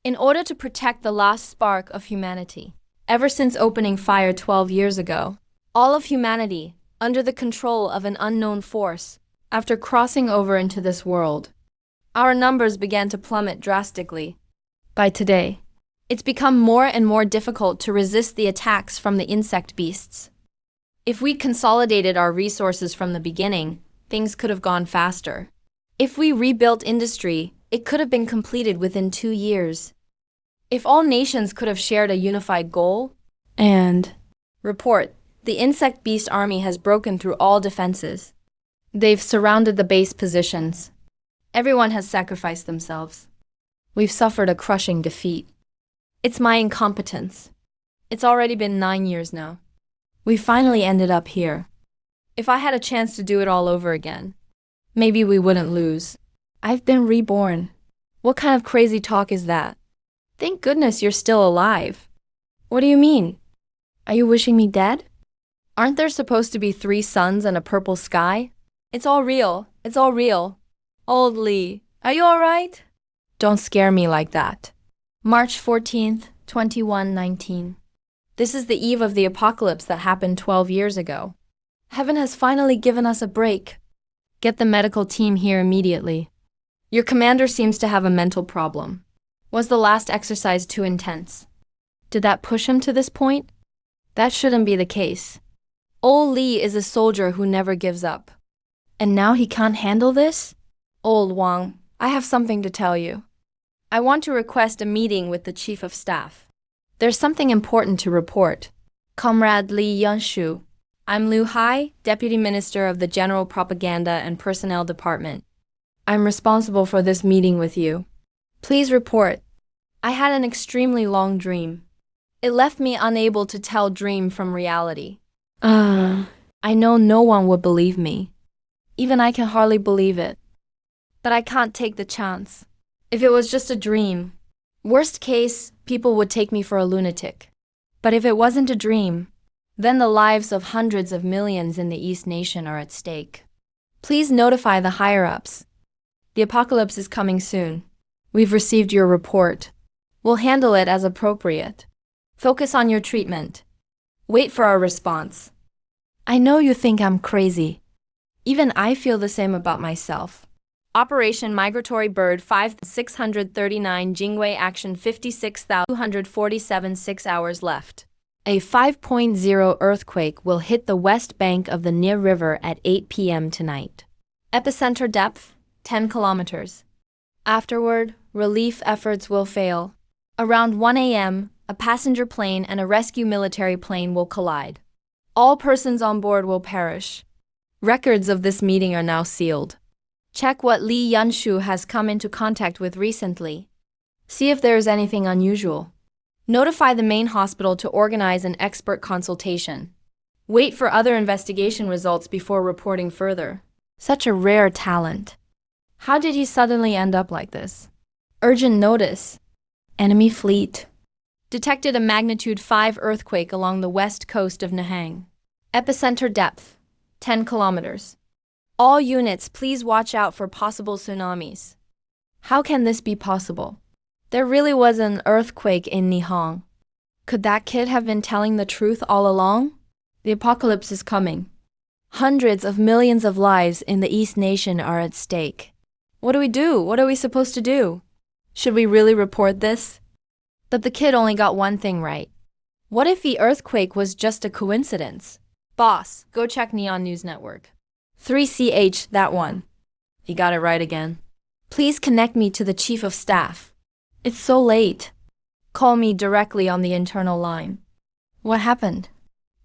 in order to protect the last spark of humanity. Ever since opening fire 12 years ago, all of humanity, under the control of an unknown force, after crossing over into this world, our numbers began to plummet drastically. By today, it's become more and more difficult to resist the attacks from the insect beasts. If we consolidated our resources from the beginning, things could have gone faster. If we rebuilt industry, it could have been completed within 2 years. If all nations could have shared a unified goal, and report, the insect beast army has broken through all defenses. They've surrounded the base positions. Everyone has sacrificed themselves. We've suffered a crushing defeat. It's my incompetence. It's already been 9 years now. We finally ended up here. If I had a chance to do it all over again, maybe we wouldn't lose. I've been reborn. What kind of crazy talk is that? Thank goodness you're still alive. What do you mean? Are you wishing me dead? Aren't there supposed to be 3 suns and a purple sky? It's all real. It's all real. Old Lee, are you all right? Don't scare me like that. March 14th, 2119. This is the eve of the apocalypse that happened 12 years ago. Heaven has finally given us a break. Get the medical team here immediately. Your commander seems to have a mental problem. Was the last exercise too intense? Did that push him to this point? That shouldn't be the case. Old Lee is a soldier who never gives up. And now he can't handle this? Old Wang, I have something to tell you. I want to request a meeting with the Chief of Staff. There's something important to report. Comrade Li Yanshu, I'm Liu Hai, Deputy Minister of the General Propaganda and Personnel Department. I'm responsible for this meeting with you. Please report. I had an extremely long dream. It left me unable to tell dream from reality. I know no one would believe me. Even I can hardly believe it. But I can't take the chance. If it was just a dream, worst case, people would take me for a lunatic. But if it wasn't a dream, then the lives of hundreds of millions in the East Nation are at stake. Please notify the higher-ups. The apocalypse is coming soon. We've received your report. We'll handle it as appropriate. Focus on your treatment. Wait for our response. I know you think I'm crazy. Even I feel the same about myself. Operation Migratory Bird 5639 Jingwei Action 56,247 6 hours left. A 5.0 earthquake will hit the west bank of the Nia River at 8 p.m. tonight. Epicenter depth, 10 kilometers. Afterward, relief efforts will fail. Around 1 a.m., a passenger plane and a rescue military plane will collide. All persons on board will perish. Records of this meeting are now sealed. Check what Li Yanshu has come into contact with recently. See if there is anything unusual. Notify the main hospital to organize an expert consultation. Wait for other investigation results before reporting further. Such a rare talent. How did he suddenly end up like this? Urgent notice. Enemy fleet. Detected a magnitude 5 earthquake along the west coast of Nahang. Epicenter depth, 10 kilometers. All units, please watch out for possible tsunamis. How can this be possible? There really was an earthquake in Nihang. Could that kid have been telling the truth all along? The apocalypse is coming. Hundreds of millions of lives in the East Nation are at stake. What do we do? What are we supposed to do? Should we really report this? But the kid only got one thing right. What if the earthquake was just a coincidence? Boss, go check Neon News Network. 3CH, that one. He got it right again. Please connect me to the Chief of Staff. It's so late. Call me directly on the internal line. What happened?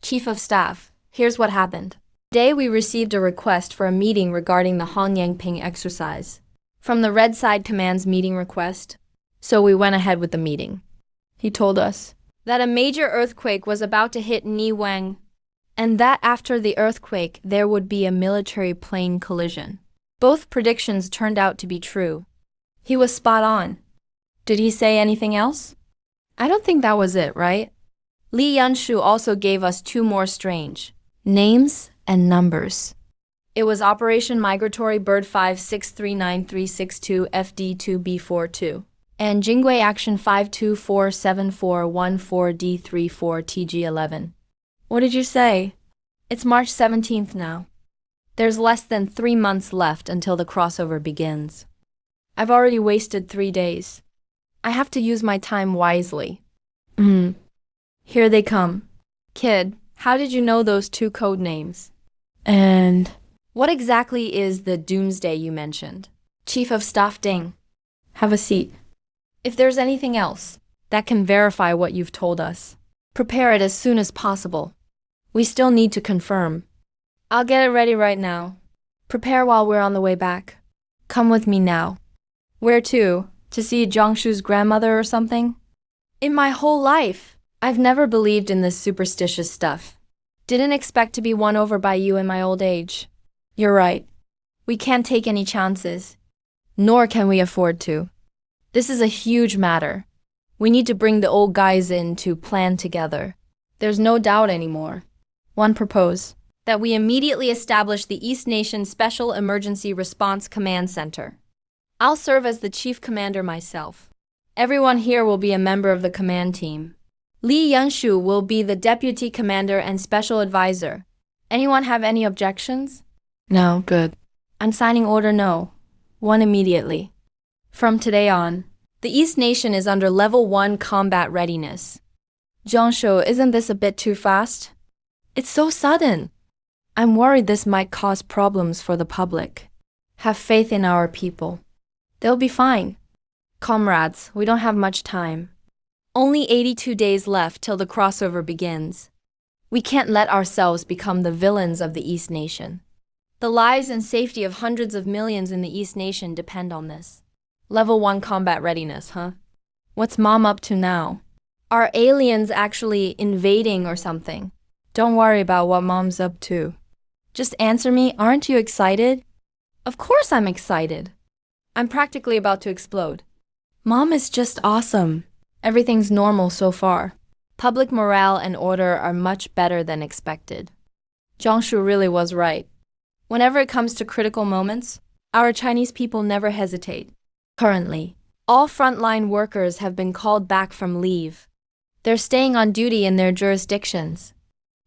Chief of Staff, here's what happened. Today we received a request for a meeting regarding the Hongyangping exercise. From the Red Side Command's meeting request, so we went ahead with the meeting. He told us that a major earthquake was about to hit Niwang, and that after the earthquake there would be a military plane collision. Both predictions turned out to be true. He was spot on. Did he say anything else? I don't think that was it, right? Li Yanshu also gave us 2 more strange names and numbers. It was Operation Migratory Bird 5639-362 FD2B42. and Jingwei Action 5247414D34TG11. What did you say? It's March 17th now. There's less than 3 months left until the crossover begins. I've already wasted 3 days. I have to use my time wisely. Here they come. Kid, how did you know those 2 code names? And what exactly is the doomsday you mentioned? Chief of Staff Ding. Have a seat. If there's anything else that can verify what you've told us, prepare it as soon as possible. We still need to confirm. I'll get it ready right now. Prepare while we're on the way back. Come with me now. Where to? To see Jiangshu's grandmother or something? In my whole life, I've never believed in this superstitious stuff. Didn't expect to be won over by you in my old age. You're right. We can't take any chances. Nor can we afford to. This is a huge matter. We need to bring the old guys in to plan together. There's no doubt anymore. One propose that we immediately establish the East Nation Special Emergency Response Command Center. I'll serve as the chief commander myself. Everyone here will be a member of the command team. Li Yanshu will be the deputy commander and special advisor. Anyone have any objections? No, good. I'm signing order no. 1 immediately. From today on, the East Nation is under level 1 combat readiness. Jiangshu, isn't this a bit too fast? It's so sudden. I'm worried this might cause problems for the public. Have faith in our people. They'll be fine. Comrades, we don't have much time. Only 82 days left till the crossover begins. We can't let ourselves become the villains of the East Nation. The lives and safety of hundreds of millions in the East Nation depend on this. Level 1 combat readiness, huh? What's Mom up to now? Are aliens actually invading or something? Don't worry about what Mom's up to. Just answer me, aren't you excited? Of course I'm excited. I'm practically about to explode. Mom is just awesome. Everything's normal so far. Public morale and order are much better than expected. Jiangshu really was right. Whenever it comes to critical moments, our Chinese people never hesitate. Currently, all frontline workers have been called back from leave. They're staying on duty in their jurisdictions,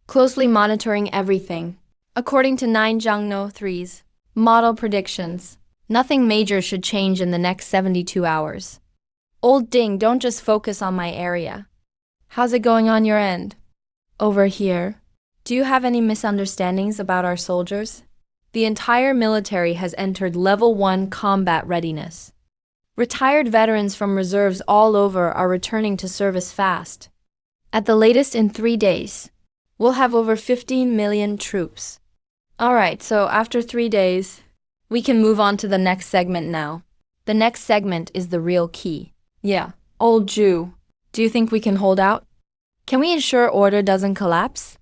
closely monitoring everything. According to 9 Jiangno 3's model predictions, nothing major should change in the next 72 hours. Old Ding, don't just focus on my area. How's it going on your end? Over here. Do you have any misunderstandings about our soldiers? The entire military has entered level 1 combat readiness. Retired veterans from reserves all over are returning to service fast. At the latest in 3 days, we'll have over 15 million troops. Alright, so after 3 days, we can move on to the next segment now. The next segment is the real key. Yeah, old Jew, do you think we can hold out? Can we ensure order doesn't collapse?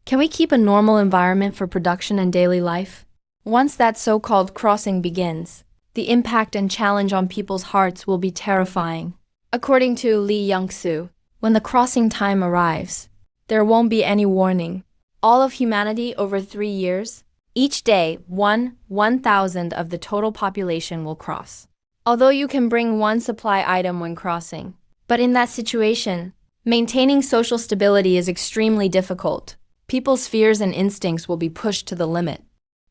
Can we keep a normal environment for production and daily life? Once that so-called crossing begins, the impact and challenge on people's hearts will be terrifying. According to Li Yangsu, when the crossing time arrives, there won't be any warning. All of humanity over 3 years, each day, 1,000 of the total population will cross. Although you can bring 1 supply item when crossing, but in that situation, maintaining social stability is extremely difficult. People's fears and instincts will be pushed to the limit.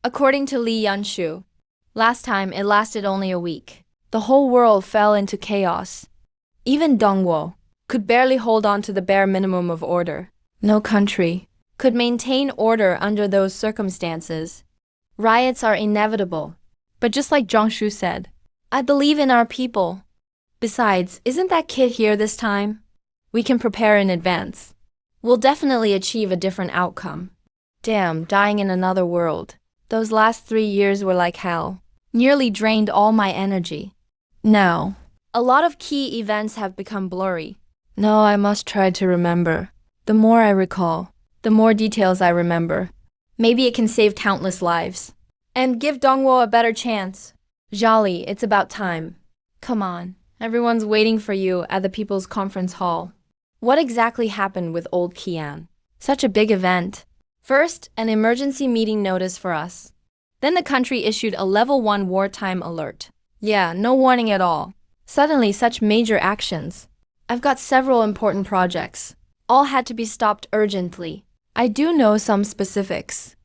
According to Li Yanshu, last time it lasted only a week. The whole world fell into chaos. Even Dongguo could barely hold on to the bare minimum of order. No country could maintain order under those circumstances. Riots are inevitable. But just like Jiangshu said, I believe in our people. Besides, isn't that kid here this time? We can prepare in advance. We'll definitely achieve a different outcome. Damn, dying in another world. Those last 3 years were like hell. Nearly drained all my energy. Now, a lot of key events have become blurry. No, I must try to remember. The more I recall, the more details I remember. Maybe it can save countless lives. And give Dongguo a better chance. Jolly, it's about time. Come on, everyone's waiting for you at the People's Conference Hall. What exactly happened with old Qian? Such a big event. First, an emergency meeting notice for us. Then the country issued a level 1 wartime alert. Yeah, no warning at all. Suddenly, such major actions. I've got several important projects. All had to be stopped urgently. I do know some specifics,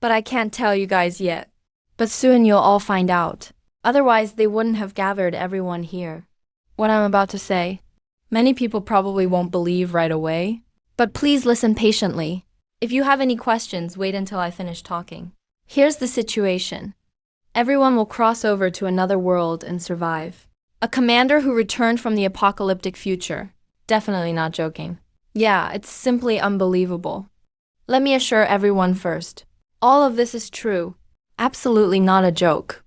but I can't tell you guys yet. But soon you'll all find out. Otherwise, they wouldn't have gathered everyone here. What I'm about to say, many people probably won't believe right away, but please listen patiently. If you have any questions, wait until I finish talking. Here's the situation. Everyone will cross over to another world and survive. A commander who returned from the apocalyptic future. Definitely not joking. Yeah, it's simply unbelievable. Let me assure everyone first. All of this is true. Absolutely not a joke.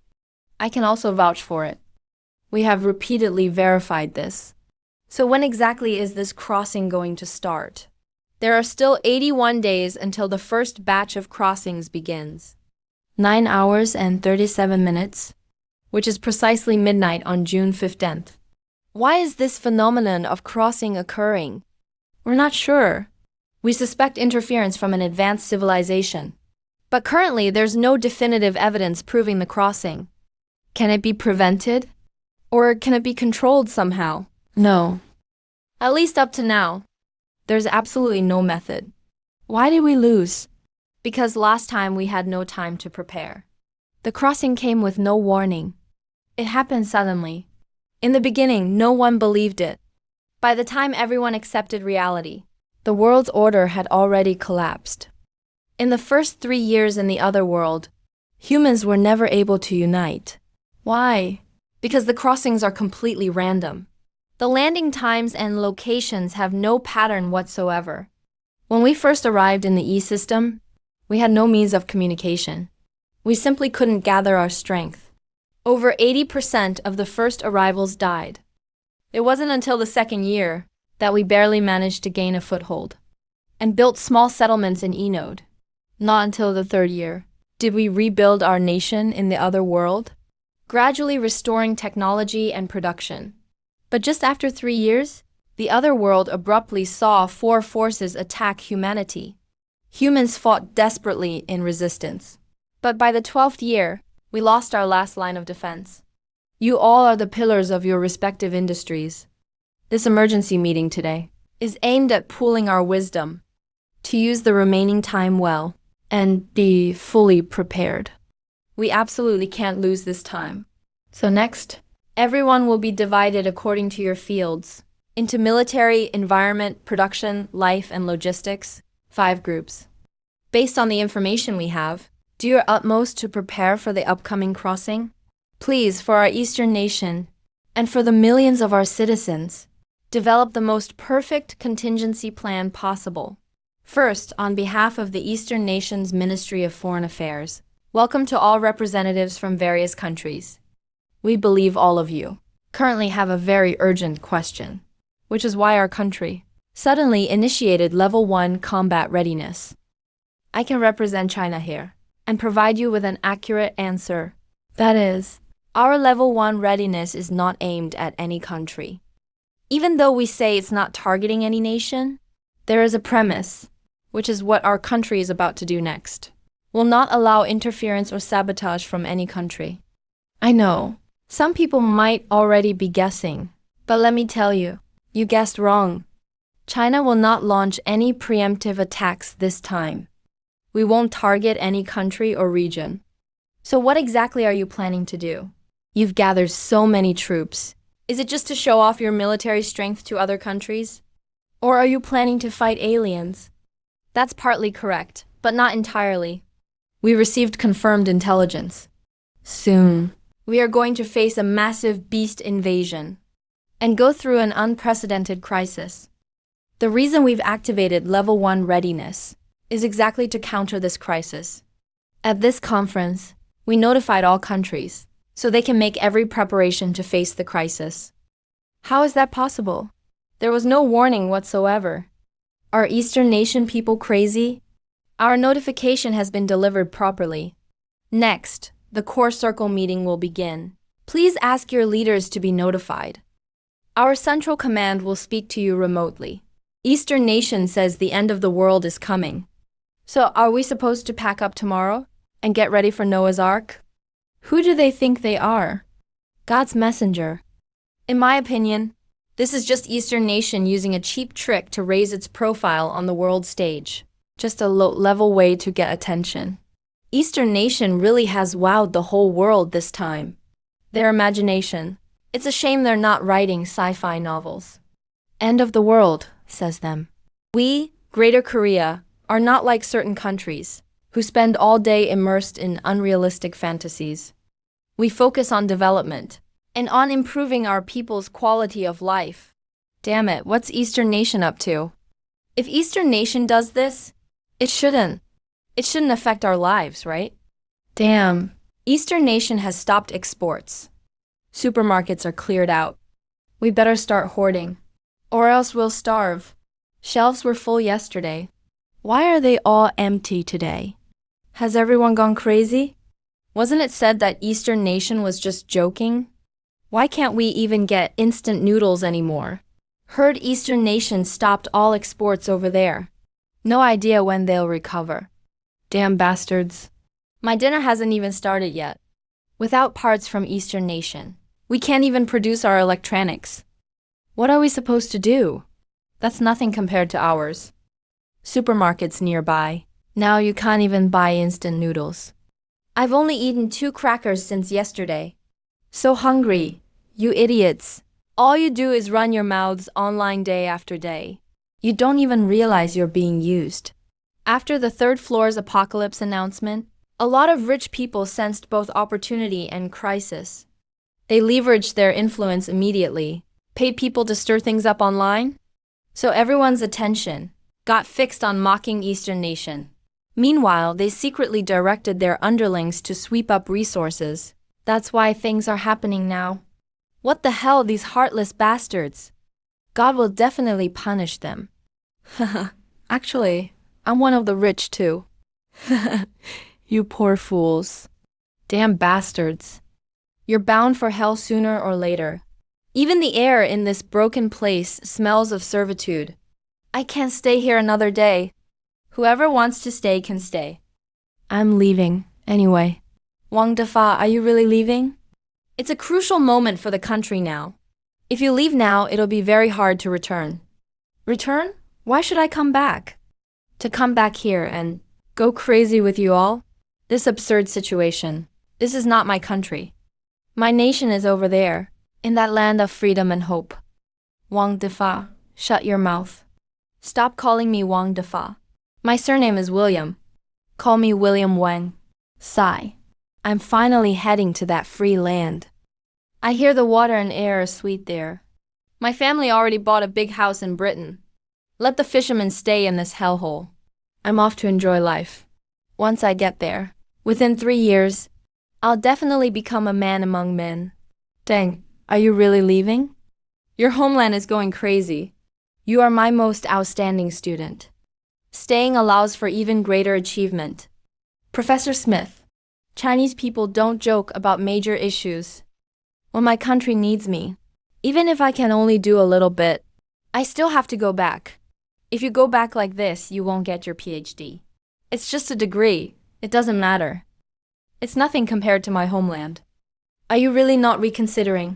I can also vouch for it. We have repeatedly verified this. So when exactly is this crossing going to start? There are still 81 days until the first batch of crossings begins. 9 hours and 37 minutes, which is precisely midnight on June 15th. Why is this phenomenon of crossing occurring? We're not sure. We suspect interference from an advanced civilization. But currently, there's no definitive evidence proving the crossing. Can it be prevented? Or can it be controlled somehow? No. At least up to now, there's absolutely no method. Why did we lose? Because last time we had no time to prepare. The crossing came with no warning. It happened suddenly. In the beginning, no one believed it. By the time everyone accepted reality, the world's order had already collapsed. In the first 3 years in the other world, humans were never able to unite. Why? Because the crossings are completely random. The landing times and locations have no pattern whatsoever. When we first arrived in the E system, we had no means of communication. We simply couldn't gather our strength. Over 80% of the first arrivals died. It wasn't until the second year that we barely managed to gain a foothold and built small settlements in Enode. Not until the third year did we rebuild our nation in the other world, gradually restoring technology and production. But just after 3 years, the other world abruptly saw 4 forces attack humanity. Humans fought desperately in resistance. But by the 12th year, we lost our last line of defense. You all are the pillars of your respective industries. This emergency meeting today is aimed at pooling our wisdom to use the remaining time well and be fully prepared. We absolutely can't lose this time. So next, everyone will be divided according to your fields into military, environment, production, life, and logistics. 5 groups. Based on the information we have, do your utmost to prepare for the upcoming crossing. Please, for our Eastern nation, and for the millions of our citizens, develop the most perfect contingency plan possible. First, on behalf of the Eastern Nations Ministry of Foreign Affairs, welcome to all representatives from various countries. We believe all of you currently have a very urgent question, which is why our country suddenly initiated Level 1 combat readiness. I can represent China here and provide you with an accurate answer. That is, our Level 1 readiness is not aimed at any country. Even though we say it's not targeting any nation, there is a premise, which is what our country is about to do next. Will not allow interference or sabotage from any country. I know, some people might already be guessing, but let me tell you, you guessed wrong. China will not launch any preemptive attacks this time. We won't target any country or region. So what exactly are you planning to do? You've gathered so many troops. Is it just to show off your military strength to other countries? Or are you planning to fight aliens? That's partly correct, but not entirely. We received confirmed intelligence. Soon, we are going to face a massive beast invasion and go through an unprecedented crisis. The reason we've activated Level 1 readiness is exactly to counter this crisis. At this conference, we notified all countries so they can make every preparation to face the crisis. How is that possible? There was no warning whatsoever. Are Eastern nation people crazy? Our notification has been delivered properly. Next, the core circle meeting will begin. Please ask your leaders to be notified. Our central command will speak to you remotely. Eastern nation says the end of the world is coming. So are we supposed to pack up tomorrow and get ready for Noah's Ark? Who do they think they are? God's messenger. In my opinion, this is just Eastern nation using a cheap trick to raise its profile on the world stage. Just a low-level way to get attention. Eastern nation really has wowed the whole world this time. Their imagination. It's a shame they're not writing sci-fi novels. End of the world, says them. We, Greater Korea, are not like certain countries who spend all day immersed in unrealistic fantasies. We focus on development and on improving our people's quality of life. Damn it, what's Eastern nation up to? If Eastern nation does this, it shouldn't affect our lives, right? Damn, Eastern nation has stopped exports. Supermarkets are cleared out. We better start hoarding, or else we'll starve. Shelves were full yesterday. Why are they all empty today? Has everyone gone crazy? Wasn't it said that Eastern nation was just joking? Why can't we even get instant noodles anymore? Heard Eastern nation stopped all exports over there. No idea when they'll recover. Damn bastards. My dinner hasn't even started yet. Without parts from Eastern nation, we can't even produce our electronics. What are we supposed to do? That's nothing compared to ours. Supermarkets nearby. Now you can't even buy instant noodles. I've only eaten 2 crackers since yesterday. So hungry, you idiots. All you do is run your mouths online day after day. You don't even realize you're being used. After the third floor's apocalypse announcement, a lot of rich people sensed both opportunity and crisis. They leveraged their influence immediately, paid people to stir things up online, so everyone's attention got fixed on mocking Eastern nation. Meanwhile, they secretly directed their underlings to sweep up resources. That's why things are happening now. What the hell, these heartless bastards? God will definitely punish them. Actually, I'm one of the rich too. You poor fools. Damn bastards. You're bound for hell sooner or later. Even the air in this broken place smells of servitude. I can't stay here another day. Whoever wants to stay can stay. I'm leaving, anyway. Wang Defa, are you really leaving? It's a crucial moment for the country now. If you leave now, it'll be very hard to return. Return? Why should I come back? To come back here and go crazy with you all? This absurd situation. This is not my country. My nation is over there, in that land of freedom and hope. Wang Defa, shut your mouth. Stop calling me Wang Defa. My surname is William. Call me William Wang. Sigh. I'm finally heading to that free land. I hear the water and air are sweet there. My family already bought a big house in Britain. Let the fishermen stay in this hellhole. I'm off to enjoy life. Once I get there, within 3 years, I'll definitely become a man among men. Dang, are you really leaving? Your homeland is going crazy. You are my most outstanding student. Staying allows for even greater achievement. Professor Smith, Chinese people don't joke about major issues. When my country needs me, even if I can only do a little bit, I still have to go back. If you go back like this, you won't get your PhD. It's just a degree. It doesn't matter. It's nothing compared to my homeland. Are you really not reconsidering?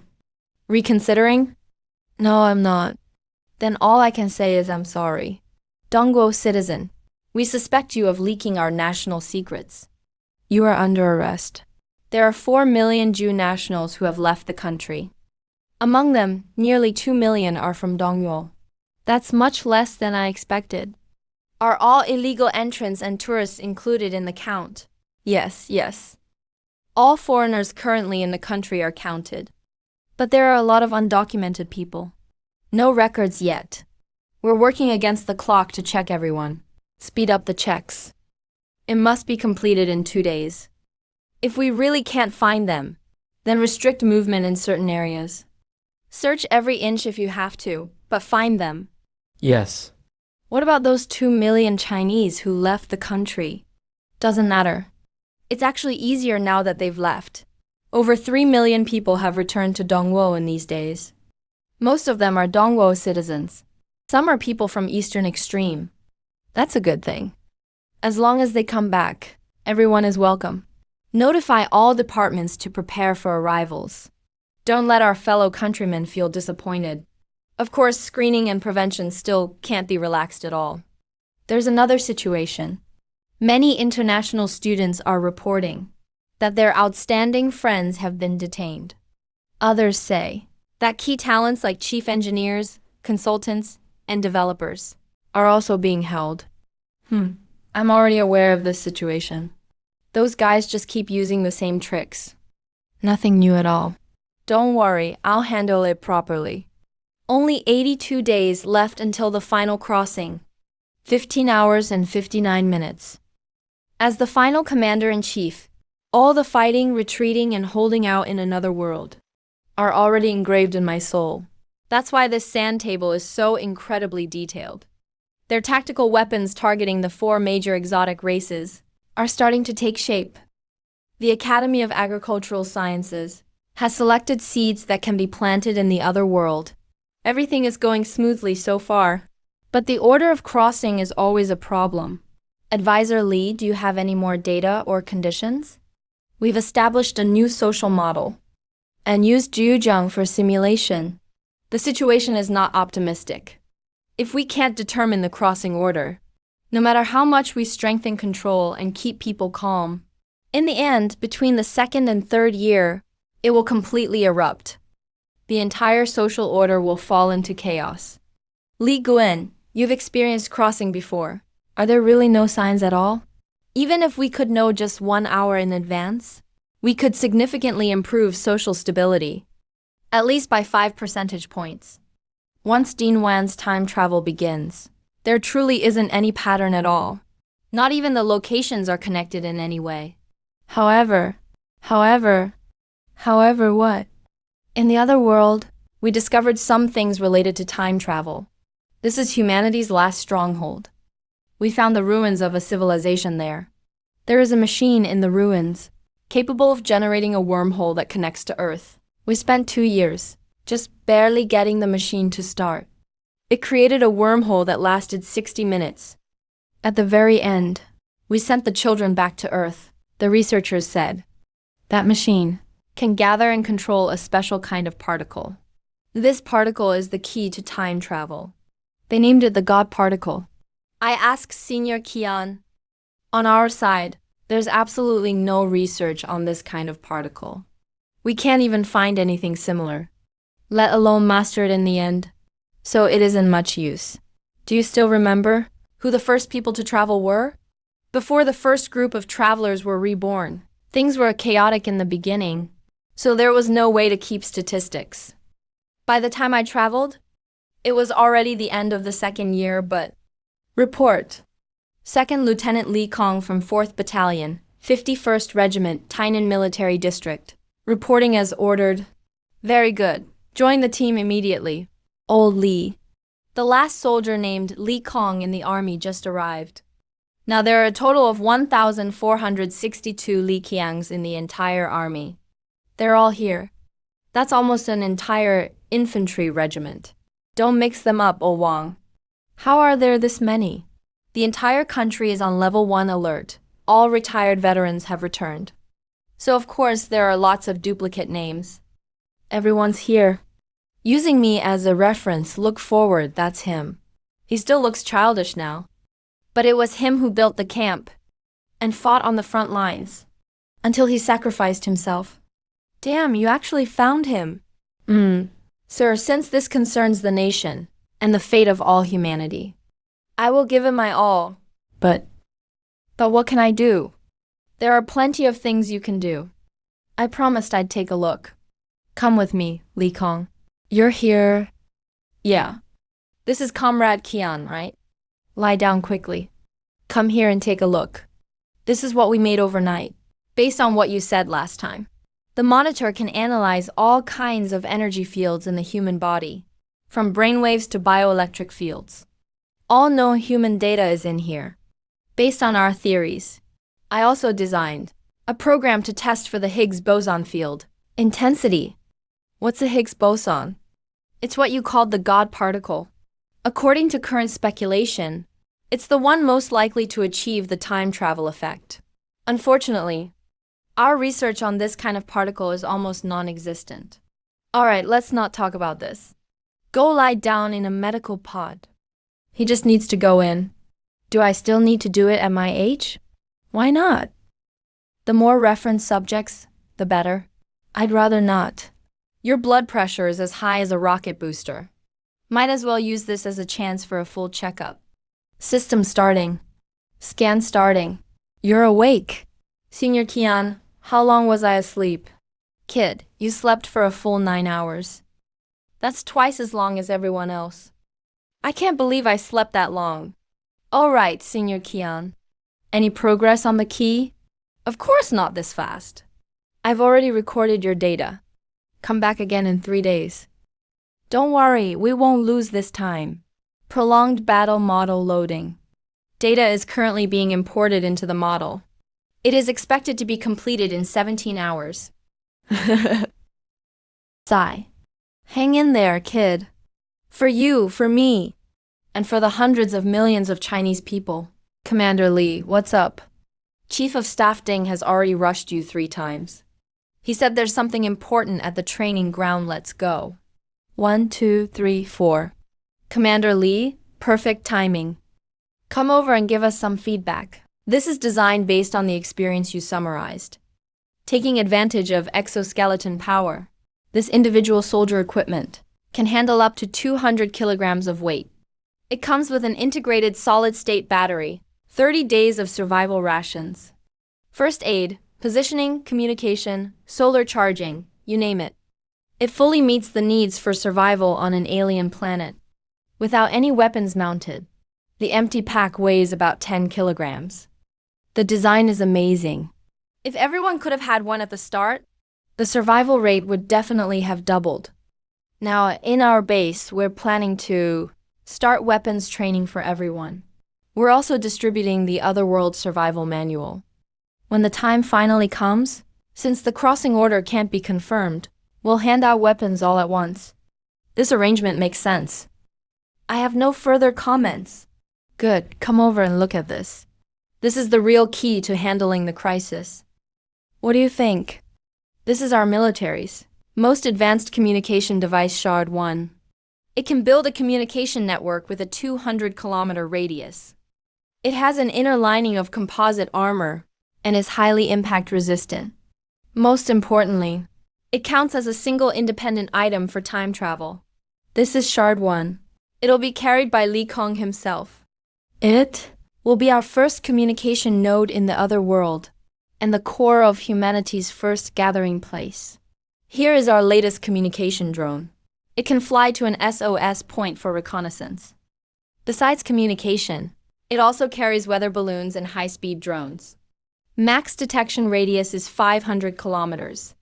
Reconsidering? No, I'm not. Then all I can say is I'm sorry. Dongguo citizen, we suspect you of leaking our national secrets. You are under arrest. There are 4 million Jew nationals who have left the country. Among them, nearly 2 million are from Dongguo. That's much less than I expected. Are all illegal entrants and tourists included in the count? Yes. All foreigners currently in the country are counted. But there are a lot of undocumented people. No records yet. We're working against the clock to check everyone. Speed up the checks. It must be completed in 2 days. If we really can't find them, then restrict movement in certain areas. Search every inch if you have to, but find them. Yes. What about those 2 million Chinese who left the country? Doesn't matter. It's actually easier now that they've left. Over 3 million people have returned to Dongguo in these days. Most of them are Dongguo citizens. Some are people from Eastern Extreme. That's a good thing. As long as they come back, everyone is welcome. Notify all departments to prepare for arrivals. Don't let our fellow countrymen feel disappointed. Of course, screening and prevention still can't be relaxed at all. There's another situation. Many international students are reporting that their outstanding friends have been detained. Others say that key talents like chief engineers, consultants, and developers are also being held. I'm already aware of this situation. Those guys just keep using the same tricks. Nothing new at all. Don't worry, I'll handle it properly. Only 82 days left until the final crossing. 15 hours and 59 minutes. As the final commander-in-chief, all the fighting, retreating, and holding out in another world are already engraved in my soul. That's why this sand table is so incredibly detailed. Their tactical weapons targeting the 4 major exotic races are starting to take shape. The Academy of Agricultural Sciences has selected seeds that can be planted in the other world. Everything is going smoothly so far, but the order of crossing is always a problem. Advisor Lee, do you have any more data or conditions? We've established a new social model and used Jiuzheng for simulation. The situation is not optimistic. If we can't determine the crossing order, no matter how much we strengthen control and keep people calm, in the end, between the 2nd and 3rd year, it will completely erupt. The entire social order will fall into chaos. Li Guan, you've experienced crossing before. Are there really no signs at all? Even if we could know just 1 hour in advance, we could significantly improve social stability, at least by 5 percentage points. Once Dean Wan's time travel begins, there truly isn't any pattern at all. Not even the locations are connected in any way. However what? In the other world, we discovered some things related to time travel. This is humanity's last stronghold. We found the ruins of a civilization there. There is a machine in the ruins, capable of generating a wormhole that connects to Earth. We spent 2 years, just barely getting the machine to start. It created a wormhole that lasted 60 minutes. At the very end, we sent the children back to Earth. The researchers said, that machine can gather and control a special kind of particle. This particle is the key to time travel. They named it the God particle. I asked Senior Qian. On our side, there's absolutely no research on this kind of particle. We can't even find anything similar, let alone master it in the end. So it isn't much use. Do you still remember who the first people to travel were? Before the first group of travelers were reborn, things were chaotic in the beginning, so there was no way to keep statistics. By the time I traveled, it was already the end of the 2nd year, but... Report. 2nd Lieutenant Li Kong from 4th Battalion, 51st Regiment, Tainan Military District. Reporting as ordered. Very good. Join the team immediately. Old Li. The last soldier named Li Kong in the army just arrived. Now there are a total of 1,462 Li Qiangs in the entire army. They're all here. That's almost an entire infantry regiment. Don't mix them up, O Wang. How are there this many? The entire country is on level 1 alert. All retired veterans have returned. So of course there are lots of duplicate names. Everyone's here. Using me as a reference, look forward, that's him. He still looks childish now. But it was him who built the camp and fought on the front lines until he sacrificed himself. Damn, you actually found him. Sir, since this concerns the nation and the fate of all humanity, I will give it my all. But what can I do? There are plenty of things you can do. I promised I'd take a look. Come with me, Li Kong. You're here. Yeah. This is Comrade Qian, right? Lie down quickly. Come here and take a look. This is what we made overnight, based on what you said last time. The monitor can analyze all kinds of energy fields in the human body, from brainwaves to bioelectric fields. All known human data is in here, based on our theories. I also designed a program to test for the Higgs boson field. Intensity. What's a Higgs boson? It's what you called the God particle. According to current speculation, it's the one most likely to achieve the time travel effect. Unfortunately, our research on this kind of particle is almost non-existent. Alright, let's not talk about this. Go lie down in a medical pod. He just needs to go in. Do I still need to do it at my age? Why not? The more reference subjects, the better. I'd rather not. Your blood pressure is as high as a rocket booster. Might as well use this as a chance for a full checkup. System starting. Scan starting. You're awake. Senior Kian, how long was I asleep? Kid, you slept for a full 9 hours. That's twice as long as everyone else. I can't believe I slept that long. All right, Senior Kian. Any progress on the key? Of course not this fast. I've already recorded your data. Come back again in 3 days. Don't worry, we won't lose this time. Prolonged battle model loading. Data is currently being imported into the model. It is expected to be completed in 17 hours. Sigh. Hang in there, kid. For you, for me, and for the hundreds of millions of Chinese people. Commander Li, what's up? Chief of Staff Ding has already rushed you 3 times. He said there's something important at the training ground. Let's go. 1, 2, 3, 4. Commander Li, perfect timing. Come over and give us some feedback. This is designed based on the experience you summarized. Taking advantage of exoskeleton power, this individual soldier equipment can handle up to 200 kilograms of weight. It comes with an integrated solid-state battery, 30 days of survival rations, first aid, positioning, communication, solar charging, you name it. It fully meets the needs for survival on an alien planet. Without any weapons mounted, the empty pack weighs about 10 kilograms. The design is amazing. If everyone could have had one at the start, the survival rate would definitely have doubled. Now, in our base, we're planning to start weapons training for everyone. We're also distributing the Otherworld Survival Manual. When the time finally comes, since the crossing order can't be confirmed, we'll hand out weapons all at once. This arrangement makes sense. I have no further comments. Good, come over and look at this. This is the real key to handling the crisis. What do you think? This is our military's most advanced communication device, Shard 1. It can build a communication network with a 200-kilometer radius. It has an inner lining of composite armor and is highly impact resistant. Most importantly, it counts as a single independent item for time travel. This is Shard 1. It'll be carried by Li Kong himself. It will be our first communication node in the other world and the core of humanity's first gathering place. Here is our latest communication drone. It can fly to an SOS point for reconnaissance. Besides communication, it also carries weather balloons and high-speed drones. Max detection radius is 500 kilometers.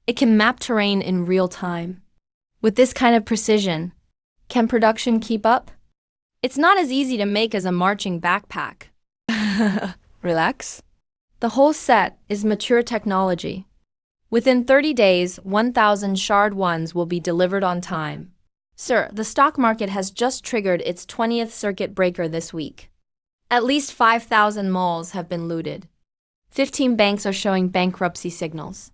It can map terrain in real time. With this kind of precision, can production keep up? It's not as easy to make as a marching backpack. Relax. The whole set is mature technology. Within 30 days, 1,000 Shard 1s will be delivered on time. Sir, the stock market has just triggered its 20th circuit breaker this week. At least 5,000 malls have been looted. 15 banks are showing bankruptcy signals.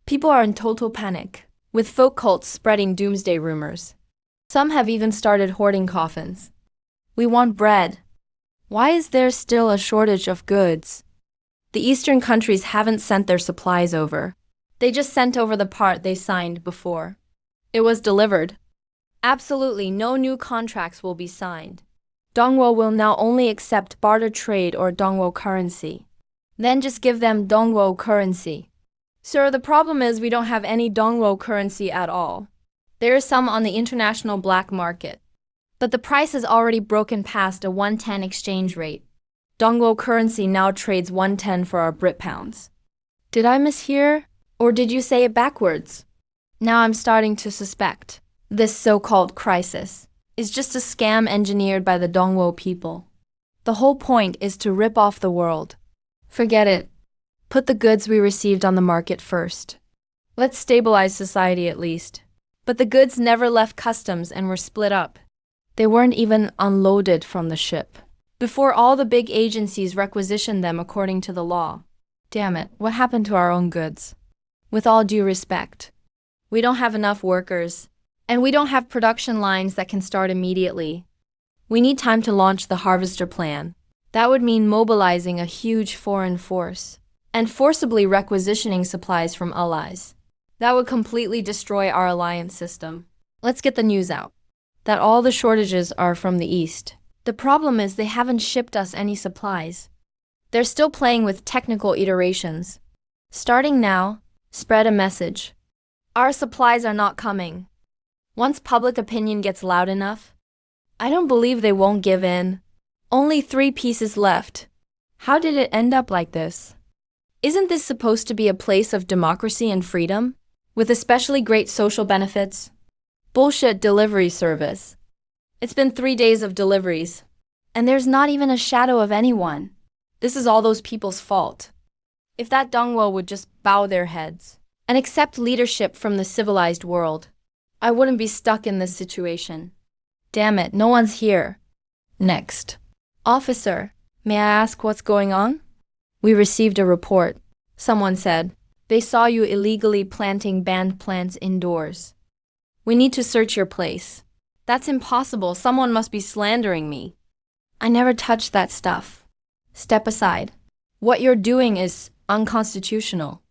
People are in total panic, with folk cults spreading doomsday rumors. Some have even started hoarding coffins. We want bread. Why is there still a shortage of goods? The Eastern countries haven't sent their supplies over. They just sent over the part they signed before. It was delivered. Absolutely no new contracts will be signed. Dongwo will now only accept barter trade or Dongwo currency. Then just give them Dongwo currency. Sir, the problem is we don't have any Dongwo currency at all. There is some on the international black market. But the price has already broken past a 110 exchange rate. Dongwo currency now trades 110 for our Brit pounds. Did I mishear? Or did you say it backwards? Now I'm starting to suspect this so-called crisis is just a scam engineered by the Dongwo people. The whole point is to rip off the world. Forget it. Put the goods we received on the market first. Let's stabilize society at least. But the goods never left customs and were split up. They weren't even unloaded from the ship before all the big agencies requisitioned them according to the law. Damn it, what happened to our own goods? With all due respect, We don't have enough workers, and we don't have production lines that can start immediately. We need time to launch the harvester plan. That would mean mobilizing a huge foreign force and forcibly requisitioning supplies from allies. That would completely destroy our alliance system. Let's get the news out that all the shortages are from the East. The problem is they haven't shipped us any supplies. They're still playing with technical iterations. Starting now, spread a message. Our supplies are not coming. Once public opinion gets loud enough, I don't believe they won't give in. Only 3 pieces left. How did it end up like this? Isn't this supposed to be a place of democracy and freedom, with especially great social benefits? Bullshit delivery service. It's been 3 days of deliveries, and there's not even a shadow of anyone. This is all those people's fault. If that Dongwo would just bow their heads and accept leadership from the civilized world, I wouldn't be stuck in this situation. Damn it, no one's here. Next. Officer, may I ask what's going on? We received a report. Someone said, they saw you illegally planting banned plants indoors. We need to search your place. That's impossible. Someone must be slandering me. I never touched that stuff. Step aside. What you're doing is unconstitutional.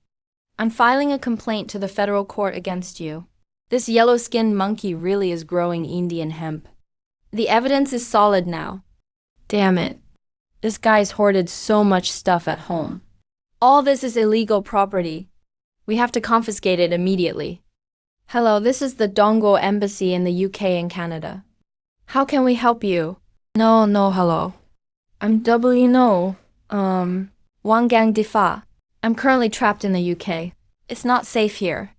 I'm filing a complaint to the federal court against you. This yellow-skinned monkey really is growing Indian hemp. The evidence is solid now. Damn it. This guy's hoarded so much stuff at home. All this is illegal property. We have to confiscate it immediately. Hello, this is the Dongwo Embassy in the UK and Canada. How can we help you? No, hello. I'm Wang Gang Difa. I'm currently trapped in the UK. It's not safe here.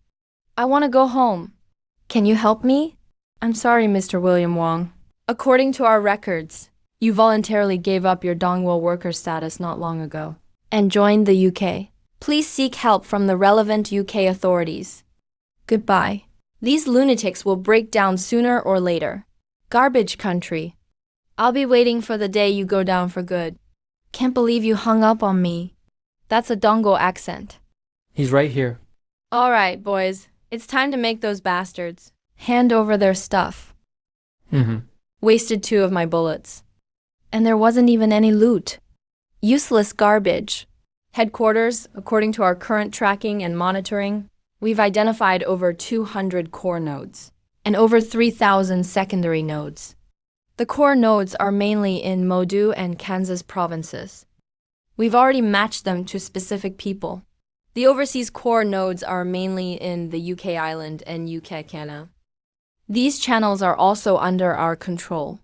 I want to go home. Can you help me? I'm sorry, Mr. William Wong. According to our records, you voluntarily gave up your Dongwo worker status not long ago and joined the UK. Please seek help from the relevant UK authorities. Goodbye. These lunatics will break down sooner or later. Garbage country. I'll be waiting for the day you go down for good. Can't believe you hung up on me. That's a Dongwo accent. He's right here. All right, boys. It's time to make those bastards hand over their stuff. Wasted 2 of my bullets. And there wasn't even any loot. Useless garbage. Headquarters, according to our current tracking and monitoring, we've identified over 200 core nodes and over 3,000 secondary nodes. The core nodes are mainly in Modu and Kansas provinces. We've already matched them to specific people. The overseas core nodes are mainly in the UK island and UK Canada. These channels are also under our control.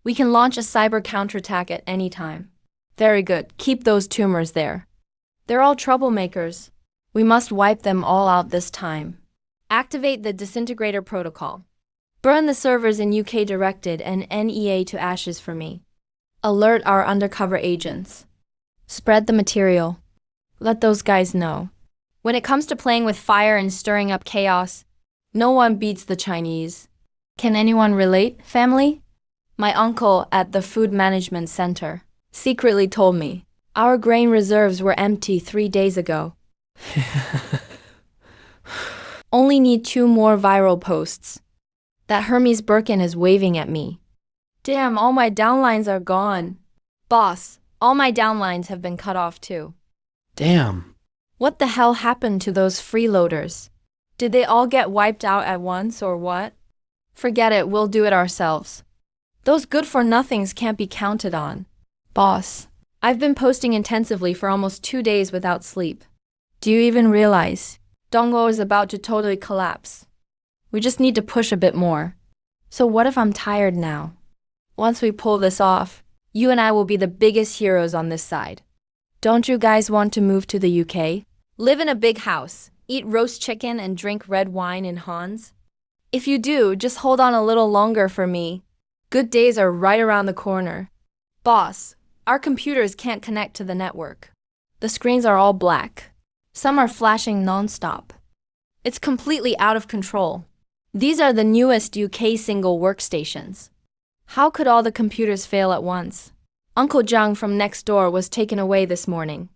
We can launch a cyber counterattack at any time. Very good. Keep those tumors there. They're all troublemakers. We must wipe them all out this time. Activate the disintegrator protocol. Burn the servers in UK directed and NEA to ashes for me. Alert our undercover agents. Spread the material. Let those guys know. When it comes to playing with fire and stirring up chaos, no one beats the Chinese. Can anyone relate, family? My uncle at the Food Management Center secretly told me our grain reserves were empty 3 days ago. Only need 2 more viral posts. That Hermes Birkin is waving at me. Damn, all my downlines are gone. Boss, all my downlines have been cut off too. Damn. What the hell happened to those freeloaders? Did they all get wiped out at once or what? Forget it, we'll do it ourselves. Those good-for-nothings can't be counted on. Boss, I've been posting intensively for almost 2 days without sleep. Do you even realize Dongwo is about to totally collapse? We just need to push a bit more. So what if I'm tired now? Once we pull this off, you and I will be the biggest heroes on this side. Don't you guys want to move to the UK? Live in a big house, eat roast chicken and drink red wine in Hans? If you do, just hold on a little longer for me. Good days are right around the corner. Boss, our computers can't connect to the network. The screens are all black. Some are flashing non-stop. It's completely out of control. These are the newest UK single workstations. How could all the computers fail at once? Uncle Zhang from next door was taken away this morning.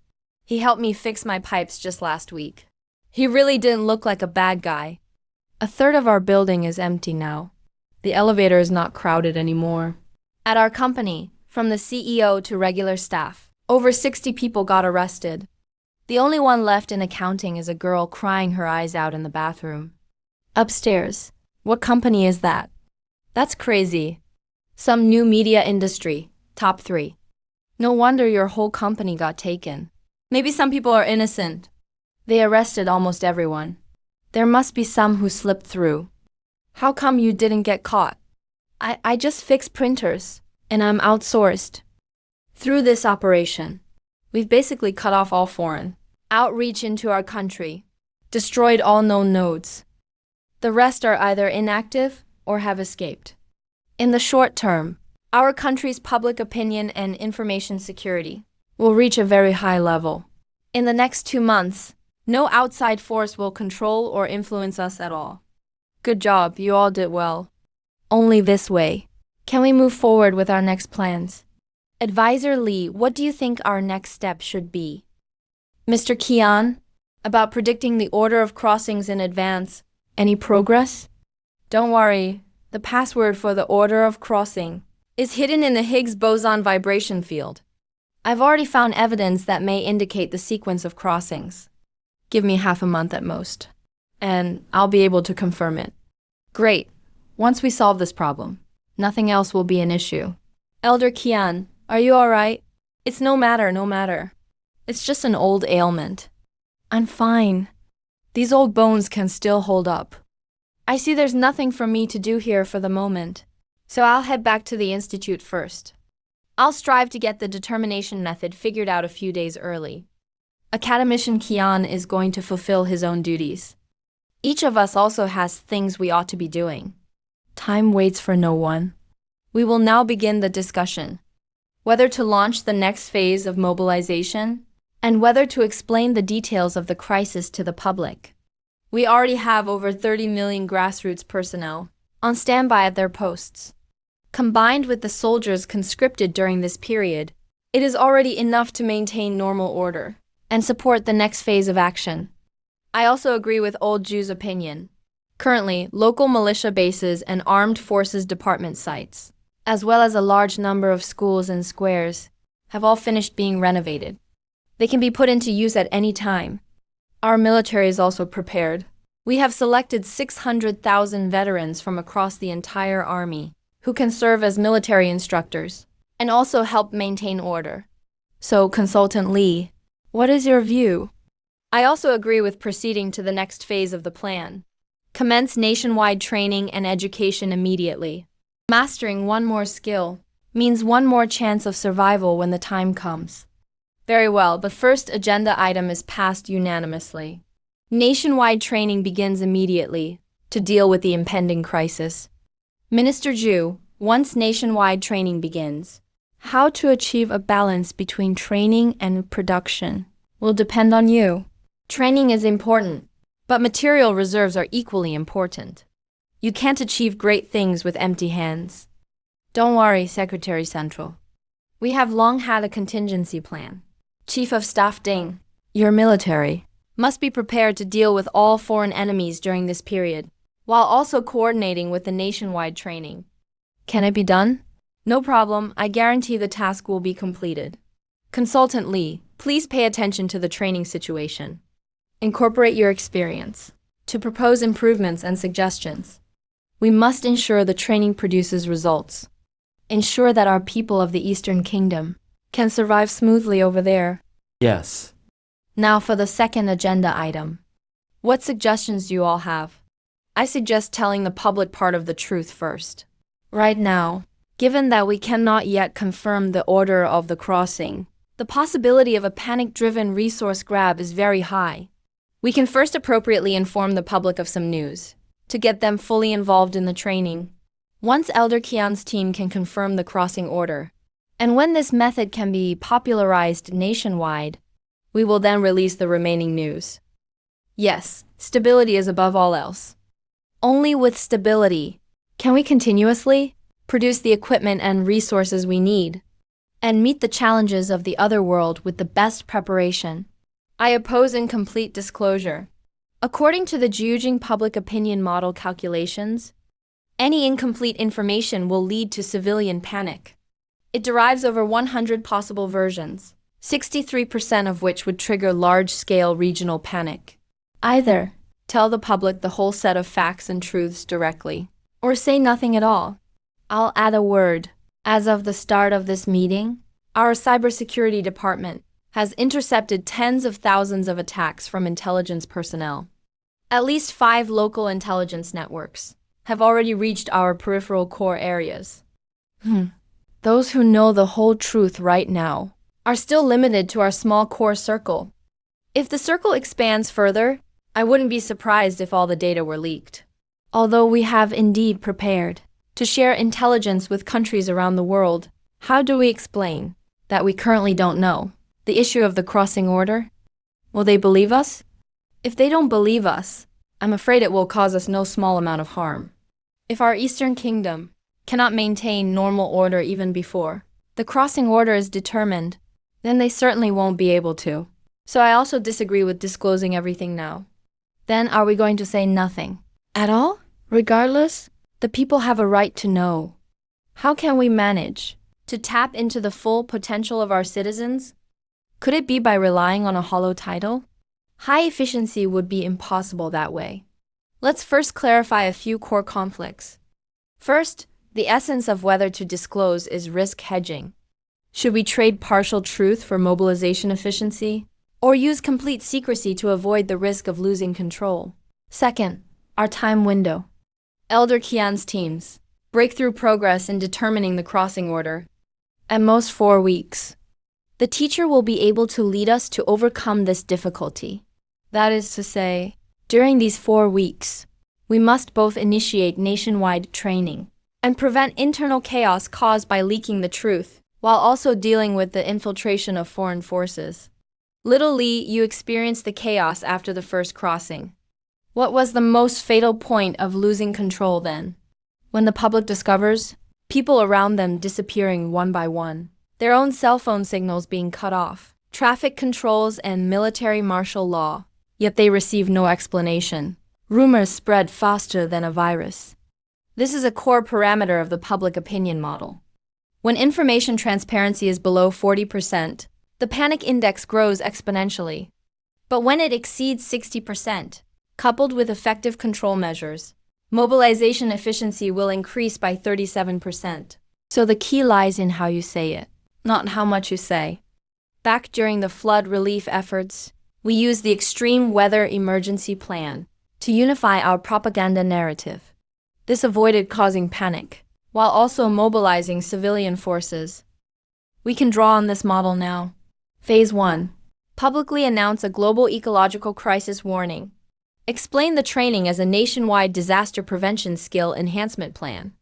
He helped me fix my pipes just last week. He really didn't look like a bad guy. A third of our building is empty now. The elevator is not crowded anymore. At our company, from the CEO to regular staff, over 60 people got arrested. The only one left in accounting is a girl crying her eyes out in the bathroom. Upstairs. What company is that? That's crazy. Some new media industry. Top 3. No wonder your whole company got taken. Maybe some people are innocent. They arrested almost everyone. There must be some who slipped through. How come you didn't get caught? I just fix printers, and I'm outsourced. Through this operation, we've basically cut off all foreign outreach into our country, destroyed all known nodes. The rest are either inactive or have escaped. In the short term, our country's public opinion and information security will reach a very high level. In the next 2 months, no outside force will control or influence us at all. Good job, you all did well. Only this way can we move forward with our next plans. Advisor Lee, what do you think our next step should be? Mr. Kian, about predicting the order of crossings in advance. Any progress? Don't worry, the password for the order of crossing is hidden in the Higgs boson vibration field. I've already found evidence that may indicate the sequence of crossings. Give me half a month at most, and I'll be able to confirm it. Great. Once we solve this problem, nothing else will be an issue. Elder Kian, are you all right? It's no matter. It's just an old ailment. I'm fine. These old bones can still hold up. I see there's nothing for me to do here for the moment, so I'll head back to the institute first. I'll strive to get the determination method figured out a few days early. Academician Kian is going to fulfill his own duties. Each of us also has things we ought to be doing. Time waits for no one. We will now begin the discussion. Whether to launch the next phase of mobilization, and whether to explain the details of the crisis to the public. We already have over 30 million grassroots personnel on standby at their posts. Combined with the soldiers conscripted during this period, it is already enough to maintain normal order and support the next phase of action. I also agree with Old Jew's opinion. Currently, local militia bases and armed forces department sites, as well as a large number of schools and squares, have all finished being renovated. They can be put into use at any time. Our military is also prepared. We have selected 600,000 veterans from across the entire army who can serve as military instructors and also help maintain order. So, Consultant Lee, what is your view? I also agree with proceeding to the next phase of the plan. Commence nationwide training and education immediately. Mastering one more skill means one more chance of survival when the time comes. Very well, the first agenda item is passed unanimously. Nationwide training begins immediately to deal with the impending crisis. Minister Zhu, once nationwide training begins, how to achieve a balance between training and production will depend on you. Training is important, but material reserves are equally important. You can't achieve great things with empty hands. Don't worry, Secretary Central. We have long had a contingency plan. Chief of Staff Ding, your military must be prepared to deal with all foreign enemies during this period, while also coordinating with the nationwide training. Can it be done? No problem, I guarantee the task will be completed. Consultant Lee, please pay attention to the training situation. Incorporate your experience to propose improvements and suggestions. We must ensure the training produces results. Ensure that our people of the Eastern Kingdom can survive smoothly over there. Yes. Now for the second agenda item. What suggestions do you all have? I suggest telling the public part of the truth first. Right now, given that we cannot yet confirm the order of the crossing, the possibility of a panic-driven resource grab is very high. We can first appropriately inform the public of some news, to get them fully involved in the training. Once Elder Kian's team can confirm the crossing order, and when this method can be popularized nationwide, we will then release the remaining news. Yes, stability is above all else. Only with stability can we continuously produce the equipment and resources we need, and meet the challenges of the other world with the best preparation. I oppose incomplete disclosure. According to the Jujing public opinion model calculations, any incomplete information will lead to civilian panic. It derives over 100 possible versions, 63% of which would trigger large-scale regional panic. Either tell the public the whole set of facts and truths directly, or say nothing at all. I'll add a word. As of the start of this meeting, our cybersecurity department has intercepted tens of thousands of attacks from intelligence personnel. At least 5 local intelligence networks have already reached our peripheral core areas. Those who know the whole truth right now are still limited to our small core circle. If the circle expands further, I wouldn't be surprised if all the data were leaked. Although we have indeed prepared to share intelligence with countries around the world, how do we explain that we currently don't know the issue of the crossing order? Will they believe us? If they don't believe us, I'm afraid it will cause us no small amount of harm. If our Eastern Kingdom cannot maintain normal order even before the crossing order is determined, then they certainly won't be able to. So I also disagree with disclosing everything now. Then are we going to say nothing at all? Regardless, the people have a right to know. How can we manage to tap into the full potential of our citizens? Could it be by relying on a hollow title? High efficiency would be impossible that way. Let's first clarify a few core conflicts. First, the essence of whether to disclose is risk hedging. Should we trade partial truth for mobilization efficiency, or use complete secrecy to avoid the risk of losing control? Second, our time window. Elder Kian's teams breakthrough progress in determining the crossing order. At most 4 weeks. The teacher will be able to lead us to overcome this difficulty. That is to say, during these 4 weeks, we must both initiate nationwide training and prevent internal chaos caused by leaking the truth, while also dealing with the infiltration of foreign forces. Little Lee, you experienced the chaos after the first crossing. What was the most fatal point of losing control then? When the public discovers people around them disappearing one by one, their own cell phone signals being cut off, traffic controls and military martial law, yet they receive no explanation. Rumors spread faster than a virus. This is a core parameter of the public opinion model. When information transparency is below 40%, the panic index grows exponentially. But when it exceeds 60%, coupled with effective control measures, mobilization efficiency will increase by 37%. So the key lies in how you say it, not how much you say. Back during the flood relief efforts, we used the extreme weather emergency plan to unify our propaganda narrative. This avoided causing panic, while also mobilizing civilian forces. We can draw on this model now. Phase 1. Publicly announce a global ecological crisis warning. Explain the training as a nationwide disaster prevention skill enhancement plan.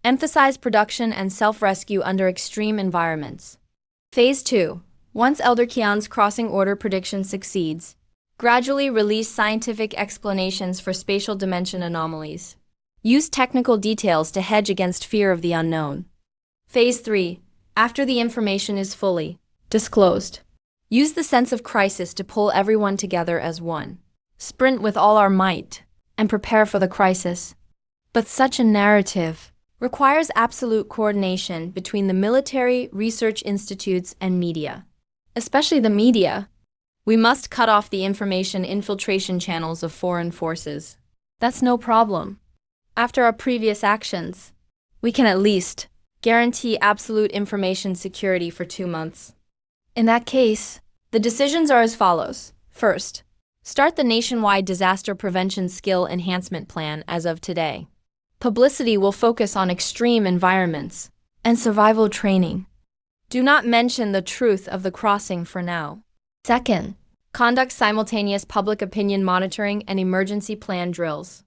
Emphasize production and self-rescue under extreme environments. Phase 2. Once Elder Kian's crossing order prediction succeeds, gradually release scientific explanations for spatial dimension anomalies. Use technical details to hedge against fear of the unknown. Phase 3. After the information is fully disclosed, use the sense of crisis to pull everyone together as one. Sprint with all our might and prepare for the crisis. But such a narrative requires absolute coordination between the military, research institutes, and media. Especially the media. We must cut off the information infiltration channels of foreign forces. That's no problem. After our previous actions, we can at least guarantee absolute information security for 2 months. In that case, the decisions are as follows. First, start the nationwide disaster prevention skill enhancement plan as of today. Publicity will focus on extreme environments and survival training. Do not mention the truth of the crossing for now. Second, conduct simultaneous public opinion monitoring and emergency plan drills.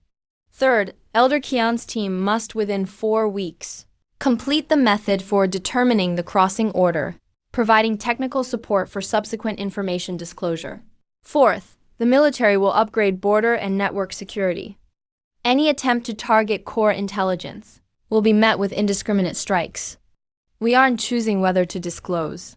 Third, Elder Kian's team must within 4 weeks complete the method for determining the crossing order, providing technical support for subsequent information disclosure. Fourth, the military will upgrade border and network security. Any attempt to target core intelligence will be met with indiscriminate strikes. We aren't choosing whether to disclose.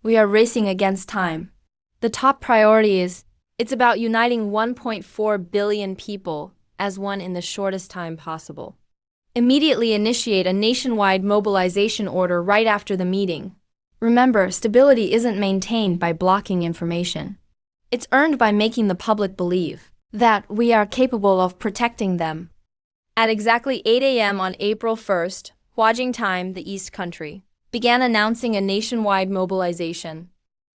We are racing against time. The top priority is It's about uniting 1.4 billion people as one in the shortest time possible. Immediately initiate a nationwide mobilization order right after the meeting. Remember, stability isn't maintained by blocking information. It's earned by making the public believe that we are capable of protecting them. At exactly 8 a.m. on April 1st, Huajing time, the East Country began announcing a nationwide mobilization.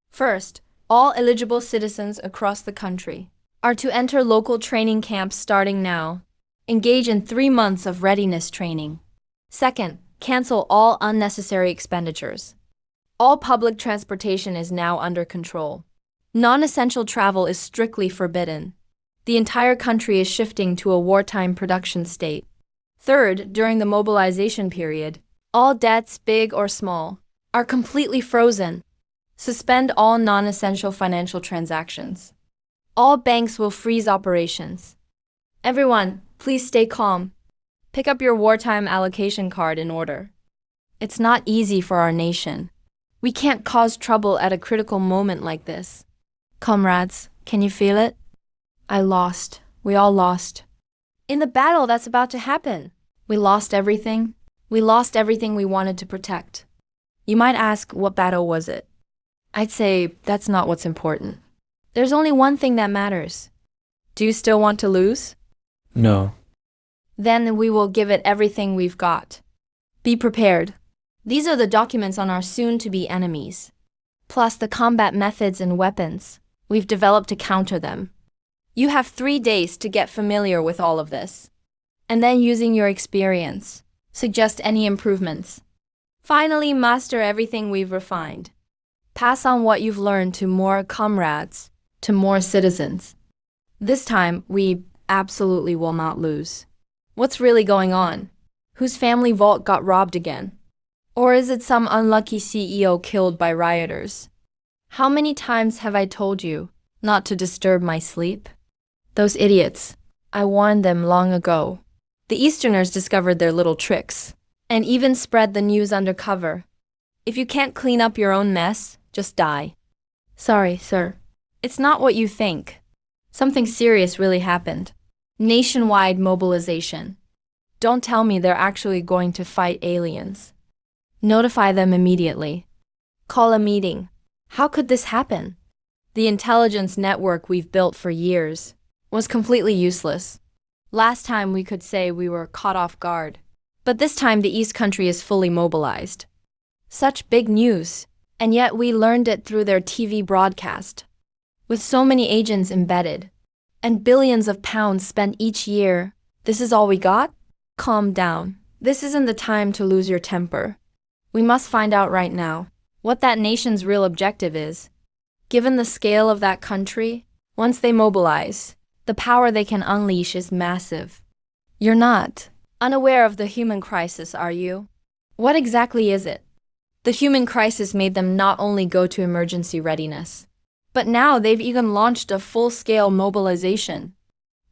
First, all eligible citizens across the country are to enter local training camps starting now. Engage in 3 months of readiness training. Second, cancel all unnecessary expenditures. All public transportation is now under control. Non-essential travel is strictly forbidden. The entire country is shifting to a wartime production state. Third, during the mobilization period, all debts, big or small, are completely frozen. Suspend all non-essential financial transactions. All banks will freeze operations. Everyone, please stay calm. Pick up your wartime allocation card in order. It's not easy for our nation. We can't cause trouble at a critical moment like this. Comrades, can you feel it? I lost. We all lost. In the battle that's about to happen, we lost everything. We lost everything we wanted to protect. You might ask, what battle was it? I'd say that's not what's important. There's only one thing that matters. Do you still want to lose? No. Then we will give it everything we've got. Be prepared. These are the documents on our soon-to-be enemies, plus the combat methods and weapons we've developed to counter them. You have 3 days to get familiar with all of this, and then using your experience, suggest any improvements. Finally, master everything we've refined. Pass on what you've learned to more comrades, to more citizens. This time, we absolutely will not lose. What's really going on? Whose family vault got robbed again? Or is it some unlucky CEO killed by rioters? How many times have I told you not to disturb my sleep? Those idiots. I warned them long ago. The Easterners discovered their little tricks, and even spread the news undercover. If you can't clean up your own mess, just die. Sorry, sir. It's not what you think. Something serious really happened. Nationwide mobilization. Don't tell me they're actually going to fight aliens. Notify them immediately. Call a meeting. How could this happen? The intelligence network we've built for years was completely useless. Last time we could say we were caught off guard. But this time the East Country is fully mobilized. Such big news, and yet we learned it through their TV broadcast. With so many agents embedded, and billions of pounds spent each year, this is all we got? Calm down. This isn't the time to lose your temper. We must find out right now what that nation's real objective is. Given the scale of that country, once they mobilize, the power they can unleash is massive. You're not unaware of the human crisis, are you? What exactly is it? The human crisis made them not only go to emergency readiness, but now they've even launched a full-scale mobilization.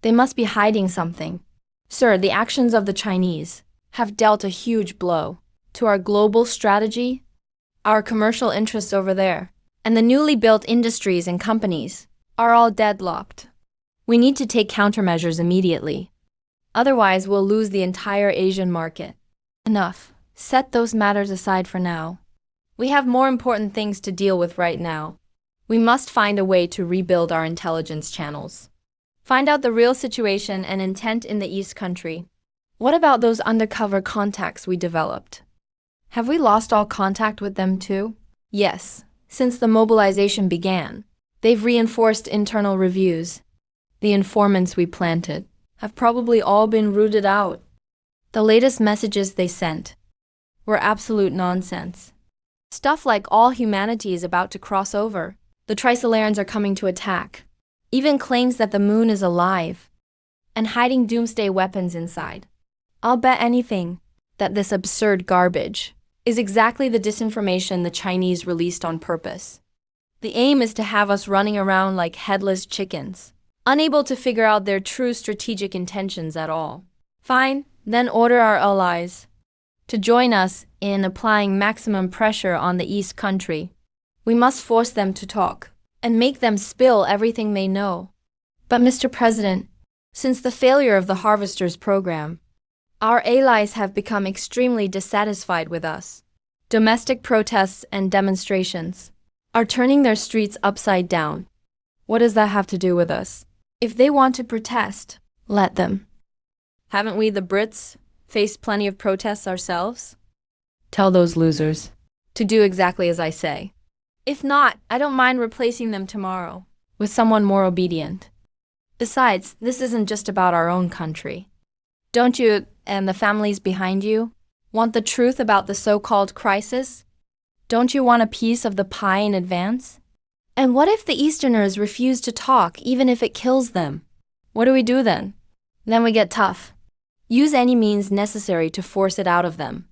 They must be hiding something. Sir, the actions of the Chinese have dealt a huge blow to our global strategy, our commercial interests over there, and the newly built industries and companies are all deadlocked. We need to take countermeasures immediately. Otherwise, we'll lose the entire Asian market. Enough. Set those matters aside for now. We have more important things to deal with right now. We must find a way to rebuild our intelligence channels. Find out the real situation and intent in the East Country. What about those undercover contacts we developed? Have we lost all contact with them too? Yes. Since the mobilization began, they've reinforced internal reviews. The informants we planted have probably all been rooted out. The latest messages they sent were absolute nonsense. Stuff like all humanity is about to cross over. The Trisolarans are coming to attack. Even claims that the moon is alive and hiding doomsday weapons inside. I'll bet anything that this absurd garbage is exactly the disinformation the Chinese released on purpose. The aim is to have us running around like headless chickens, unable to figure out their true strategic intentions at all. Fine, then order our allies to join us in applying maximum pressure on the East Country. We must force them to talk. and make them spill everything they know. But Mr. President, since the failure of the Harvesters program, our allies have become extremely dissatisfied with us. Domestic protests and demonstrations are turning their streets upside down. What does that have to do with us? If they want to protest, let them. Haven't we, the Brits, faced plenty of protests ourselves? Tell those losers to do exactly as I say. If not, I don't mind replacing them tomorrow with someone more obedient. Besides, this isn't just about our own country. Don't you, and the families behind you, want the truth about the so-called crisis? Don't you want a piece of the pie in advance? And what if the Easterners refuse to talk even if it kills them? What do we do then? Then we get tough. Use any means necessary to force it out of them.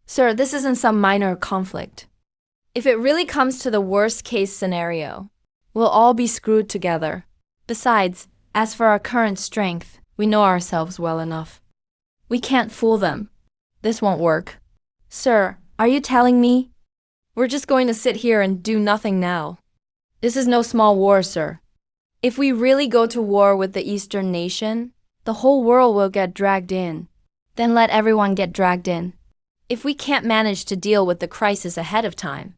Sir, this isn't some minor conflict. If it really comes to the worst-case scenario, we'll all be screwed together. Besides, as for our current strength, we know ourselves well enough. We can't fool them. This won't work. Sir, are you telling me we're just going to sit here and do nothing now? This is no small war, sir. If we really go to war with the Eastern nation, the whole world will get dragged in. Then let everyone get dragged in. If we can't manage to deal with the crisis ahead of time,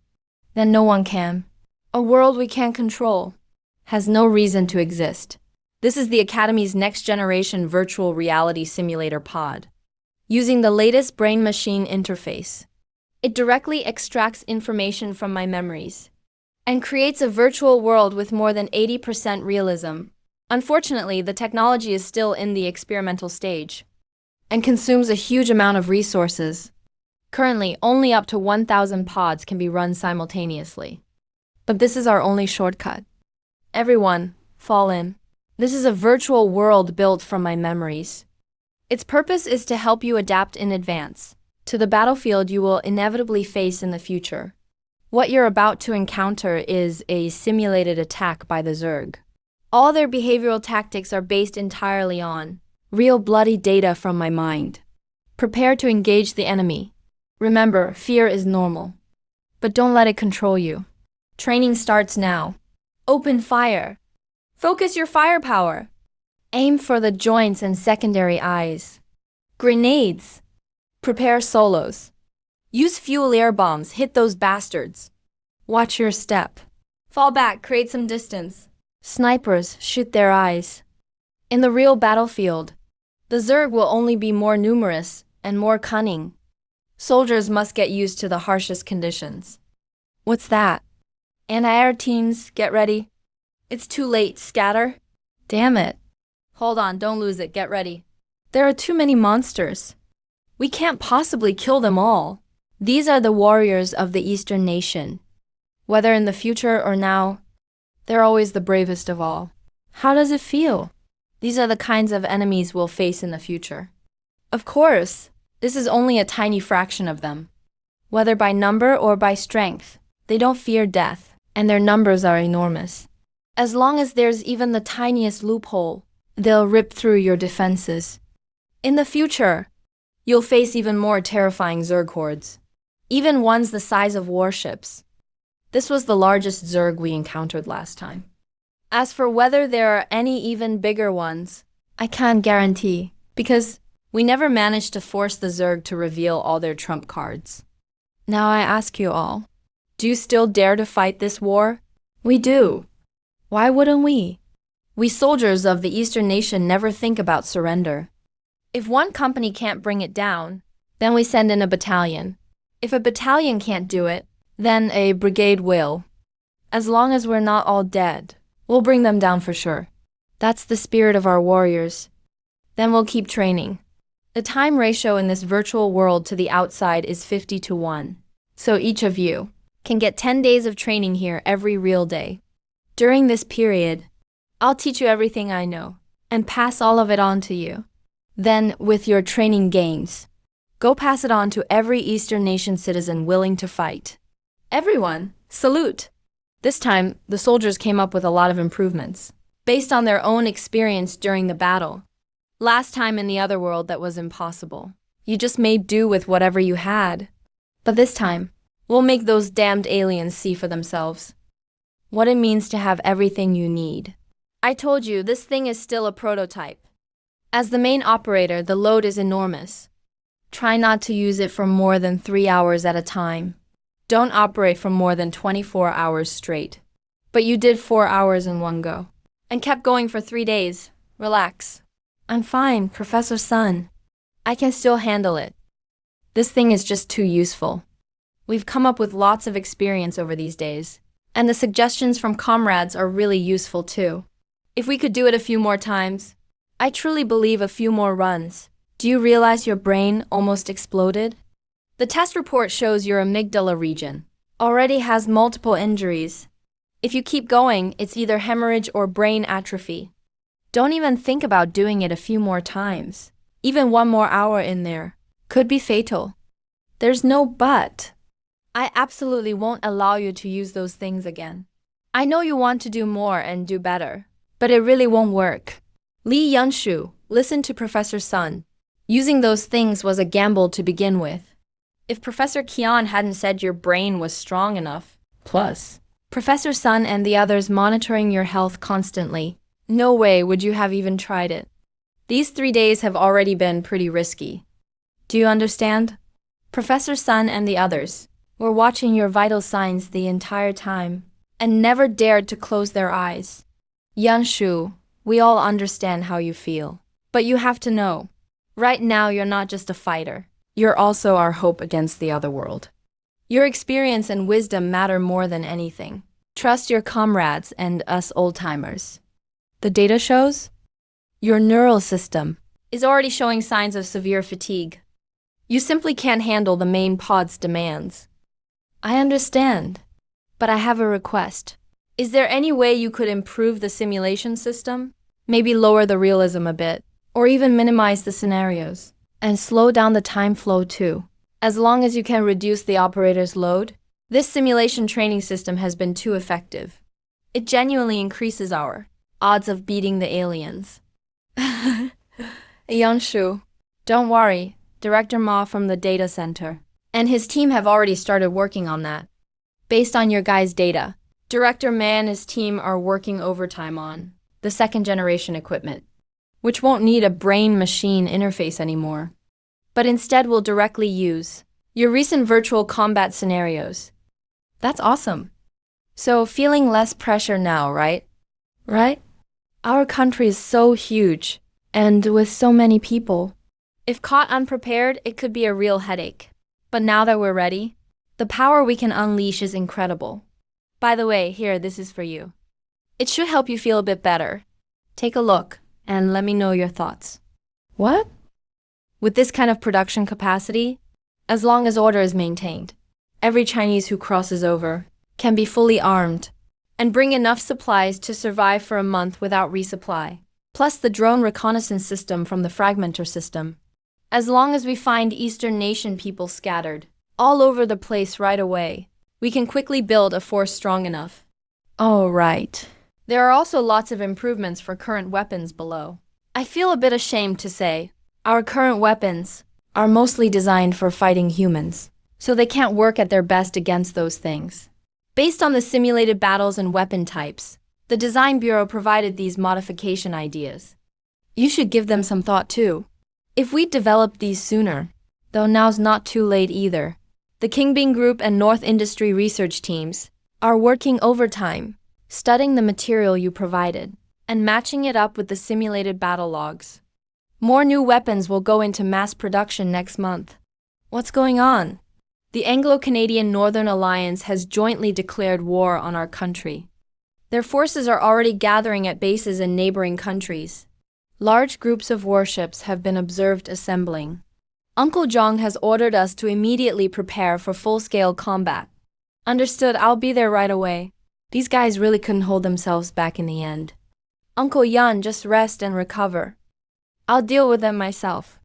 then no one can. A world we can't control has no reason to exist. This is the Academy's next generation virtual reality simulator pod. Using the latest brain-machine interface, it directly extracts information from my memories and creates a virtual world with more than 80% realism. Unfortunately, the technology is still in the experimental stage and consumes a huge amount of resources. Currently, only up to 1,000 pods can be run simultaneously. But this is our only shortcut. Everyone, fall in. This is a virtual world built from my memories. Its purpose is to help you adapt in advance to the battlefield you will inevitably face in the future. What you're about to encounter is a simulated attack by the Zerg. All their behavioral tactics are based entirely on real bloody data from my mind. Prepare to engage the enemy. Remember, fear is normal, but don't let it control you. Training starts now. Open fire. Focus your firepower. Aim for the joints and secondary eyes. Grenades. Prepare solos. Use fuel air bombs, hit those bastards. Watch your step. Fall back, create some distance. Snipers, shoot their eyes. In the real battlefield, the Zerg will only be more numerous and more cunning. Soldiers must get used to the harshest conditions. What's that? Anti-air teams, get ready. It's too late, scatter. Damn it. Hold on, don't lose it, get ready. There are too many monsters. We can't possibly kill them all. These are the warriors of the Eastern nation. Whether in the future or now, they're always the bravest of all. How does it feel? These are the kinds of enemies we'll face in the future. Of course, this is only a tiny fraction of them. Whether by number or by strength, they don't fear death, and their numbers are enormous. As long as there's even the tiniest loophole, they'll rip through your defenses. In the future, you'll face even more terrifying Zerg hordes, even ones the size of warships. This was the largest Zerg we encountered last time. As for whether there are any even bigger ones, I can't guarantee, because we never managed to force the Zerg to reveal all their trump cards. Now I ask you all, do you still dare to fight this war? We do. Why wouldn't we? We soldiers of the Eastern nation never think about surrender. If one company can't bring it down, then we send in a battalion. If a battalion can't do it, then a brigade will. As long as we're not all dead, we'll bring them down for sure. That's the spirit of our warriors. Then we'll keep training. The time ratio in this virtual world to the outside is 50-1. So each of you can get 10 days of training here every real day. During this period, I'll teach you everything I know and pass all of it on to you. Then, with your training gains, go pass it on to every Eastern nation citizen willing to fight. Everyone, salute! This time, the soldiers came up with a lot of improvements, based on their own experience during the battle. Last time in the other world that was impossible. You just made do with whatever you had. But this time, we'll make those damned aliens see for themselves. what it means to have everything you need. I told you, this thing is still a prototype. As the main operator, the load is enormous. Try not to use it for more than 3 hours at a time. Don't operate for more than 24 hours straight. But you did 4 hours in one go. And kept going for 3 days. Relax. I'm fine, Professor Sun. I can still handle it. This thing is just too useful. We've come up with lots of experience over these days. And the suggestions from comrades are really useful too. If we could do it a few more times, I truly believe a few more runs. Do you realize your brain almost exploded? The test report shows your amygdala region already has multiple injuries. If you keep going, it's either hemorrhage or brain atrophy. Don't even think about doing it a few more times. Even 1 more hour in there could be fatal. There's no but. I absolutely won't allow you to use those things again. I know you want to do more and do better, but it really won't work. Li Yunshu, listen to Professor Sun. Using those things was a gamble to begin with. If Professor Qian hadn't said your brain was strong enough, plus Professor Sun and the others monitoring your health constantly, no way would you have even tried it. These 3 days have already been pretty risky. Do you understand? Professor Sun and the others were watching your vital signs the entire time and never dared to close their eyes. Yanshu, we all understand how you feel, but you have to know, right now you're not just a fighter. You're also our hope against the other world. Your experience and wisdom matter more than anything. Trust your comrades and us old-timers. The data shows your neural system is already showing signs of severe fatigue. You simply can't handle the main pod's demands. I understand, but I have a request. Is there any way you could improve the simulation system? Maybe lower the realism a bit, or even minimize the scenarios, and slow down the time flow too. As long as you can reduce the operator's load, this simulation training system has been too effective. It genuinely increases our odds of beating the aliens. Yanshu, don't worry, Director Ma from the data center and his team have already started working on that. Based on your guys' data, Director Ma and his team are working overtime on the second-generation equipment, which won't need a brain-machine interface anymore, but instead will directly use your recent virtual combat scenarios. That's awesome. So feeling less pressure now, right? Right? Our country is so huge, and with so many people. If caught unprepared, it could be a real headache. But now that we're ready, the power we can unleash is incredible. By the way, here, this is for you. It should help you feel a bit better. Take a look, and let me know your thoughts. What? With this kind of production capacity, as long as order is maintained, every Chinese who crosses over can be fully armed and bring enough supplies to survive for a month without resupply, plus the drone reconnaissance system from the fragmenter system. As long as we find Eastern nation people scattered all over the place right away, we can quickly build a force strong enough. Oh, right. There are also lots of improvements for current weapons below. I feel a bit ashamed to say, our current weapons are mostly designed for fighting humans, so they can't work at their best against those things. Based on the simulated battles and weapon types, the Design Bureau provided these modification ideas. You should give them some thought too. If we developed these sooner, though now's not too late either, the Kingbin Group and North Industry research teams are working overtime, studying the material you provided, and matching it up with the simulated battle logs. More new weapons will go into mass production next month. What's going on? The Anglo-Canadian Northern Alliance has jointly declared war on our country. Their forces are already gathering at bases in neighboring countries. Large groups of warships have been observed assembling. Uncle Zhang has ordered us to immediately prepare for full-scale combat. Understood, I'll be there right away. These guys really couldn't hold themselves back in the end. Uncle Yan, just rest and recover. I'll deal with them myself.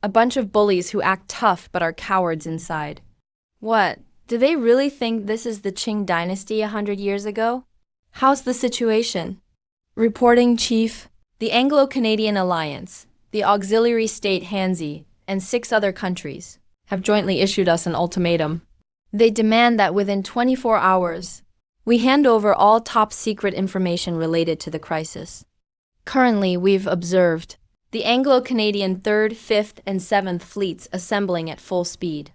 A bunch of bullies who act tough but are cowards inside. What? Do they really think this is the Qing dynasty 100 years ago? How's the situation? Reporting, Chief. The Anglo-Canadian Alliance, the auxiliary state Hanzi, and 6 other countries have jointly issued us an ultimatum. They demand that within 24 hours, We hand over all top-secret information related to the crisis. Currently, we've observed the Anglo-Canadian 3rd, 5th, and 7th fleets assembling at full speed.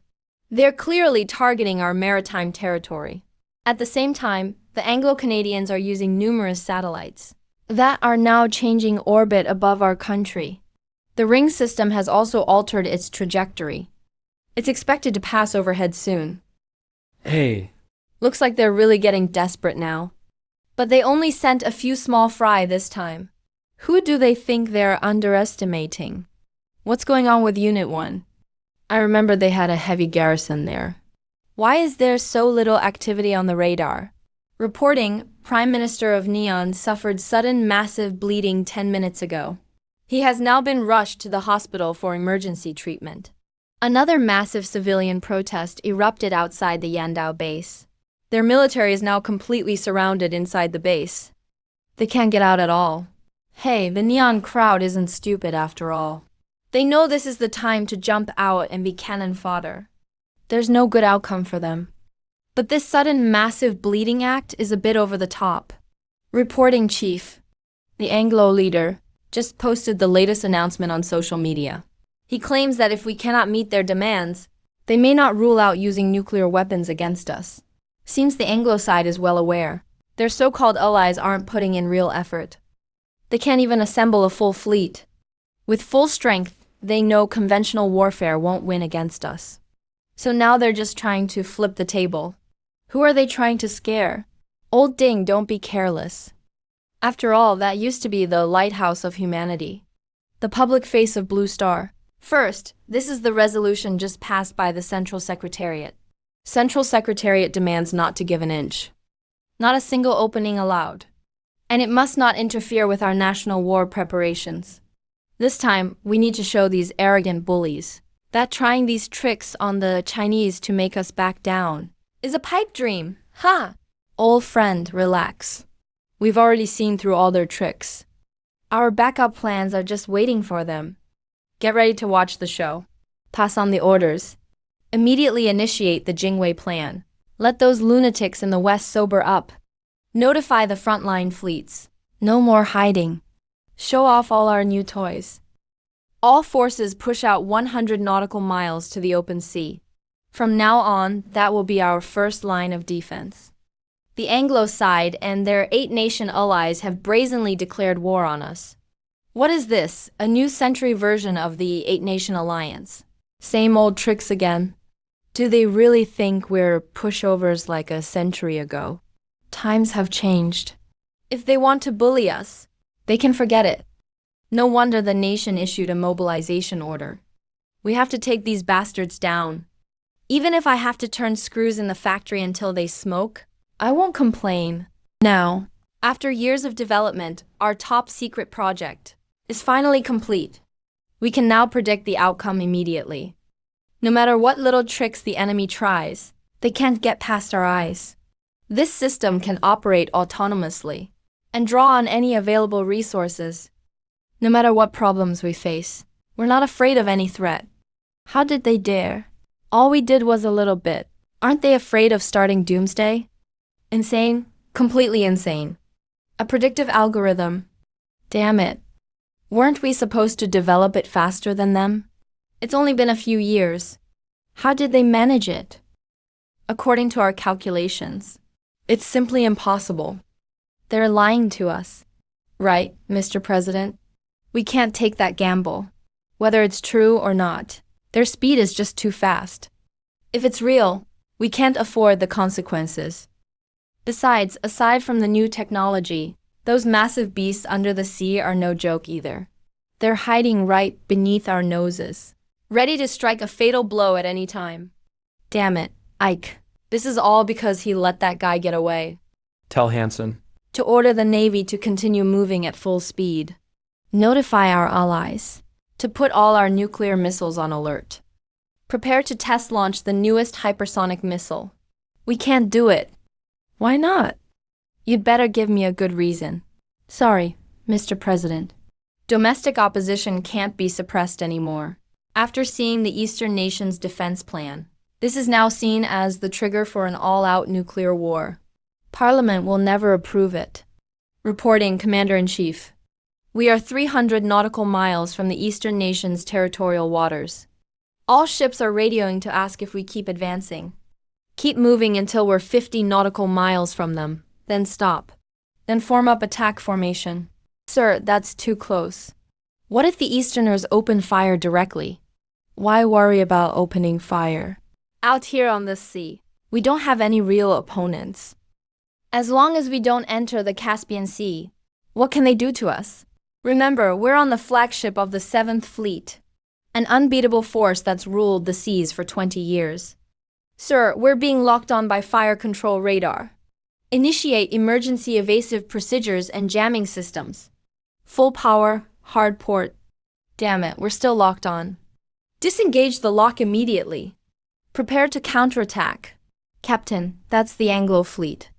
They're clearly targeting our maritime territory. At the same time, the Anglo-Canadians are using numerous satellites that are now changing orbit above our country. The ring system has also altered its trajectory. It's expected to pass overhead soon. Hey, Looks like they're really getting desperate now. But they only sent a few small fry this time. Who do they think they're underestimating? What's going on with Unit 1? I remember they had a heavy garrison there. Why is there so little activity on the radar? Reporting, Prime Minister of Neon suffered sudden massive bleeding 10 minutes ago. He has now been rushed to the hospital for emergency treatment. Another massive civilian protest erupted outside the Yandao base. Their military is now completely surrounded inside the base. They can't get out at all. Hey, the Neon crowd isn't stupid after all. They know this is the time to jump out and be cannon fodder. There's no good outcome for them. But this sudden massive bleeding act is a bit over the top. Reporting Chief, the Anglo leader, just posted the latest announcement on social media. He claims that if we cannot meet their demands, they may not rule out using nuclear weapons against us. Seems the Anglo side is well aware. Their so-called allies aren't putting in real effort. They can't even assemble a full fleet. With full strength, they know conventional warfare won't win against us. So now they're just trying to flip the table. Who are they trying to scare? Old Ding, don't be careless. After all, that used to be the lighthouse of humanity. The public face of Blue Star. First, this is the resolution just passed by the Central Secretariat. Central Secretariat demands not to give an inch. Not a single opening allowed. And it must not interfere with our national war preparations. This time, we need to show these arrogant bullies that trying these tricks on the Chinese to make us back down is a pipe dream. Ha! Old friend, relax. We've already seen through all their tricks. Our backup plans are just waiting for them. Get ready to watch the show. Pass on the orders. Immediately initiate the Jingwei plan. Let those lunatics in the west sober up. Notify the frontline fleets. No more hiding. Show off all our new toys. All forces push out 100 nautical miles to the open sea. From now on, that will be our first line of defense. The Anglo side and their 8-nation allies have brazenly declared war on us. What is this, a new century version of the 8-nation alliance? Same old tricks again. Do they really think we're pushovers like a century ago? Times have changed. If they want to bully us, they can forget it. No wonder the nation issued a mobilization order. We have to take these bastards down. Even if I have to turn screws in the factory until they smoke, I won't complain. Now, after years of development, our top secret project is finally complete. We can now predict the outcome immediately. No matter what little tricks the enemy tries, they can't get past our eyes. This system can operate autonomously and draw on any available resources. No matter what problems we face, we're not afraid of any threat. How did they dare? All we did was a little bit. Aren't they afraid of starting doomsday? Insane? Completely insane. A predictive algorithm. Damn it. Weren't we supposed to develop it faster than them? It's only been a few years. How did they manage it? According to our calculations, it's simply impossible. They're lying to us. Right, Mr. President? We can't take that gamble. Whether it's true or not, their speed is just too fast. If it's real, we can't afford the consequences. Besides, aside from the new technology, those massive beasts under the sea are no joke either. They're hiding right beneath our noses, ready to strike a fatal blow at any time. Damn it, Ike. This is all because he let that guy get away. Tell Hansen. To order the Navy to continue moving at full speed. Notify our allies to put all our nuclear missiles on alert. Prepare to test launch the newest hypersonic missile. We can't do it. Why not? You'd better give me a good reason. Sorry, Mr. President. Domestic opposition can't be suppressed anymore. After seeing the Eastern nations' defense plan, this is now seen as the trigger for an all-out nuclear war. Parliament will never approve it. Reporting, Commander-in-Chief. We are 300 nautical miles from the eastern nation's territorial waters. All ships are radioing to ask if we keep advancing. Keep moving until we're 50 nautical miles from them, then stop. Then form up attack formation. Sir, that's too close. What if the Easterners open fire directly? Why worry about opening fire? Out here on this sea, we don't have any real opponents. As long as we don't enter the Caspian Sea, what can they do to us? Remember, we're on the flagship of the 7th Fleet, an unbeatable force that's ruled the seas for 20 years. Sir, we're being locked on by fire control radar. Initiate emergency evasive procedures and jamming systems. Full power, hard port. Damn it, we're still locked on. Disengage the lock immediately. Prepare to counterattack. Captain, that's the Anglo fleet.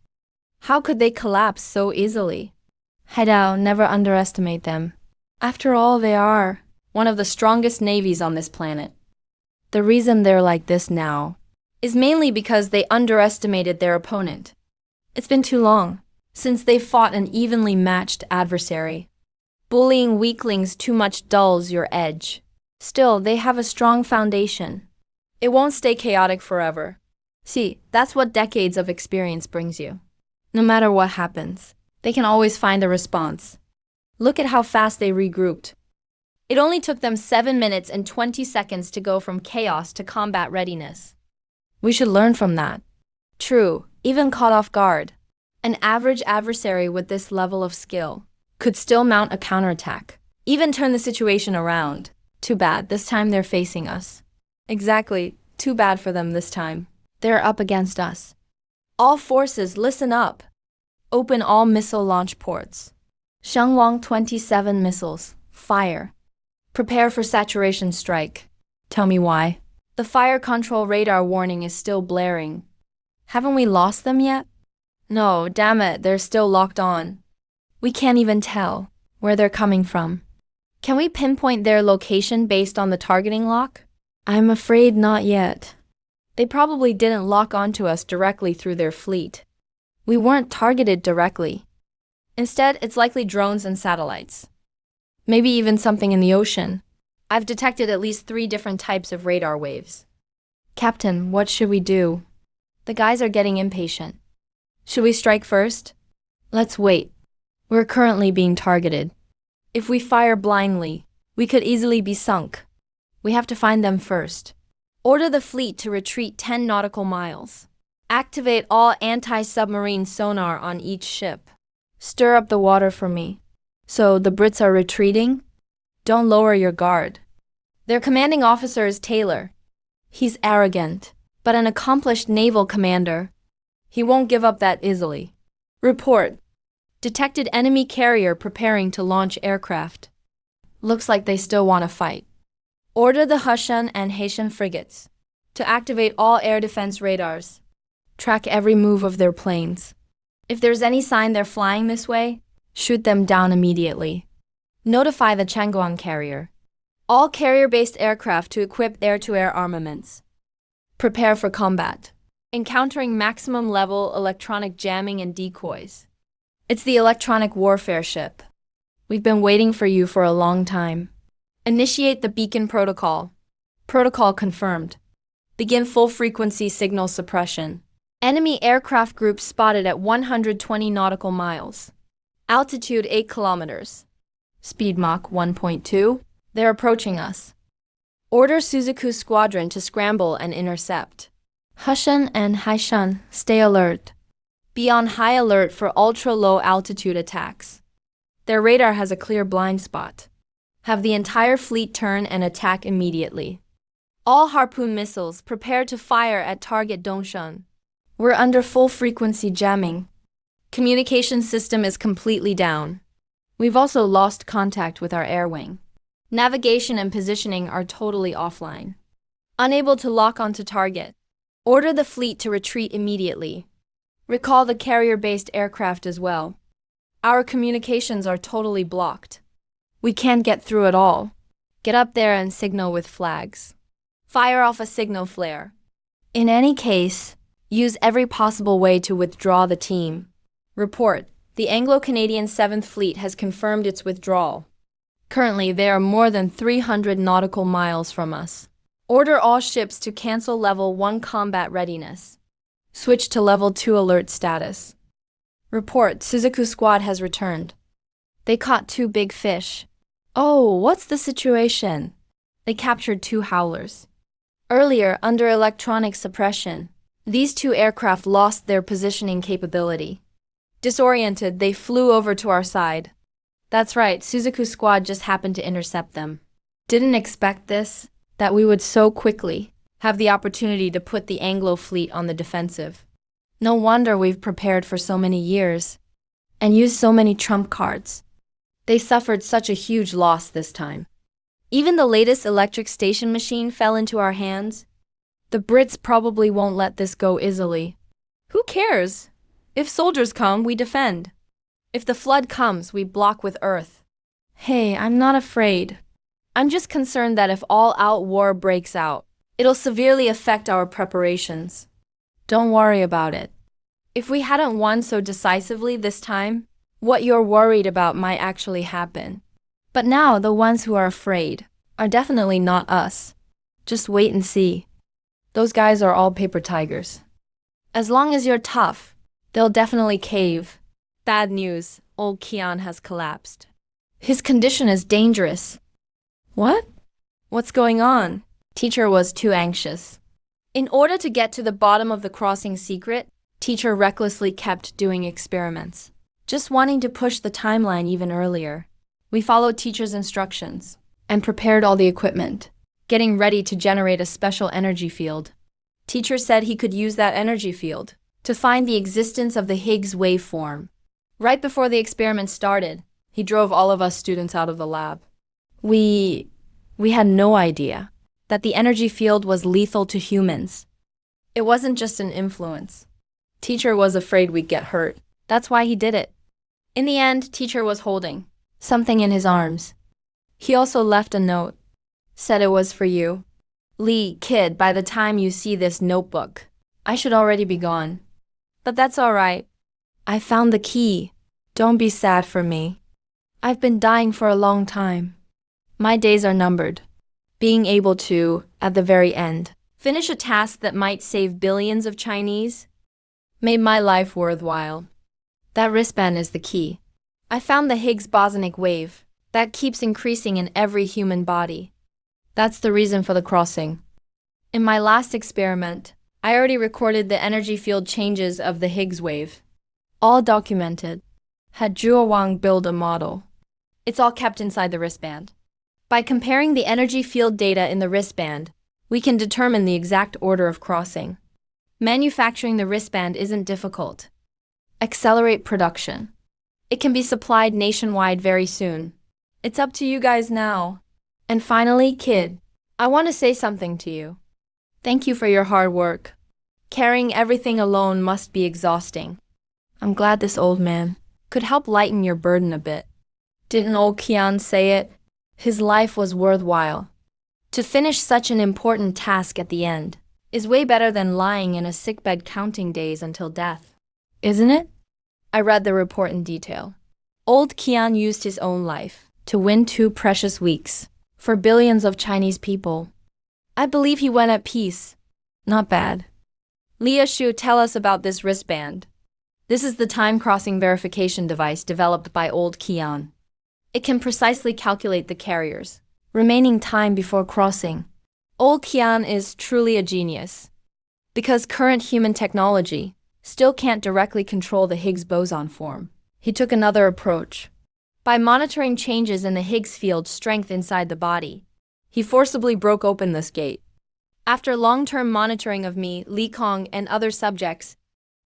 How could they collapse so easily? Haidao, never underestimate them. After all, they are one of the strongest navies on this planet. The reason they're like this now is mainly because they underestimated their opponent. It's been too long since they fought an evenly matched adversary. Bullying weaklings too much dulls your edge. Still, they have a strong foundation. It won't stay chaotic forever. See, that's what decades of experience brings you. No matter what happens, they can always find a response. Look at how fast they regrouped. It only took them 7 minutes and 20 seconds to go from chaos to combat readiness. We should learn from that. True, even caught off guard, an average adversary with this level of skill could still mount a counterattack, even turn the situation around. Too bad, this time they're facing us. Exactly, too bad for them this time. They're up against us. All forces, listen up. Open all missile launch ports. Shangwang 27 missiles, fire. Prepare for saturation strike. Tell me why. The fire control radar warning is still blaring. Haven't we lost them yet? No, damn it, they're still locked on. We can't even tell where they're coming from. Can we pinpoint their location based on the targeting lock? I'm afraid not yet. They probably didn't lock onto us directly through their fleet. We weren't targeted directly. Instead, it's likely drones and satellites. Maybe even something in the ocean. I've detected at least 3 different types of radar waves. Captain, what should we do? The guys are getting impatient. Should we strike first? Let's wait. We're currently being targeted. If we fire blindly, we could easily be sunk. We have to find them first. Order the fleet to retreat 10 nautical miles. Activate all anti-submarine sonar on each ship. Stir up the water for me. So the Brits are retreating? Don't lower your guard. Their commanding officer is Taylor. He's arrogant, but an accomplished naval commander. He won't give up that easily. Report. Detected enemy carrier preparing to launch aircraft. Looks like they still want to fight. Order the Hushan and Haitian frigates to activate all air defense radars. Track every move of their planes. If there's any sign they're flying this way, shoot them down immediately. Notify the Changguang carrier. All carrier-based aircraft to equip air-to-air armaments. Prepare for combat. Encountering maximum level electronic jamming and decoys. It's the electronic warfare ship. We've been waiting for you for a long time. Initiate the beacon protocol. Protocol confirmed. Begin full-frequency signal suppression. Enemy aircraft group spotted at 120 nautical miles. Altitude 8 kilometers. Speed Mach 1.2. They're approaching us. Order Suzaku Squadron to scramble and intercept. Hushan and Haishan, stay alert. Be on high alert for ultra-low altitude attacks. Their radar has a clear blind spot. Have the entire fleet turn and attack immediately. All Harpoon missiles prepare to fire at target Dongshan. We're under full-frequency jamming. Communication system is completely down. We've also lost contact with our air wing. Navigation and positioning are totally offline. Unable to lock onto target. Order the fleet to retreat immediately. Recall the carrier-based aircraft as well. Our communications are totally blocked. We can't get through at all. Get up there and signal with flags. Fire off a signal flare. In any case, use every possible way to withdraw the team. Report. The Anglo-Canadian 7th Fleet has confirmed its withdrawal. Currently, they are more than 300 nautical miles from us. Order all ships to cancel Level 1 combat readiness. Switch to Level 2 alert status. Report. Suzaku squad has returned. They caught 2 big fish. Oh, what's the situation? They captured 2 howlers. Earlier, under electronic suppression, these 2 aircraft lost their positioning capability. Disoriented, they flew over to our side. That's right, Suzaku squad just happened to intercept them. Didn't expect this, that we would so quickly have the opportunity to put the Anglo fleet on the defensive. No wonder we've prepared for so many years and used so many trump cards. They suffered such a huge loss this time. Even the latest electric station machine fell into our hands. The Brits probably won't let this go easily. Who cares? If soldiers come, we defend. If the flood comes, we block with earth. Hey, I'm not afraid. I'm just concerned that if all-out war breaks out, it'll severely affect our preparations. Don't worry about it. If we hadn't won so decisively this time, what you're worried about might actually happen. But now the ones who are afraid are definitely not us. Just wait and see. Those guys are all paper tigers. As long as you're tough, they'll definitely cave. Bad news, old Kian has collapsed. His condition is dangerous. What? What's going on? Teacher was too anxious. In order to get to the bottom of the crossing secret, teacher recklessly kept doing experiments, just wanting to push the timeline even earlier. We followed teacher's instructions and prepared all the equipment, getting ready to generate a special energy field. Teacher said he could use that energy field to find the existence of the Higgs waveform. Right before the experiment started, he drove all of us students out of the lab. We had no idea that the energy field was lethal to humans. It wasn't just an influence. Teacher was afraid we'd get hurt. That's why he did it. In the end, teacher was holding something in his arms. He also left a note. Said it was for you. Lee, kid, by the time you see this notebook, I should already be gone. But that's all right. I found the key. Don't be sad for me. I've been dying for a long time. My days are numbered. Being able to, at the very end, finish a task that might save billions of Chinese made my life worthwhile. That wristband is the key. I found the Higgs bosonic wave that keeps increasing in every human body. That's the reason for the crossing. In my last experiment, I already recorded the energy field changes of the Higgs wave. All documented. Had Zhuo Wang build a model. It's all kept inside the wristband. By comparing the energy field data in the wristband, we can determine the exact order of crossing. Manufacturing the wristband isn't difficult. Accelerate production. It can be supplied nationwide very soon. It's up to you guys now. And finally, kid, I want to say something to you. Thank you for your hard work. Carrying everything alone must be exhausting. I'm glad this old man could help lighten your burden a bit. Didn't old Kian say it? His life was worthwhile. To finish such an important task at the end is way better than lying in a sickbed counting days until death. Isn't it? I read the report in detail. Old Kian used his own life to win 2 precious weeks for billions of Chinese people. I believe he went at peace. Not bad. Leah Shu, tell us about this wristband. This is the time-crossing verification device developed by old Kian. It can precisely calculate the carrier's remaining time before crossing. Old Kian is truly a genius, because current human technology still can't directly control the Higgs boson form. He took another approach. By monitoring changes in the Higgs field strength inside the body, he forcibly broke open this gate. After long-term monitoring of me, Li Kong, and other subjects,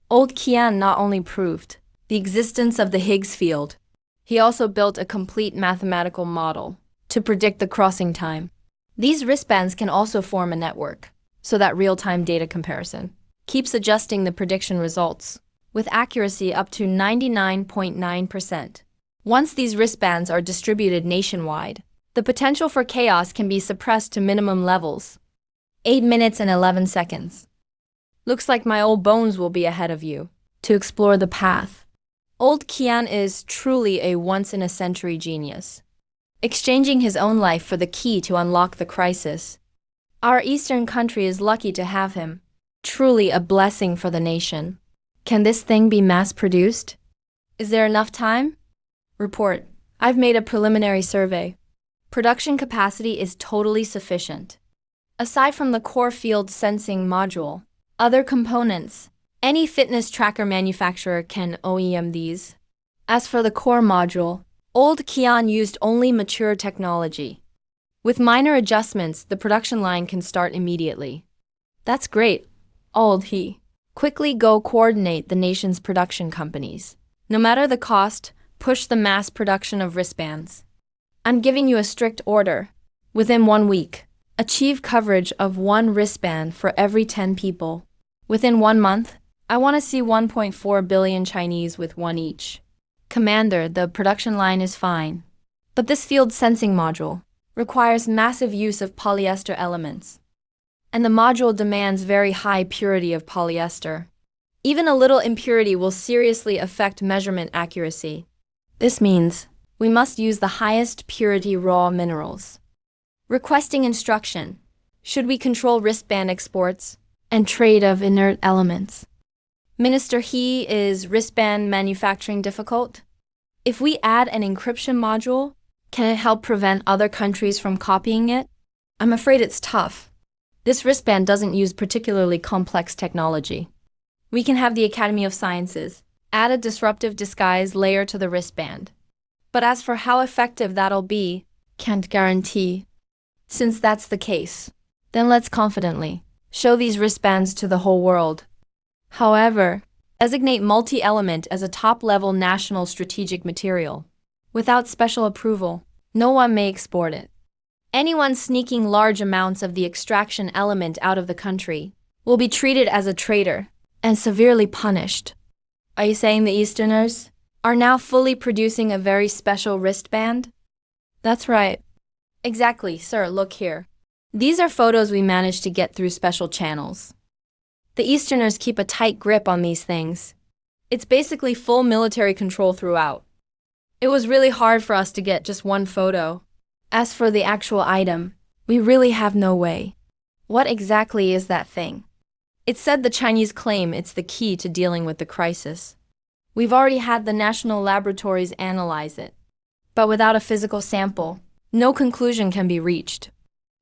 old Kian not only proved the existence of the Higgs field, he also built a complete mathematical model to predict the crossing time. These wristbands can also form a network, so that real-time data comparison keeps adjusting the prediction results with accuracy up to 99.9%. Once these wristbands are distributed nationwide, the potential for chaos can be suppressed to minimum levels. 8 minutes and 11 seconds. Looks like my old bones will be ahead of you to explore the path. Old Qian is truly a once-in-a-century genius, exchanging his own life for the key to unlock the crisis. Our eastern country is lucky to have him. Truly a blessing for the nation. Can this thing be mass-produced? Is there enough time? Report. I've made a preliminary survey. Production capacity is totally sufficient. Aside from the core field sensing module, other components, any fitness tracker manufacturer can OEM these. As for the core module, Old Qian used only mature technology. With minor adjustments, the production line can start immediately. That's great, Old He. Quickly go coordinate the nation's production companies. No matter the cost, push the mass production of wristbands. I'm giving you a strict order. Within 1 week, achieve coverage of 1 wristband for every 10 people. Within 1 month, I want to see 1.4 billion Chinese with one each. Commander, the production line is fine. But this field sensing module requires massive use of polyester elements. And the module demands very high purity of polyester. Even a little impurity will seriously affect measurement accuracy. This means we must use the highest purity raw minerals. Requesting instruction. Should we control wristband exports and trade of inert elements? Minister He, is wristband manufacturing difficult? If we add an encryption module, can it help prevent other countries from copying it? I'm afraid it's tough. This wristband doesn't use particularly complex technology. We can have the Academy of Sciences add a disruptive disguise layer to the wristband. But as for how effective that'll be, can't guarantee. Since that's the case, then let's confidently show these wristbands to the whole world. However, designate multi-element as a top-level national strategic material. Without special approval, no one may export it. Anyone sneaking large amounts of the extraction element out of the country will be treated as a traitor and severely punished. Are you saying the Easterners are now fully producing a very special wristband? That's right. Exactly, sir, look here. These are photos we managed to get through special channels. The Easterners keep a tight grip on these things. It's basically full military control throughout. It was really hard for us to get just one photo. As for the actual item, we really have no way. What exactly is that thing? It's said the Chinese claim it's the key to dealing with the crisis. We've already had the national laboratories analyze it. But without a physical sample, no conclusion can be reached.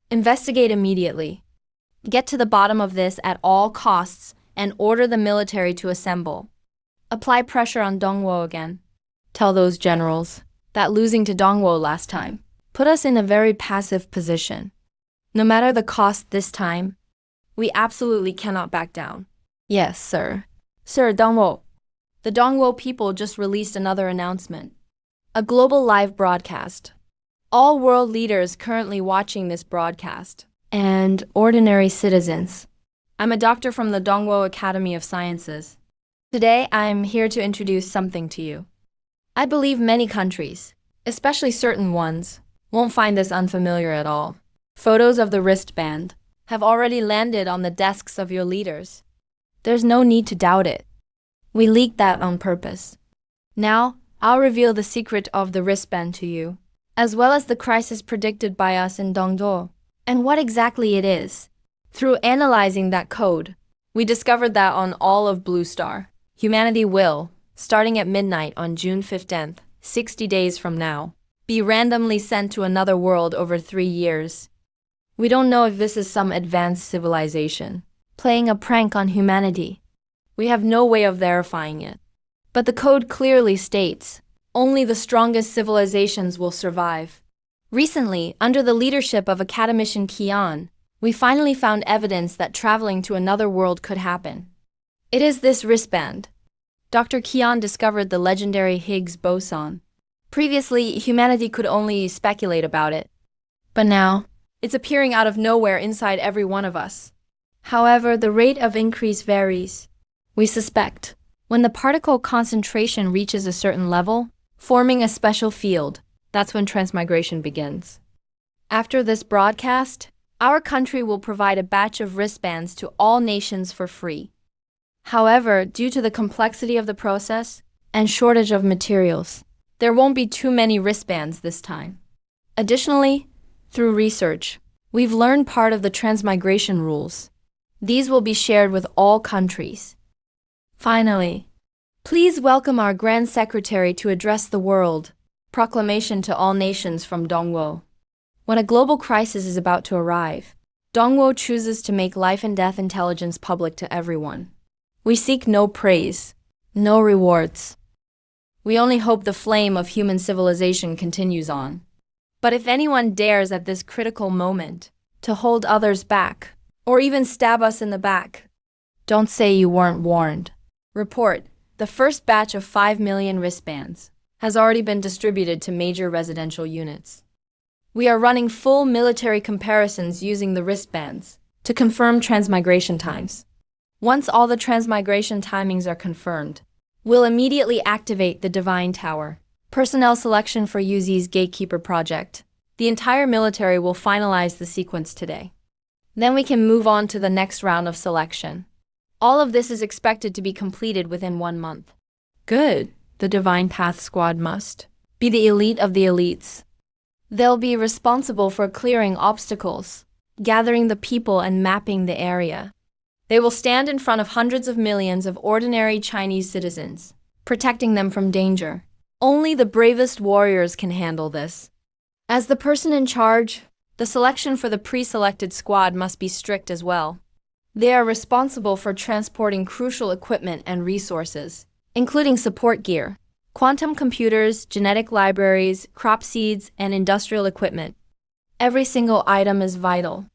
Investigate immediately. Get to the bottom of this at all costs and order the military to assemble. Apply pressure on Dongwo again. Tell those generals that losing to Dongwo last time put us in a very passive position. No matter the cost this time, we absolutely cannot back down. Yes, sir. Sir, Dongwo. The Dongwo people just released another announcement. A global live broadcast. All world leaders currently watching this broadcast, and ordinary citizens. I'm a doctor from the Dongwo Academy of Sciences. Today, I'm here to introduce something to you. I believe many countries, especially certain ones, won't find this unfamiliar at all. Photos of the wristband have already landed on the desks of your leaders. There's no need to doubt it. We leaked that on purpose. Now, I'll reveal the secret of the wristband to you, as well as the crisis predicted by us in Dongdo, and what exactly it is. Through analyzing that code, we discovered that on all of Blue Star, humanity will, starting at midnight on June 15th, 60 days from now, be randomly sent to another world over 3 years. We don't know if this is some advanced civilization playing a prank on humanity. We have no way of verifying it. But the code clearly states, only the strongest civilizations will survive. Recently, under the leadership of Academician Qian, we finally found evidence that traveling to another world could happen. It is this wristband. Dr. Qian discovered the legendary Higgs boson. Previously, humanity could only speculate about it. But now, it's appearing out of nowhere inside every one of us. However, the rate of increase varies. We suspect, when the particle concentration reaches a certain level, forming a special field, that's when transmigration begins. After this broadcast, our country will provide a batch of wristbands to all nations for free. However, due to the complexity of the process, and shortage of materials. There won't be too many wristbands this time. Additionally, through research, we've learned part of the transmigration rules. These will be shared with all countries. Finally, please welcome our Grand Secretary to address the world. Proclamation to all nations from Dongwo. When a global crisis is about to arrive, Dongwo chooses to make life and death intelligence public to everyone. We seek no praise, no rewards. We only hope the flame of human civilization continues on. But if anyone dares at this critical moment to hold others back, or even stab us in the back, don't say you weren't warned. Report, the first batch of 5 million wristbands has already been distributed to major residential units. We are running full military comparisons using the wristbands to confirm transmigration times. Once all the transmigration timings are confirmed, we'll immediately activate the Divine Tower. Personnel selection for UZ's Gatekeeper project. The entire military will finalize the sequence today. Then we can move on to the next round of selection. All of this is expected to be completed within 1 month. Good. The Divine Path Squad must be the elite of the elites. They'll be responsible for clearing obstacles, gathering the people and mapping the area. They will stand in front of hundreds of millions of ordinary Chinese citizens, protecting them from danger. Only the bravest warriors can handle this. As the person in charge, the selection for the pre-selected squad must be strict as well. They are responsible for transporting crucial equipment and resources, including support gear, quantum computers, genetic libraries, crop seeds, and industrial equipment. Every single item is vital.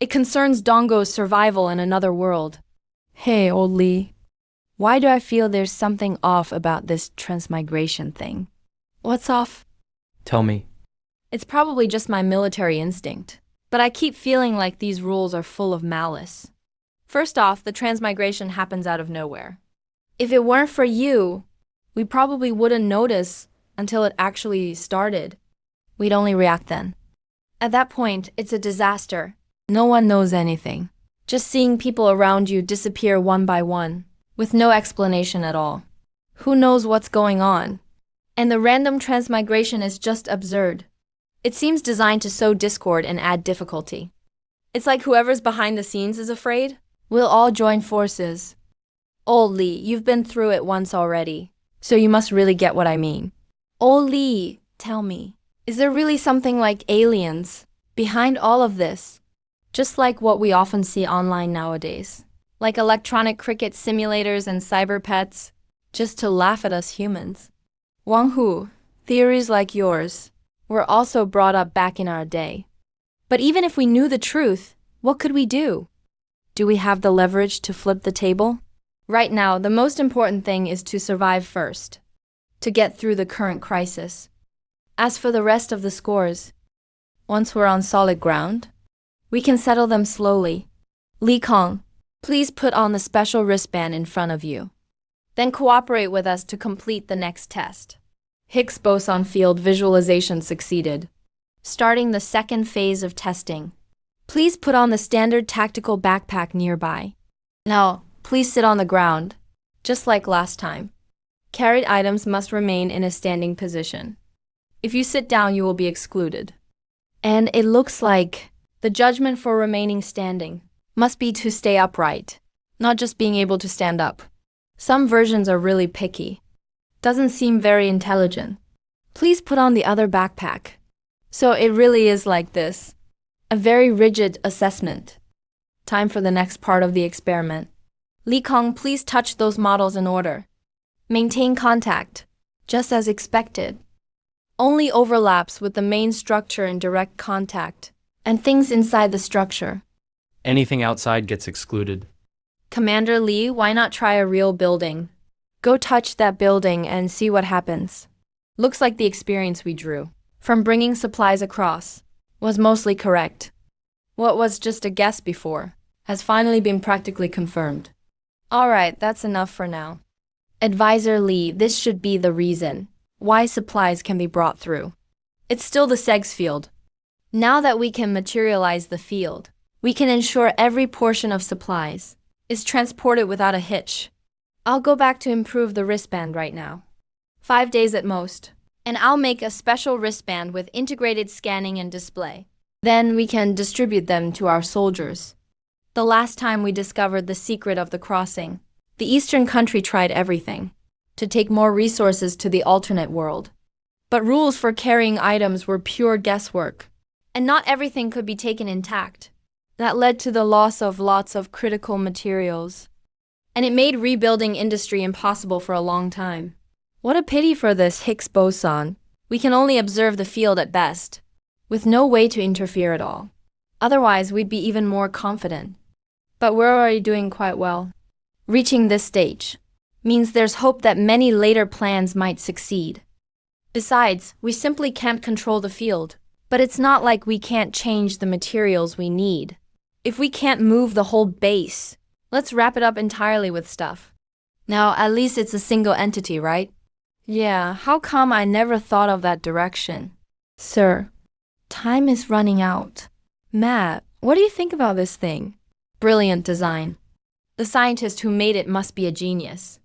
It concerns Donggo's survival in another world. Hey, old Lee. Why do I feel there's something off about this transmigration thing? What's off? Tell me. It's probably just my military instinct, but I keep feeling like these rules are full of malice. First off, the transmigration happens out of nowhere. If it weren't for you, we probably wouldn't notice until it actually started. We'd only react then. At that point, it's a disaster. No one knows anything. Just seeing people around you disappear one by one, with no explanation at all. Who knows what's going on? And the random transmigration is just absurd. It seems designed to sow discord and add difficulty. It's like whoever's behind the scenes is afraid. We'll all join forces. Old Lee, you've been through it once already, so you must really get what I mean. Old Lee, tell me, is there really something like aliens behind all of this? Just like what we often see online nowadays, like electronic cricket simulators and cyber pets, just to laugh at us humans. Wang Hu, theories like yours were also brought up back in our day. But even if we knew the truth, what could we do? Do we have the leverage to flip the table? Right now, the most important thing is to survive first, to get through the current crisis. As for the rest of the scores, once we're on solid ground, we can settle them slowly. Li Kong, please put on the special wristband in front of you. Then cooperate with us to complete the next test. Higgs boson field visualization succeeded. Starting the second phase of testing. Please put on the standard tactical backpack nearby. Now, please sit on the ground, just like last time. Carried items must remain in a standing position. If you sit down, you will be excluded. And it looks like the judgment for remaining standing must be to stay upright, not just being able to stand up. Some versions are really picky. Doesn't seem very intelligent. Please put on the other backpack. So it really is like this. A very rigid assessment. Time for the next part of the experiment. Li Kong, please touch those models in order. Maintain contact, just as expected. Only overlaps with the main structure in direct contact, and things inside the structure. Anything outside gets excluded. Commander Lee, why not try a real building? Go touch that building and see what happens. Looks like the experience we drew from bringing supplies across was mostly correct. What was just a guess before has finally been practically confirmed. Alright, that's enough for now. Advisor Lee, this should be the reason why supplies can be brought through. It's still the SEGS field. Now that we can materialize the field, we can ensure every portion of supplies is transported without a hitch. I'll go back to improve the wristband right now. 5 days at most. And I'll make a special wristband with integrated scanning and display. Then we can distribute them to our soldiers. The last time we discovered the secret of the crossing, the Eastern country tried everything to take more resources to the alternate world. But rules for carrying items were pure guesswork, and not everything could be taken intact. That led to the loss of lots of critical materials, and it made rebuilding industry impossible for a long time. What a pity for this Higgs boson. We can only observe the field at best, with no way to interfere at all. Otherwise, we'd be even more confident. But we're already doing quite well. Reaching this stage means there's hope that many later plans might succeed. Besides, we simply can't control the field. But it's not like we can't change the materials we need. If we can't move the whole base, let's wrap it up entirely with stuff. Now, at least it's a single entity, right? Yeah, how come I never thought of that direction? Sir, time is running out. Matt, what do you think about this thing? Brilliant design. The scientist who made it must be a genius.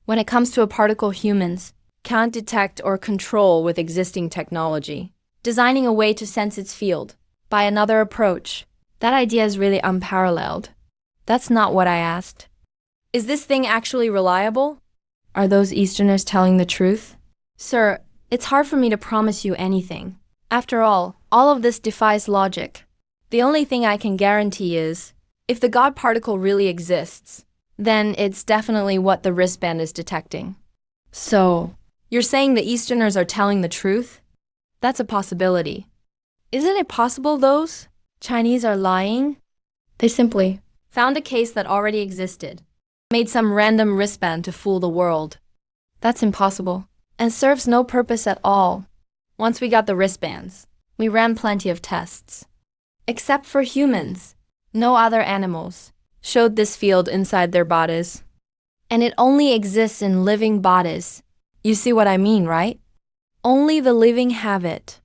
When it comes to a particle humans can't detect or control with existing technology, designing a way to sense its field by another approach, that idea is really unparalleled. That's not what I asked. Is this thing actually reliable? Are those Easterners telling the truth? Sir, it's hard for me to promise you anything. After all of this defies logic. The only thing I can guarantee is, if the God particle really exists, then it's definitely what the wristband is detecting. So, you're saying the Easterners are telling the truth? That's a possibility. Isn't it possible those Chinese are lying? They simply found a case that already existed, made some random wristband to fool the world. That's impossible, and serves no purpose at all. Once we got the wristbands, we ran plenty of tests. Except for humans, no other animals showed this field inside their bodies. And it only exists in living bodies. You see what I mean, right? Only the living have it.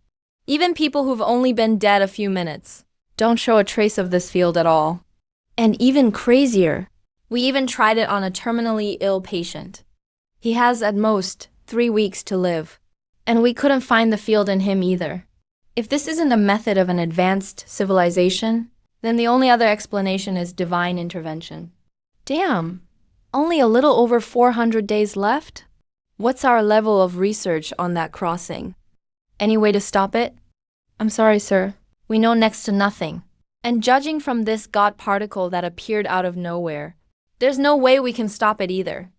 Even people who've only been dead a few minutes don't show a trace of this field at all. And even crazier, we even tried it on a terminally ill patient. He has at most 3 weeks to live, and we couldn't find the field in him either. If this isn't a method of an advanced civilization, then the only other explanation is divine intervention. Damn, only a little over 400 days left? What's our level of research on that crossing? Any way to stop it? I'm sorry, sir. We know next to nothing. And judging from this God particle that appeared out of nowhere, there's no way we can stop it either.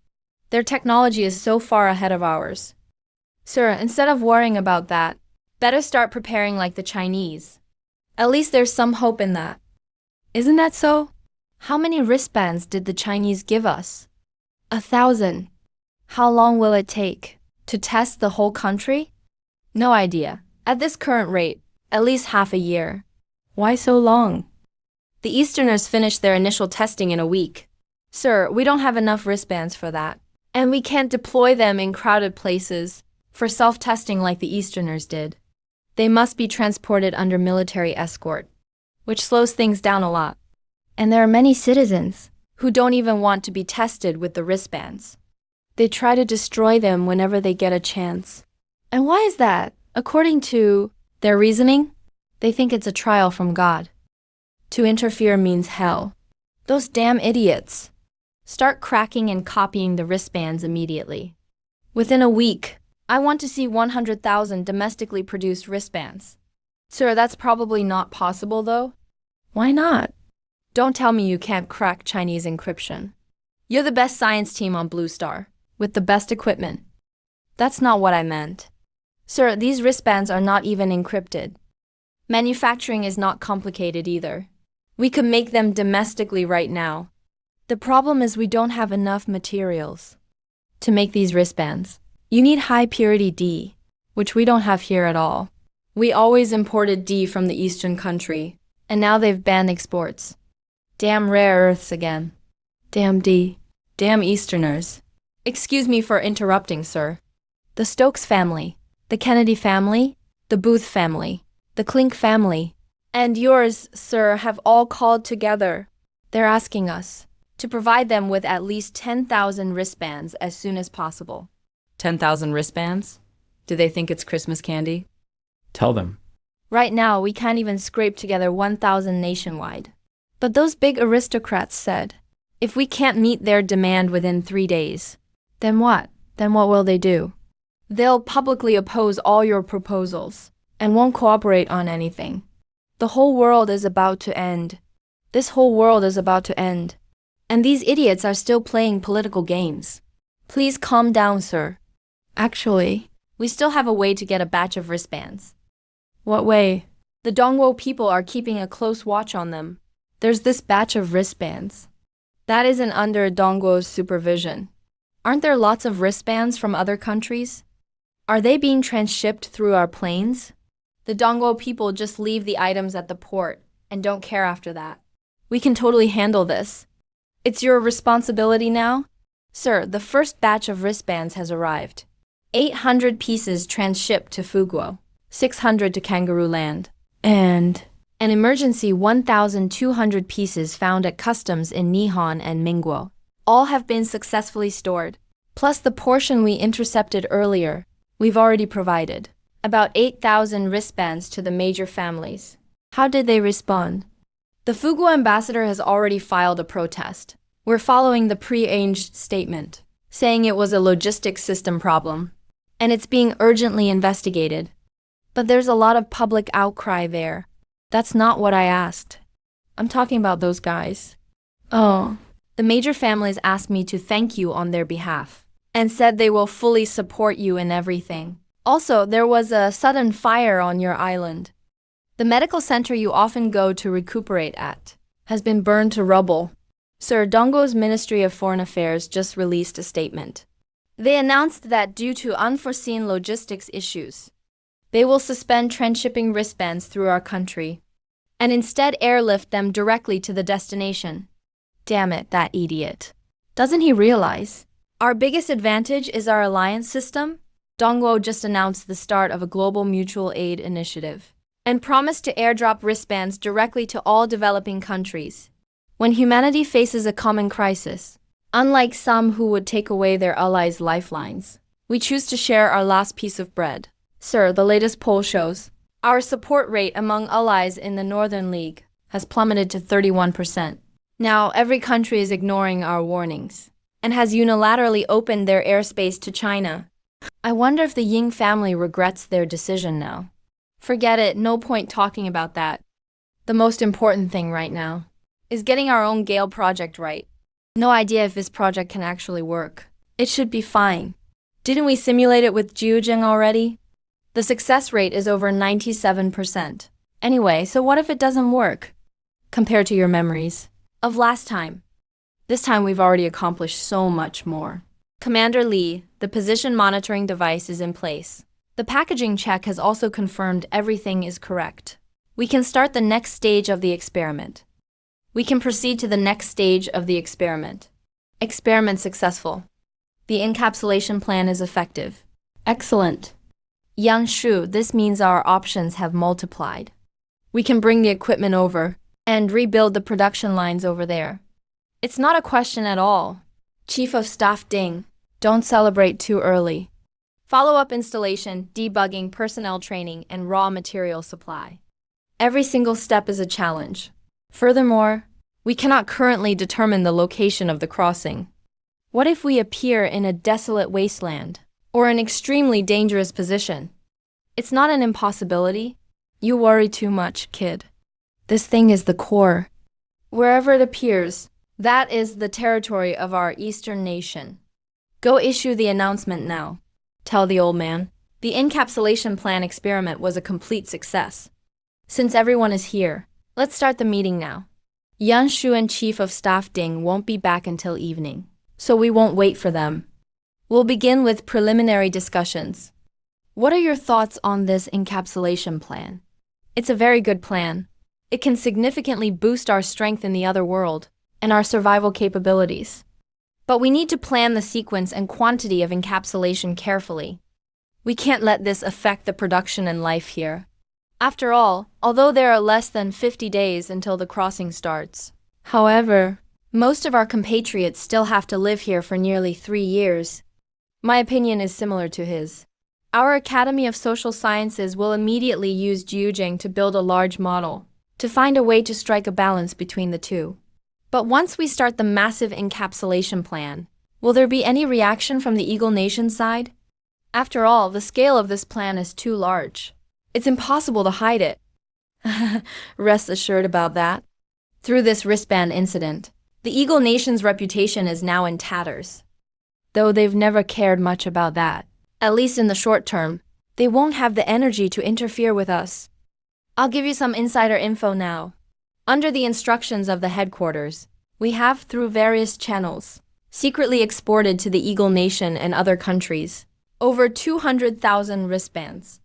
Their technology is so far ahead of ours. Sir, instead of worrying about that, better start preparing like the Chinese. At least there's some hope in that. Isn't that so? How many wristbands did the Chinese give us? 1,000. How long will it take? To test the whole country? No idea. At this current rate, at least half a year. Why so long? The Easterners finished their initial testing in a week. Sir, we don't have enough wristbands for that. And we can't deploy them in crowded places for self-testing like the Easterners did. They must be transported under military escort, which slows things down a lot. And there are many citizens who don't even want to be tested with the wristbands. They try to destroy them whenever they get a chance. And why is that? According to their reasoning, they think it's a trial from God. To interfere means hell. Those damn idiots. Start cracking and copying the wristbands immediately. Within a week, I want to see 100,000 domestically produced wristbands. Sir, that's probably not possible though. Why not? Don't tell me you can't crack Chinese encryption. You're the best science team on Blue Star, with the best equipment. That's not what I meant. Sir, these wristbands are not even encrypted. Manufacturing is not complicated either. We could make them domestically right now. The problem is we don't have enough materials to make these wristbands. You need high purity D, which we don't have here at all. We always imported D from the Eastern country, and now they've banned exports. Damn rare earths again. Damn D. Damn Easterners. Excuse me for interrupting, sir. The Stokes family, the Kennedy family, the Booth family, the Klink family, and yours, sir, have all called together. They're asking us to provide them with at least 10,000 wristbands as soon as possible. 10,000 wristbands? Do they think it's Christmas candy? Tell them. Right now, we can't even scrape together 1,000 nationwide. But those big aristocrats said, if we can't meet their demand within 3 days, then what? Then what will they do? They'll publicly oppose all your proposals and won't cooperate on anything. The whole world is about to end. This whole world is about to end. And these idiots are still playing political games. Please calm down, sir. Actually, we still have a way to get a batch of wristbands. What way? The Dongwo people are keeping a close watch on them. There's this batch of wristbands. That isn't under Dongwo's supervision. Aren't there lots of wristbands from other countries? Are they being transshipped through our planes? The Dongwo people just leave the items at the port and don't care after that. We can totally handle this. It's your responsibility now? Sir, the first batch of wristbands has arrived. 800 pieces transshipped to Fuguo, 600 to Kangaroo Land, and an emergency 1,200 pieces found at customs in Nihon and Mingguo. All have been successfully stored. Plus the portion we intercepted earlier, we've already provided. About 8,000 wristbands to the major families. How did they respond? The Fuguo ambassador has already filed a protest. We're following the pre-arranged statement, saying it was a logistics system problem, and it's being urgently investigated. But there's a lot of public outcry there. That's not what I asked. I'm talking about those guys. Oh. The major families asked me to thank you on their behalf, and said they will fully support you in everything. Also, there was a sudden fire on your island. The medical center you often go to recuperate at has been burned to rubble. Sir, Donggo's Ministry of Foreign Affairs just released a statement. They announced that due to unforeseen logistics issues, they will suspend transshipping wristbands through our country, and instead airlift them directly to the destination. Damn it, that idiot. Doesn't he realize? Our biggest advantage is our alliance system. Dongguo just announced the start of a global mutual aid initiative and promised to airdrop wristbands directly to all developing countries. When humanity faces a common crisis, unlike some who would take away their allies' lifelines, we choose to share our last piece of bread. Sir, the latest poll shows our support rate among allies in the Northern League has plummeted to 31%. Now, every country is ignoring our warnings and has unilaterally opened their airspace to China. I wonder if the Ying family regrets their decision now. Forget it, no point talking about that. The most important thing right now is getting our own Gale project right. No idea if this project can actually work. It should be fine. Didn't we simulate it with Jiujing already? The success rate is over 97%. Anyway, so what if it doesn't work? Compared to your memories of last time. This time we've already accomplished so much more. Commander Lee, the position monitoring device is in place. The packaging check has also confirmed everything is correct. We can start the next stage of the experiment. We can proceed to the next stage of the experiment. Experiment successful. The encapsulation plan is effective. Excellent. Yang Shu, this means our options have multiplied. We can bring the equipment over and rebuild the production lines over there. It's not a question at all. Chief of Staff Ding, don't celebrate too early. Follow-up installation, debugging, personnel training, and raw material supply. Every single step is a challenge. Furthermore, we cannot currently determine the location of the crossing. What if we appear in a desolate wasteland or an extremely dangerous position? It's not an impossibility. You worry too much, kid. This thing is the core. Wherever it appears, that is the territory of our eastern nation. Go issue the announcement now. Tell the old man. The encapsulation plan experiment was a complete success. Since everyone is here, let's start the meeting now. Yan Shu and Chief of Staff Ding won't be back until evening, so we won't wait for them. We'll begin with preliminary discussions. What are your thoughts on this encapsulation plan? It's a very good plan. It can significantly boost our strength in the other world and our survival capabilities. But we need to plan the sequence and quantity of encapsulation carefully. We can't let this affect the production and life here. After all, although there are less than 50 days until the crossing starts, however, most of our compatriots still have to live here for nearly 3 years. My opinion is similar to his. Our Academy of Social Sciences will immediately use Jiujing to build a large model, to find a way to strike a balance between the two. But once we start the massive encapsulation plan, will there be any reaction from the Eagle Nation side? After all, the scale of this plan is too large. It's impossible to hide it. Rest assured about that. Through this wristband incident, the Eagle Nation's reputation is now in tatters. Though they've never cared much about that. At least in the short term, they won't have the energy to interfere with us. I'll give you some insider info now. Under the instructions of the headquarters, we have, through various channels, secretly exported to the Eagle Nation and other countries, over 200,000 wristbands.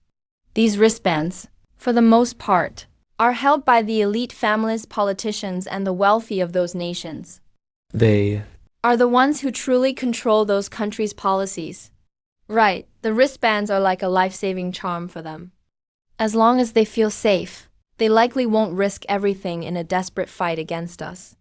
These wristbands, for the most part, are held by the elite families, politicians, and the wealthy of those nations. They Are the ones who truly control those countries' policies. Right, the wristbands are like a life-saving charm for them. As long as they feel safe, they likely won't risk everything in a desperate fight against us.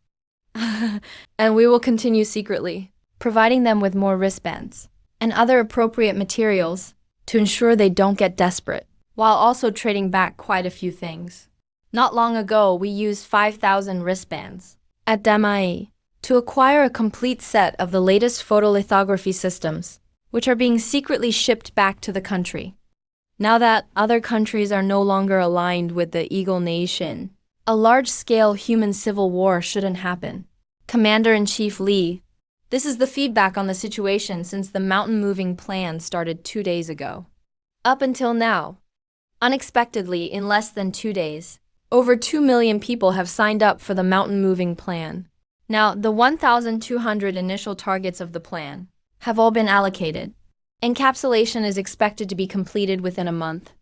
And we will continue secretly, providing them with more wristbands and other appropriate materials to ensure they don't get desperate, while also trading back quite a few things. Not long ago, we used 5,000 wristbands at Demai to acquire a complete set of the latest photolithography systems, which are being secretly shipped back to the country. Now that other countries are no longer aligned with the Eagle Nation, a large-scale human civil war shouldn't happen. Commander-in-Chief Lee, this is the feedback on the situation since the mountain-moving plan started 2 days ago. Up until now, unexpectedly, in less than 2 days, over 2 million people have signed up for the mountain-moving plan. Now, the 1,200 initial targets of the plan have all been allocated. Encapsulation is expected to be completed within a month.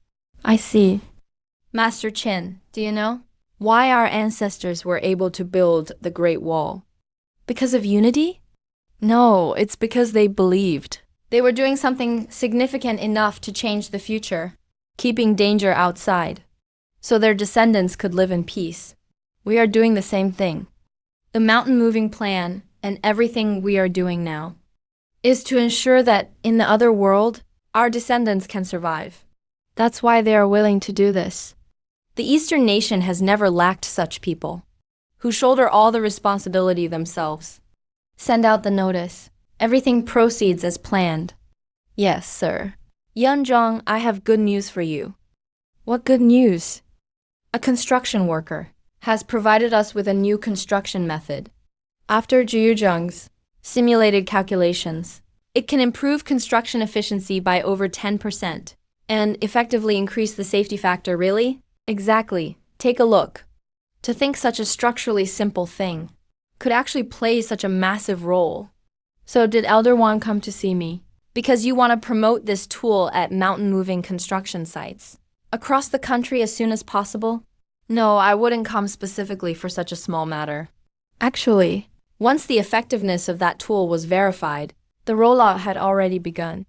I see. Master Qin, do you know why our ancestors were able to build the Great Wall? Because of unity? No, it's because they believed. They were doing something significant enough to change the future, keeping danger outside, so their descendants could live in peace. We are doing the same thing. The mountain-moving plan and everything we are doing now is to ensure that in the other world, our descendants can survive. That's why they are willing to do this. The Eastern nation has never lacked such people, who shoulder all the responsibility themselves. Send out the notice. Everything proceeds as planned. Yes, sir. Yunzhong, I have good news for you. What good news? A construction worker has provided us with a new construction method. After Jiuzheng's simulated calculations, it can improve construction efficiency by over 10% and effectively increase the safety factor. Really? Exactly. Take a look. To think such a structurally simple thing could actually play such a massive role. So did Elder Wan come to see me? Because you want to promote this tool at mountain-moving construction sites across the country as soon as possible? No, I wouldn't come specifically for such a small matter. Actually, once the effectiveness of that tool was verified, the rollout had already begun.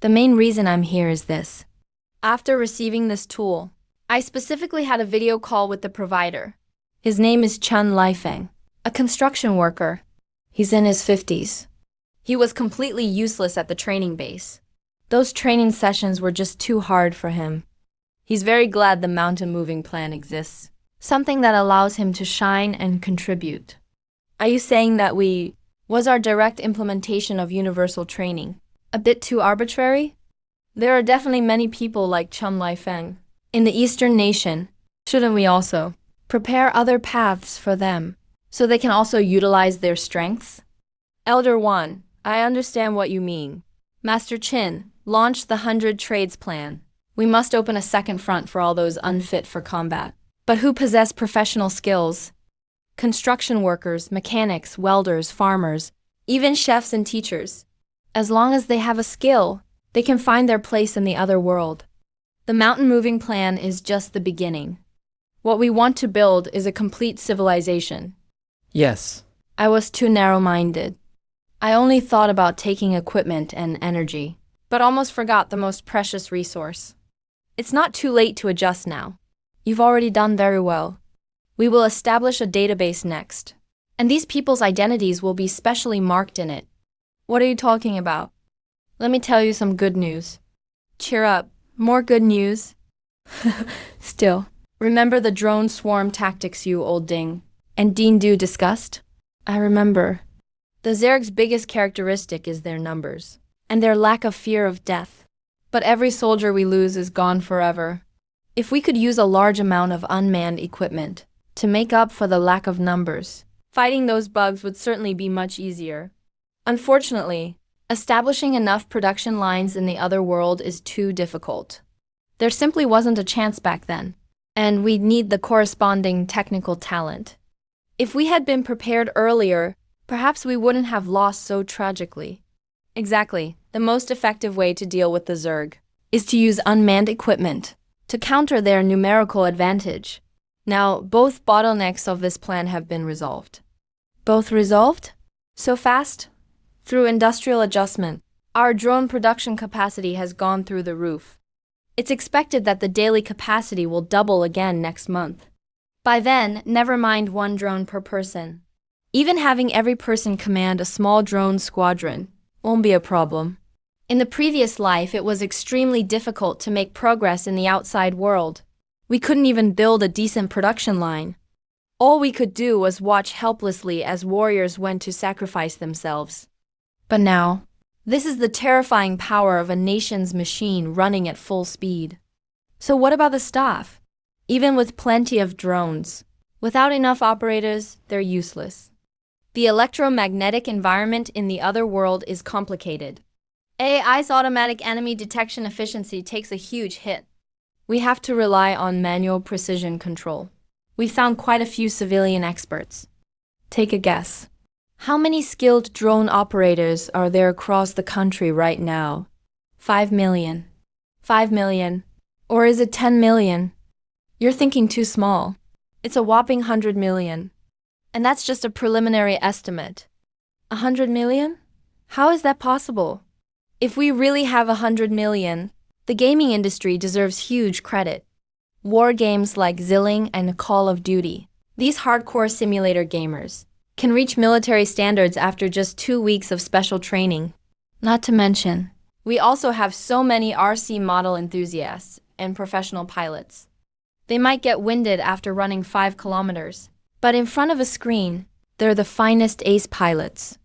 The main reason I'm here is this. After receiving this tool, I specifically had a video call with the provider. His name is Chun Lifeng, a construction worker. He's in his 50s. He was completely useless at the training base. Those training sessions were just too hard for him. He's very glad the mountain-moving plan exists, something that allows him to shine and contribute. Are you saying that was our direct implementation of universal training a bit too arbitrary? There are definitely many people like Chun Lifeng in the Eastern nation. Shouldn't we also prepare other paths for them so they can also utilize their strengths? Elder Wan, I understand what you mean. Master Qin, launch the 100 trades plan. We must open a second front for all those unfit for combat, but who possess professional skills. Construction workers, mechanics, welders, farmers, even chefs and teachers. As long as they have a skill, they can find their place in the other world. The mountain-moving plan is just the beginning. What we want to build is a complete civilization. Yes. I was too narrow-minded. I only thought about taking equipment and energy, but almost forgot the most precious resource. It's not too late to adjust now. You've already done very well. We will establish a database next, and these people's identities will be specially marked in it. What are you talking about? Let me tell you some good news. Cheer up, more good news. Still, remember the drone swarm tactics you old ding and Dean Do discussed? I remember. The Zerg's biggest characteristic is their numbers and their lack of fear of death. But every soldier we lose is gone forever. If we could use a large amount of unmanned equipment to make up for the lack of numbers, fighting those bugs would certainly be much easier. Unfortunately, establishing enough production lines in the other world is too difficult. There simply wasn't a chance back then, and we'd need the corresponding technical talent. If we had been prepared earlier, perhaps we wouldn't have lost so tragically. Exactly, the most effective way to deal with the Zerg is to use unmanned equipment to counter their numerical advantage. Now, both bottlenecks of this plan have been resolved. Both resolved? So fast? Through industrial adjustment, our drone production capacity has gone through the roof. It's expected that the daily capacity will double again next month. By then, never mind one drone per person. Even having every person command a small drone squadron won't be a problem. In the previous life, it was extremely difficult to make progress in the outside world. We couldn't even build a decent production line. All we could do was watch helplessly as warriors went to sacrifice themselves. But now, this is the terrifying power of a nation's machine running at full speed. So what about the staff? Even with plenty of drones, without enough operators, they're useless. The electromagnetic environment in the other world is complicated. AI's automatic enemy detection efficiency takes a huge hit. We have to rely on manual precision control. We found quite a few civilian experts. Take a guess. How many skilled drone operators are there across the country right now? 5 million. 5 million. Or is it 10 million? You're thinking too small. It's a whopping 100 million. And that's just a preliminary estimate. 100 million? How is that possible? If we really have 100 million, the gaming industry deserves huge credit. War games like Zilling and Call of Duty, these hardcore simulator gamers, can reach military standards after just 2 weeks of special training. Not to mention, we also have so many RC model enthusiasts and professional pilots. They might get winded after running 5 kilometers, but in front of a screen, they're the finest ace pilots.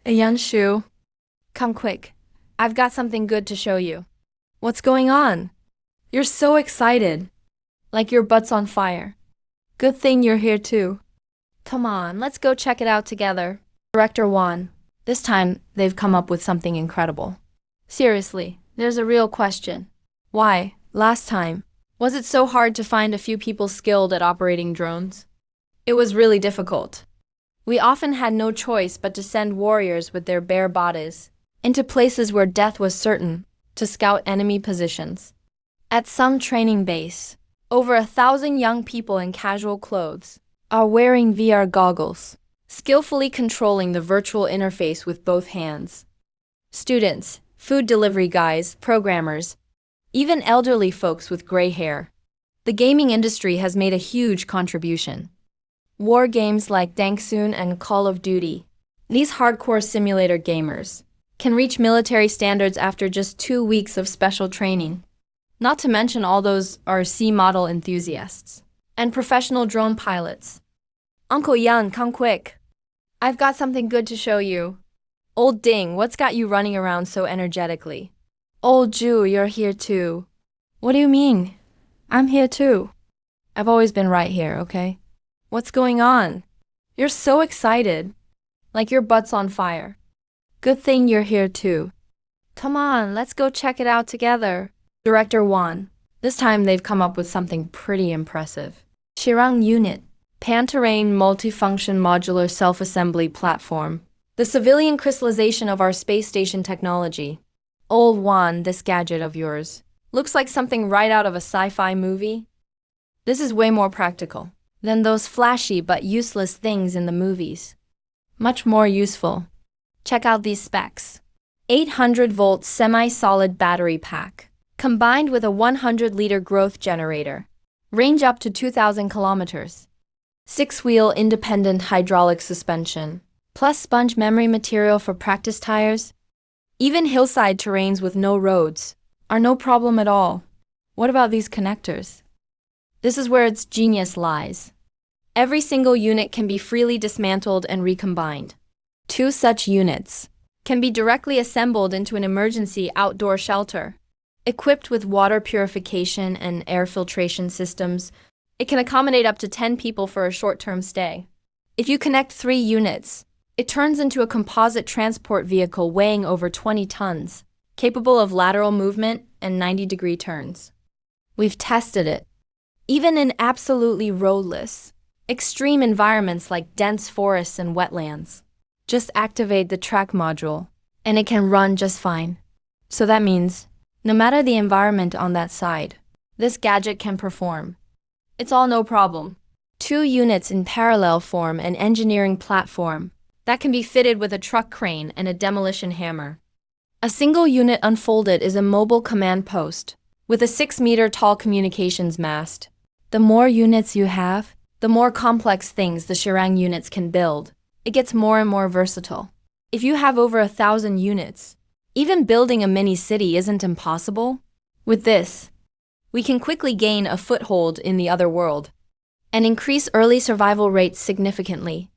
Yanshu, come quick. I've got something good to show you. What's going on? You're so excited. Like your butt's on fire. Good thing you're here too. Come on, let's go check it out together. Director Wan. This time, they've come up with something incredible. Seriously, there's a real question. Why, last time, was it so hard to find a few people skilled at operating drones? It was really difficult. We often had no choice but to send warriors with their bare bodies into places where death was certain to scout enemy positions. At some training base, over 1,000 young people in casual clothes are wearing VR goggles, skillfully controlling the virtual interface with both hands. Students, food delivery guys, programmers, even elderly folks with gray hair. The gaming industry has made a huge contribution. War games like Danksoon and Call of Duty, these hardcore simulator gamers, can reach military standards after just 2 weeks of special training. Not to mention all those RC model enthusiasts and professional drone pilots. Uncle Yan, come quick. I've got something good to show you. Old Ding, what's got you running around so energetically? Old Ju, you're here too. What do you mean? I'm here too. I've always been right here, okay? What's going on? You're so excited. Like your butt's on fire. Good thing you're here too. Come on, let's go check it out together. Director Wan. This time they've come up with something pretty impressive. Shirang Unit. Pan-terrain multifunction modular self-assembly platform. The civilian crystallization of our space station technology. Old Wan, this gadget of yours looks like something right out of a sci-fi movie. This is way more practical than those flashy but useless things in the movies. Much more useful. Check out these specs. 800-volt semi-solid battery pack, combined with a 100-liter growth generator. Range up to 2,000 kilometers. 6-wheel independent hydraulic suspension, plus sponge memory material for practice tires. Even hillside terrains with no roads are no problem at all. What about these connectors? This is where its genius lies. Every single unit can be freely dismantled and recombined. Two such units can be directly assembled into an emergency outdoor shelter. Equipped with water purification and air filtration systems, it can accommodate up to 10 people for a short-term stay. If you connect 3 units, it turns into a composite transport vehicle weighing over 20 tons, capable of lateral movement and 90-degree turns. We've tested it. Even in absolutely roadless, extreme environments like dense forests and wetlands. Just activate the track module, and it can run just fine. So that means, no matter the environment on that side, this gadget can perform. It's all no problem. 2 units in parallel form an engineering platform that can be fitted with a truck crane and a demolition hammer. A single unit unfolded is a mobile command post with a 6-meter tall communications mast. The more units you have, the more complex things the Shirang units can build. It gets more and more versatile. If you have over 1,000 units, even building a mini city isn't impossible. With this, we can quickly gain a foothold in the other world and increase early survival rates significantly.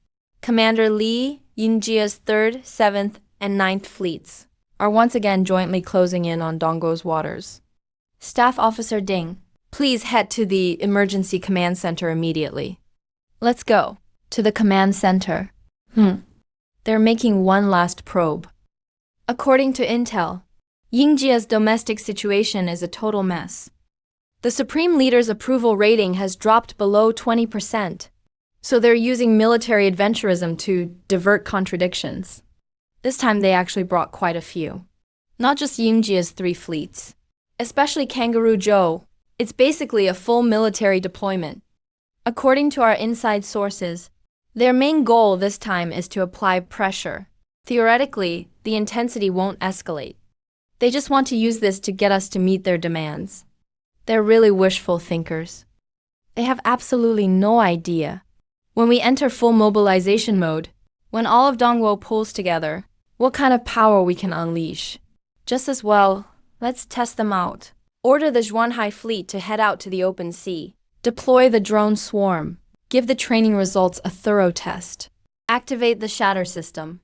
Commander Li Yingjia's 3rd, 7th, and 9th fleets are once again jointly closing in on Dongguo's waters. Staff Officer Ding, please head to the emergency command center immediately. Let's go to the command center. They're making one last probe. According to intel, Yingjia's domestic situation is a total mess. The Supreme Leader's approval rating has dropped below 20%, so they're using military adventurism to divert contradictions. This time they actually brought quite a few. Not just Yingjia's 3 fleets. Especially Kangaroo Joe, it's basically a full military deployment. According to our inside sources, their main goal this time is to apply pressure. Theoretically, the intensity won't escalate. They just want to use this to get us to meet their demands. They're really wishful thinkers. They have absolutely no idea. When we enter full mobilization mode, when all of Dongguo pulls together, what kind of power we can unleash. Just as well, let's test them out. Order the Zhuanhai fleet to head out to the open sea. Deploy the drone swarm. Give the training results a thorough test. Activate the shatter system.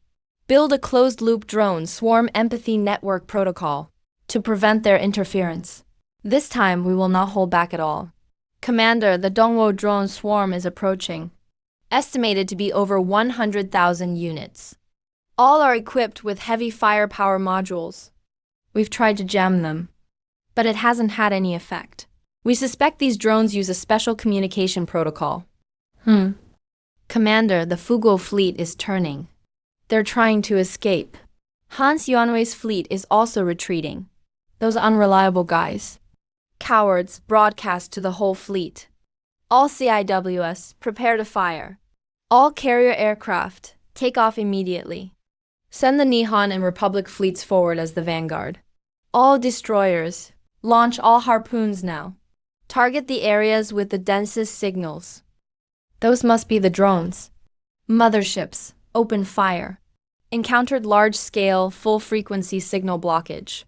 Build a closed-loop drone swarm empathy network protocol to prevent their interference. This time, we will not hold back at all. Commander, the Dongguo drone swarm is approaching. Estimated to be over 100,000 units. All are equipped with heavy firepower modules. We've tried to jam them, but it hasn't had any effect. We suspect these drones use a special communication protocol. Commander, the Fuguo fleet is turning. They're trying to escape. Hans Yuanwei's fleet is also retreating. Those unreliable guys. Cowards broadcast to the whole fleet. All CIWS, prepare to fire. All carrier aircraft, take off immediately. Send the Nihon and Republic fleets forward as the vanguard. All destroyers, launch all harpoons now. Target the areas with the densest signals. Those must be the drones. Motherships, open fire. Encountered large-scale, full-frequency signal blockage.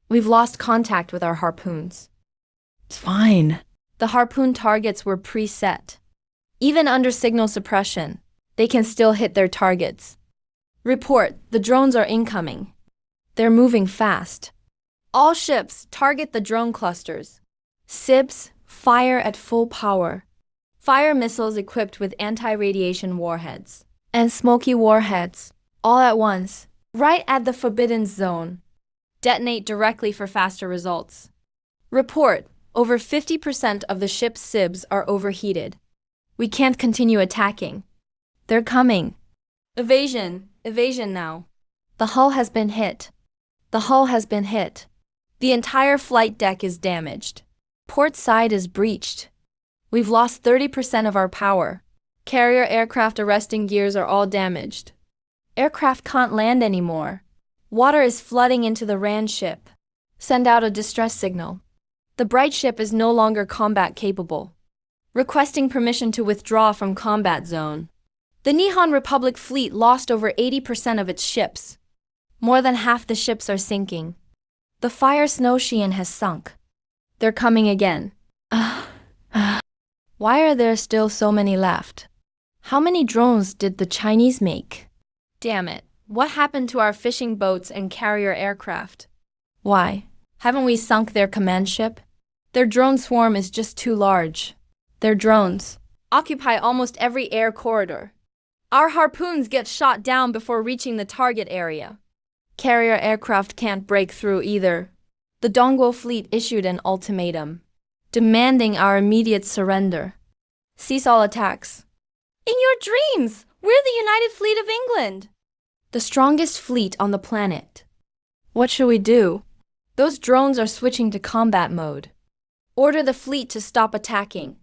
We've lost contact with our harpoons. It's fine. The harpoon targets were preset. Even under signal suppression, they can still hit their targets. Report, the drones are incoming. They're moving fast. All ships, target the drone clusters. SIBs, fire at full power. Fire missiles equipped with anti-radiation warheads. And smoky warheads, all at once, right at the forbidden zone. Detonate directly for faster results. Report, over 50% of the ship's SIBs are overheated. We can't continue attacking. They're coming. Evasion now. The hull has been hit. The hull has been hit. The entire flight deck is damaged. Port side is breached. We've lost 30% of our power. Carrier aircraft arresting gears are all damaged. Aircraft can't land anymore. Water is flooding into the ran ship. Send out a distress signal. The bright ship is no longer combat capable. Requesting permission to withdraw from combat zone. The Nihon Republic fleet lost over 80% of its ships. More than half the ships are sinking. The fire snow sheet has sunk. They're coming again. Why are there still so many left? How many drones did the Chinese make? Damn it. What happened to our fishing boats and carrier aircraft? Why? Haven't we sunk their command ship? Their drone swarm is just too large. Their drones occupy almost every air corridor. Our harpoons get shot down before reaching the target area. Carrier aircraft can't break through either. The Dongguo fleet issued an ultimatum, demanding our immediate surrender. Cease all attacks. In your dreams, we're the United Fleet of England. The strongest fleet on the planet. What should we do? Those drones are switching to combat mode. Order the fleet to stop attacking.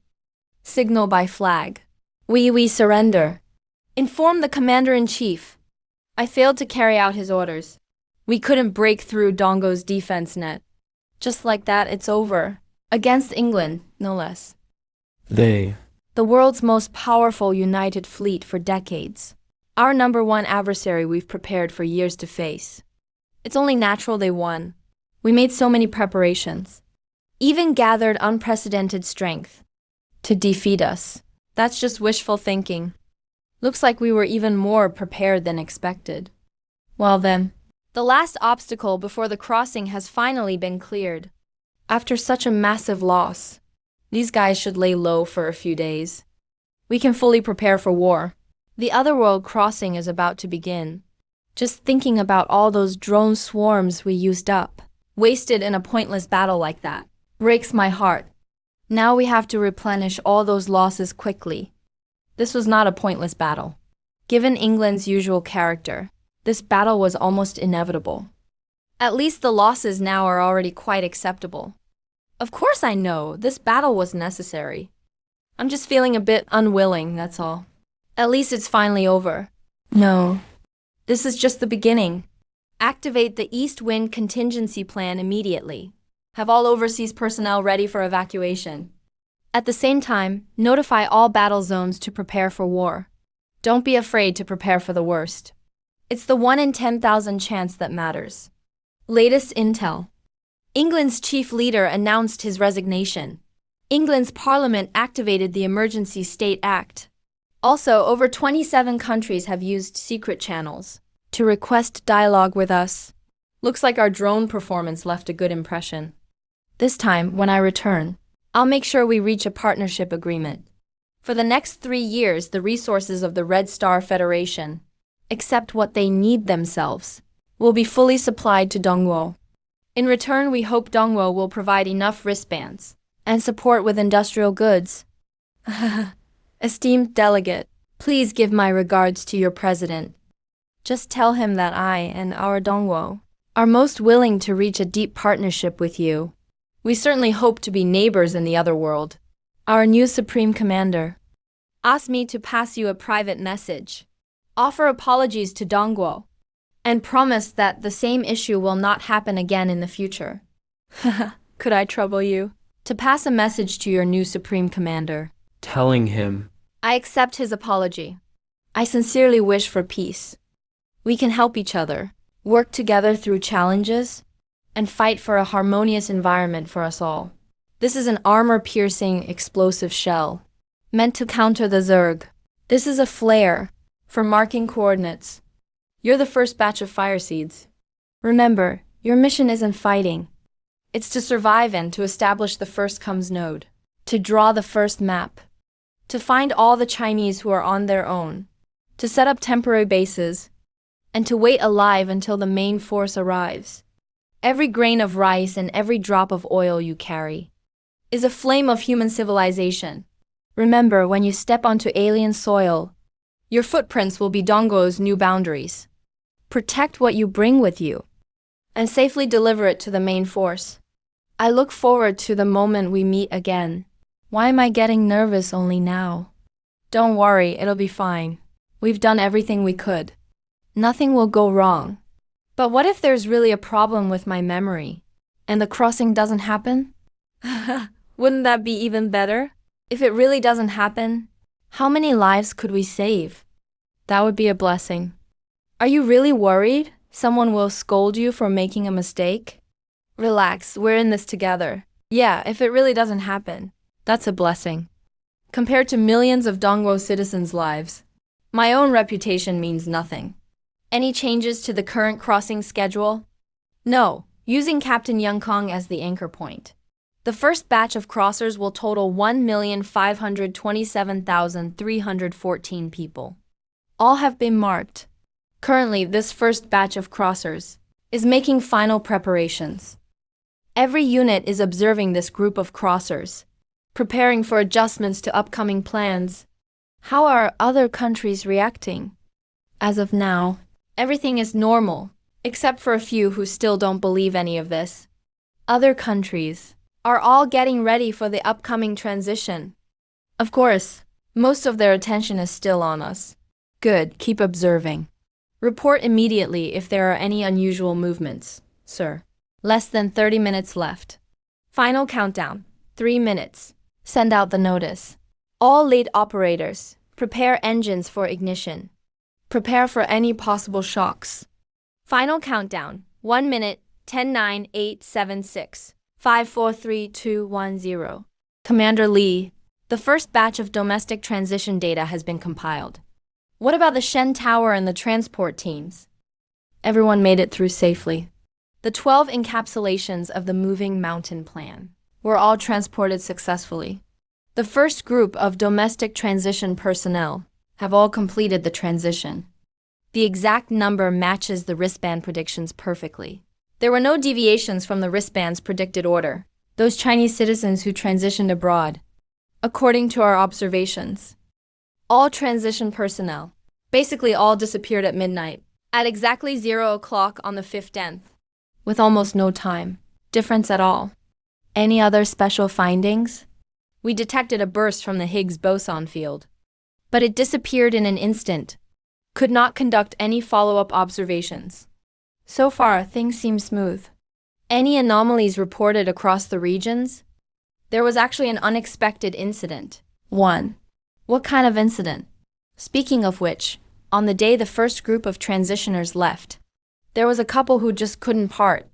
Signal by flag. We surrender. Inform the commander-in-chief. I failed to carry out his orders. We couldn't break through Dongguo's defense net. Just like that, it's over. Against England, no less. They. The world's most powerful united fleet for decades. Our number one adversary we've prepared for years to face. It's only natural they won. We made so many preparations. Even gathered unprecedented strength to defeat us. That's just wishful thinking. Looks like we were even more prepared than expected. Well then, the last obstacle before the crossing has finally been cleared. After such a massive loss, these guys should lay low for a few days. We can fully prepare for war. The otherworld crossing is about to begin. Just thinking about all those drone swarms we used up, wasted in a pointless battle like that, breaks my heart. Now we have to replenish all those losses quickly. This was not a pointless battle. Given England's usual character, this battle was almost inevitable. At least the losses now are already quite acceptable. Of course I know, this battle was necessary. I'm just feeling a bit unwilling, that's all. At least it's finally over. No. This is just the beginning. Activate the East Wind contingency plan immediately. Have all overseas personnel ready for evacuation. At the same time, notify all battle zones to prepare for war. Don't be afraid to prepare for the worst. It's the 1 in 10,000 chance that matters. Latest intel. England's chief leader announced his resignation. England's parliament activated the Emergency State Act. Also, over 27 countries have used secret channels to request dialogue with us. Looks like our drone performance left a good impression. This time, when I return, I'll make sure we reach a partnership agreement. For the next 3 years, the resources of the Red Star Federation, except what they need themselves, will be fully supplied to Dongguo. In return, we hope Dongguo will provide enough wristbands and support with industrial goods. Esteemed delegate, please give my regards to your president. Just tell him that I and our Dongguo are most willing to reach a deep partnership with you. We certainly hope to be neighbors in the other world. Our new Supreme Commander asked me to pass you a private message, offer apologies to Dongguo, and promise that the same issue will not happen again in the future. Could I trouble you to pass a message to your new Supreme Commander? Telling him. I accept his apology. I sincerely wish for peace. We can help each other, work together through challenges, and fight for a harmonious environment for us all. This is an armor-piercing explosive shell, meant to counter the Zerg. This is a flare, for marking coordinates. You're the first batch of fire seeds. Remember, your mission isn't fighting. It's to survive and to establish the first comes node, to draw the first map, to find all the Chinese who are on their own, to set up temporary bases, and to wait alive until the main force arrives. Every grain of rice and every drop of oil you carry is a flame of human civilization. Remember, when you step onto alien soil, your footprints will be Dongguo's new boundaries. Protect what you bring with you, and safely deliver it to the main force. I look forward to the moment we meet again. Why am I getting nervous only now? Don't worry, it'll be fine. We've done everything we could. Nothing will go wrong. But what if there's really a problem with my memory, and the crossing doesn't happen? Wouldn't that be even better? If it really doesn't happen, how many lives could we save? That would be a blessing. Are you really worried? Someone will scold you for making a mistake? Relax, we're in this together. Yeah, if it really doesn't happen, that's a blessing. Compared to millions of Dongguo citizens' lives, my own reputation means nothing. Any changes to the current crossing schedule? No, using Captain Yangkong as the anchor point. The first batch of crossers will total 1,527,314 people. All have been marked. Currently, this first batch of crossers is making final preparations. Every unit is observing this group of crossers, preparing for adjustments to upcoming plans. How are other countries reacting? As of now, everything is normal, except for a few who still don't believe any of this. Other countries are all getting ready for the upcoming transition. Of course, most of their attention is still on us. Good, keep observing. Report immediately if there are any unusual movements, sir. Less than 30 minutes left. Final countdown, 3 minutes. Send out the notice. All lead operators, prepare engines for ignition. Prepare for any possible shocks. Final countdown, 1 minute, 10, 9, 8, 7, 6, 5, 4, 3, 2, 1, 0. Commander Lee, the first batch of domestic transition data has been compiled. What about the Shen Tower and the transport teams? Everyone made it through safely. The 12 encapsulations of the moving mountain plan were all transported successfully. The first group of domestic transition personnel have all completed the transition. The exact number matches the wristband predictions perfectly. There were no deviations from the wristband's predicted order. Those Chinese citizens who transitioned abroad, according to our observations, all transition personnel, basically all disappeared at midnight, at exactly 0 o'clock on the 15th, with almost no time difference at all. Any other special findings? We detected a burst from the Higgs boson field, but it disappeared in an instant. Could not conduct any follow-up observations. So far, things seem smooth. Any anomalies reported across the regions? There was actually an unexpected incident. 1. What kind of incident? Speaking of which, on the day the first group of transitioners left, there was a couple who just couldn't part,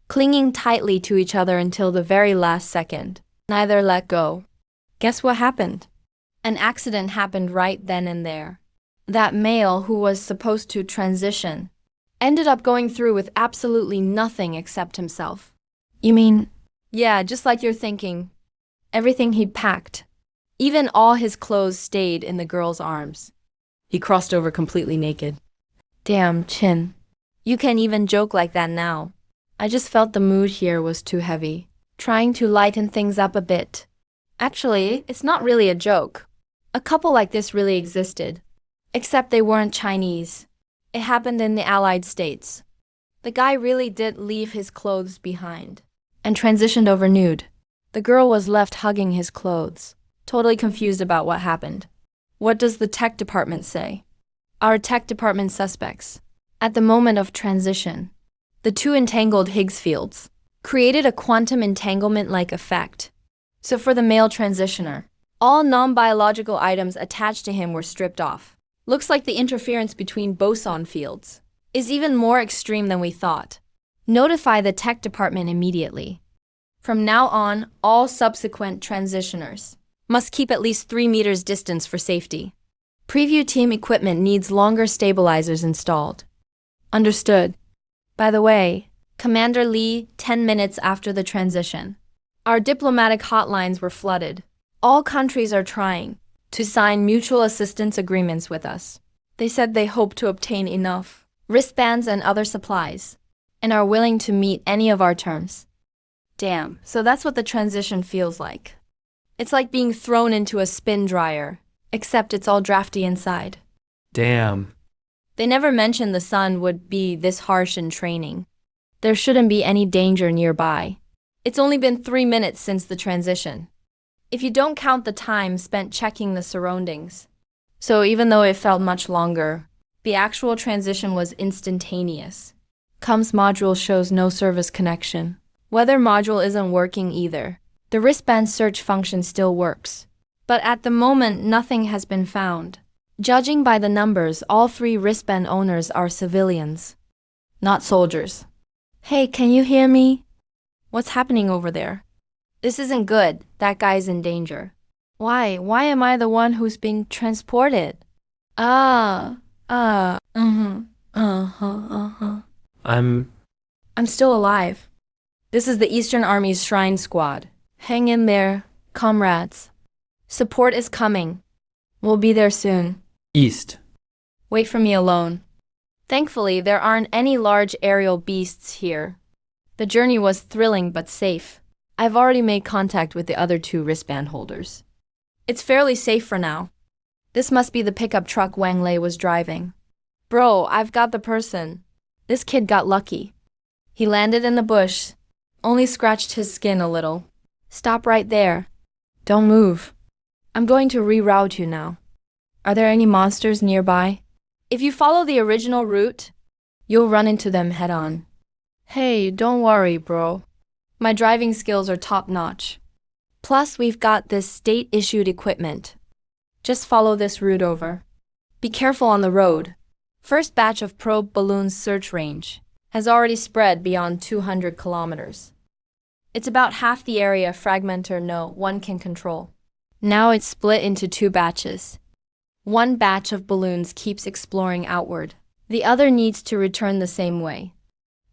clinging tightly to each other until the very last second. Neither let go. Guess what happened? An accident happened right then and there. That male who was supposed to transition ended up going through with absolutely nothing except himself. You mean? Yeah, just like you're thinking. Everything he'd packed. Even all his clothes stayed in the girl's arms. He crossed over completely naked. Damn, Chin. You can't even joke like that now. I just felt the mood here was too heavy. Trying to lighten things up a bit. Actually, it's not really a joke. A couple like this really existed. Except they weren't Chinese. It happened in the Allied States. The guy really did leave his clothes behind and transitioned over nude. The girl was left hugging his clothes, totally confused about what happened. What does the tech department say? Our tech department suspects, at the moment of transition, the two entangled Higgs fields created a quantum entanglement-like effect. So for the male transitioner, all non-biological items attached to him were stripped off. Looks like the interference between boson fields is even more extreme than we thought. Notify the tech department immediately. From now on, all subsequent transitioners must keep at least 3 meters distance for safety. Preview team equipment needs longer stabilizers installed. Understood. By the way, Commander Lee, 10 minutes after the transition, our diplomatic hotlines were flooded. All countries are trying to sign mutual assistance agreements with us. They said they hope to obtain enough wristbands and other supplies, and are willing to meet any of our terms. Damn, so that's what the transition feels like. It's like being thrown into a spin dryer, except it's all drafty inside. Damn. They never mentioned the sun would be this harsh in training. There shouldn't be any danger nearby. It's only been 3 minutes since the transition, if you don't count the time spent checking the surroundings. So even though it felt much longer, the actual transition was instantaneous. Comms module shows no service connection. Weather module isn't working either. The wristband search function still works. But at the moment, nothing has been found. Judging by the numbers, all 3 wristband owners are civilians. not soldiers. Hey, can you hear me? What's happening over there? This isn't good. That guy's in danger. Why? Why am I the one who's being transported? Ah, I'm I'm still alive. This is the Eastern Army's Shrine Squad. Hang in there, comrades. Support is coming. We'll be there soon. east. Wait for me alone. Thankfully, there aren't any large aerial beasts here. The journey was thrilling but safe. I've already made contact with the other two wristband holders. It's fairly safe for now. This must be the pickup truck Wang Lei was driving. Bro, I've got the person. This kid got lucky. He landed in the bush, only scratched his skin a little. Stop right there. Don't move. I'm going to reroute you now. Are there any monsters nearby? If you follow the original route, you'll run into them head-on. Hey, don't worry, bro. My driving skills are top-notch. Plus, we've got this state-issued equipment. Just follow this route over. Be careful on the road. First batch of probe balloons search range has already spread beyond 200 kilometers. It's about half the area Fragmenter No. 1 can control. Now it's split into two batches. One batch of balloons keeps exploring outward. The other needs to return the same way,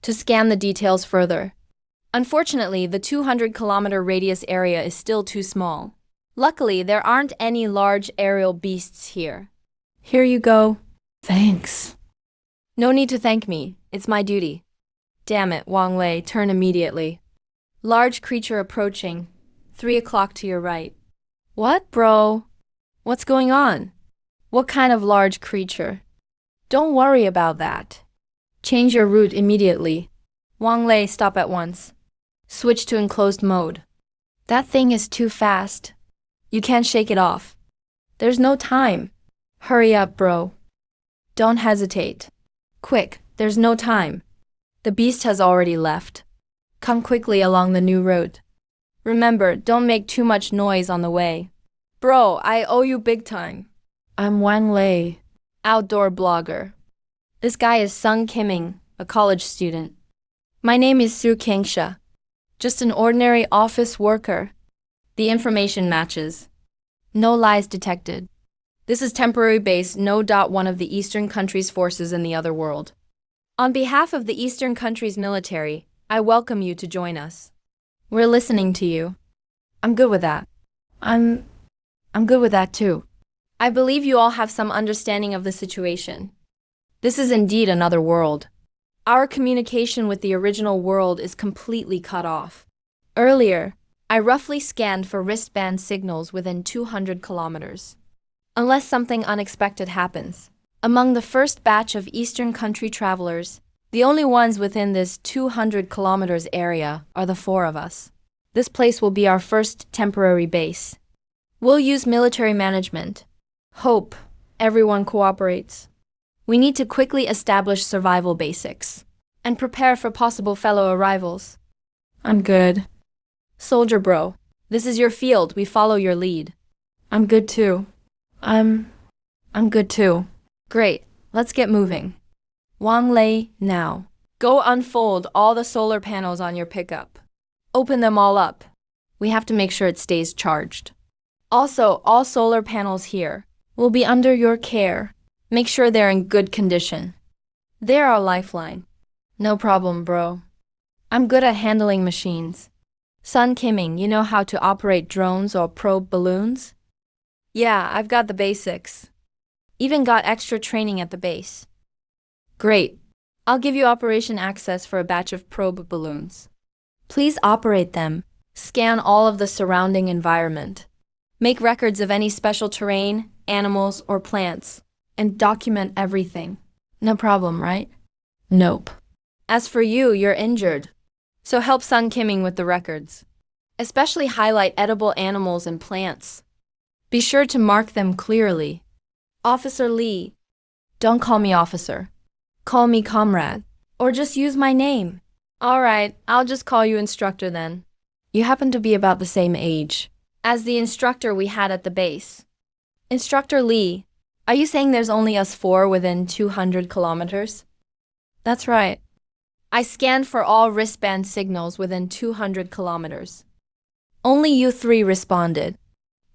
to scan the details further. Unfortunately, the 200-kilometer radius area is still too small. Luckily, there aren't any large aerial beasts here. Here you go. Thanks. No need to thank me. It's my duty. Damn it, Wang Lei, turn immediately. Large creature approaching. 3 o'clock to your right. What, bro? What's going on? What kind of large creature? Don't worry about that. Change your route immediately. Wang Lei, stop at once. Switch to enclosed mode. That thing is too fast. You can't shake it off. There's no time. Hurry up, bro. Don't hesitate. Quick, there's no time. The beast has already left. Come quickly along the new road. Remember, don't make too much noise on the way. Bro, I owe you big time. I'm Wang Lei, outdoor blogger. This guy is Sung Kiming, a college student. My name is Su Kengsha, just an ordinary office worker. The information matches. No lies detected. This is temporary base No. 1 of the Eastern country's forces in the other world. On behalf of the Eastern country's military, I welcome you to join us. We're listening to you. I'm good with that. I'm good with that too. I believe you all have some understanding of the situation. This is indeed another world. Our communication with the original world is completely cut off. Earlier, I roughly scanned for wristband signals within 200 kilometers. Unless something unexpected happens. Among the first batch of Eastern country travelers, the only ones within this 200 kilometers area are the 4 of us. This place will be our first temporary base. We'll use military management. Hope everyone cooperates. We need to quickly establish survival basics and prepare for possible fellow arrivals. I'm good. Soldier bro, this is your field. We follow your lead. I'm good too. I'm good too. Great. Let's get moving. Wang Lei, now. Go unfold all the solar panels on your pickup. Open them all up. We have to make sure it stays charged. Also, all solar panels here will be under your care. Make sure they're in good condition. They're our lifeline. No problem, bro. I'm good at handling machines. Sun Kiming, you know how to operate drones or probe balloons? Yeah, I've got the basics. Even got extra training at the base. Great. I'll give you operation access for a batch of probe balloons. Please operate them. Scan all of the surrounding environment. Make records of any special terrain, animals, or plants, and document everything. No problem, right? Nope. As for you, you're injured. So help Sun Kiming with the records. Especially highlight edible animals and plants. Be sure to mark them clearly. Officer Lee. Don't call me officer. Call me comrade. Or just use my name. All right, I'll just call you instructor then. You happen to be about the same age as the instructor we had at the base. Instructor Lee, are you saying there's only us 4 within 200 kilometers? That's right. I scanned for all wristband signals within 200 kilometers. Only you three responded.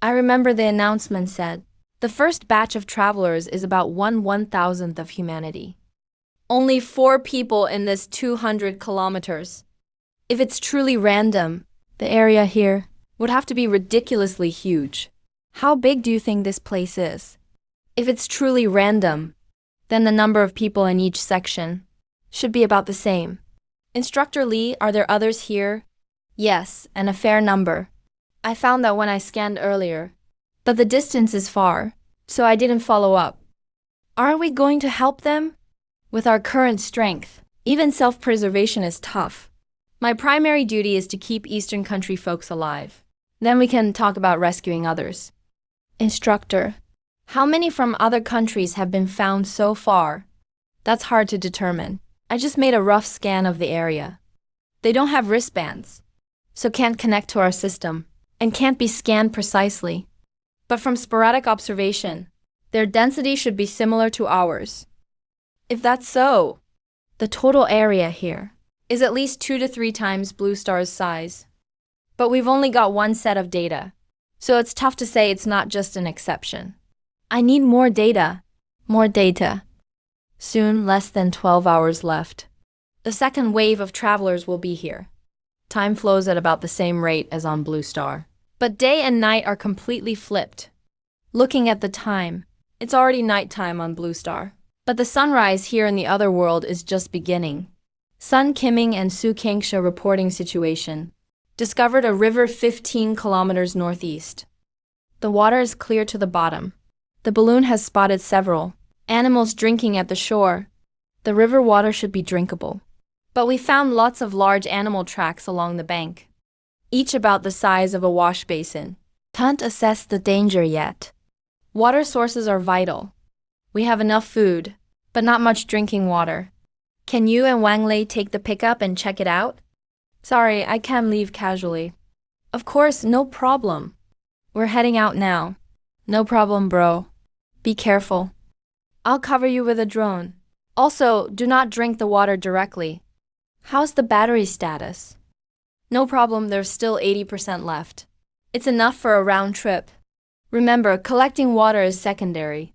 I remember the announcement said, the first batch of travelers is about 1/1000th of humanity. Only 4 people in this 200 kilometers. If it's truly random, the area here would have to be ridiculously huge. How big do you think this place is? If it's truly random, then the number of people in each section should be about the same. Instructor Lee, are there others here? Yes, and a fair number. I found that when I scanned earlier, but the distance is far, so I didn't follow up. Aren't we going to help them? With our current strength, even self-preservation is tough. My primary duty is to keep Eastern country folks alive. Then we can talk about rescuing others. Instructor, how many from other countries have been found so far? That's hard to determine. I just made a rough scan of the area. They don't have wristbands, so can't connect to our system, and can't be scanned precisely. But from sporadic observation, their density should be similar to ours. If that's so, the total area here is at least 2 to 3 times Blue Star's size. But we've only got one set of data, so it's tough to say it's not just an exception. I need more data. More data. Soon, less than 12 hours left. The second wave of travelers will be here. Time flows at about the same rate as on Blue Star. But day and night are completely flipped. Looking at the time, it's already nighttime on Blue Star. But the sunrise here in the other world is just beginning. Sun Kiming and Su Kangsha reporting situation. Discovered a river 15 kilometers northeast. The water is clear to the bottom. The balloon has spotted several animals drinking at the shore. The river water should be drinkable. But we found lots of large animal tracks along the bank, each about the size of a wash basin. Can't assess the danger yet. Water sources are vital. We have enough food, but not much drinking water. Can you and Wang Lei take the pickup and check it out? Sorry, I can't leave casually. Of course, no problem. We're heading out now. No problem, bro. Be careful. I'll cover you with a drone. Also, do not drink the water directly. How's the battery status? No problem, there's still 80% left. It's enough for a round trip. Remember, collecting water is secondary.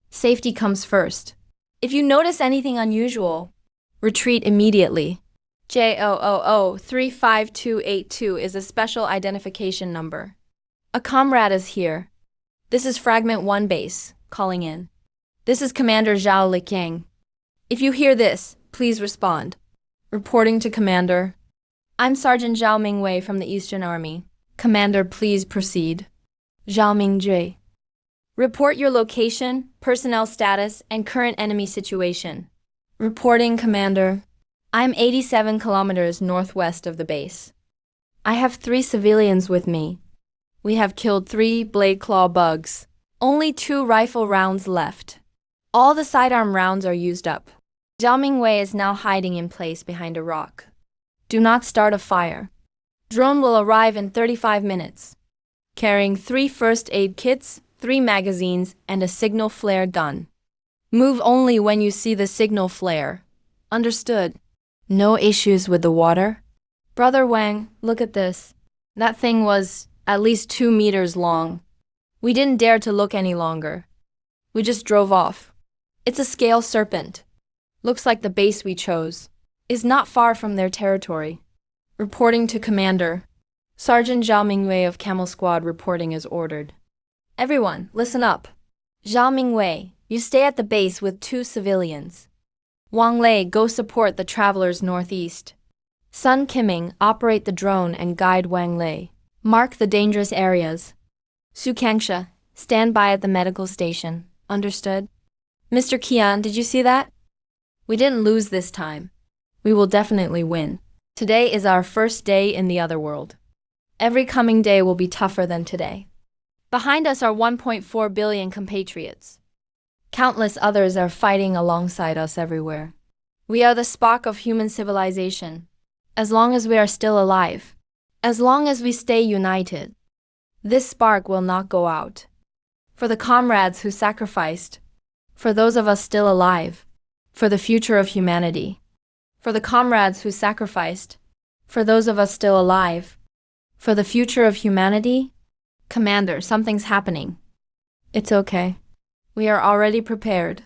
Safety comes first. If you notice anything unusual, retreat immediately. J00035282 is a special identification number. A comrade is here. This is Fragment 1 base, calling in. This is Commander Zhao Liqiang. If you hear this, please respond. Reporting to Commander. I'm Sergeant Zhao Mingwei from the Eastern Army. Commander, please proceed. Zhao Mingjue. Report your location, personnel status, and current enemy situation. Reporting, Commander. I'm 87 kilometers northwest of the base. I have 3 civilians with me. We have killed 3 blade claw bugs. Only 2 rifle rounds left. All the sidearm rounds are used up. Zhao Mingwei is now hiding in place behind a rock. Do not start a fire. Drone will arrive in 35 minutes, carrying 3 first aid kits, 3 magazines, and a signal flare gun. Move only when you see the signal flare. Understood. No issues with the water? Brother Wang, look at this. That thing was at least 2 meters long. We didn't dare to look any longer. We just drove off. It's a scale serpent. Looks like the base we chose is not far from their territory. Reporting to Commander. Sergeant Zhao Mingwei of Camel Squad reporting as ordered. Everyone, listen up. Zhao Mingwei, you stay at the base with 2 civilians. Wang Lei, go support the travelers northeast. Sun Kiming, operate the drone and guide Wang Lei. Mark the dangerous areas. Su Kangsha, stand by at the medical station. Understood? Mr. Qian, did you see that? We didn't lose this time. We will definitely win. Today is our first day in the other world. Every coming day will be tougher than today. Behind us are 1.4 billion compatriots. Countless others are fighting alongside us everywhere. We are the spark of human civilization. As long as we are still alive, as long as we stay united, this spark will not go out. For the comrades who sacrificed, for those of us still alive, for the future of humanity, For the comrades who sacrificed. For those of us still alive. For the future of humanity. Commander, something's happening. It's okay. We are already prepared.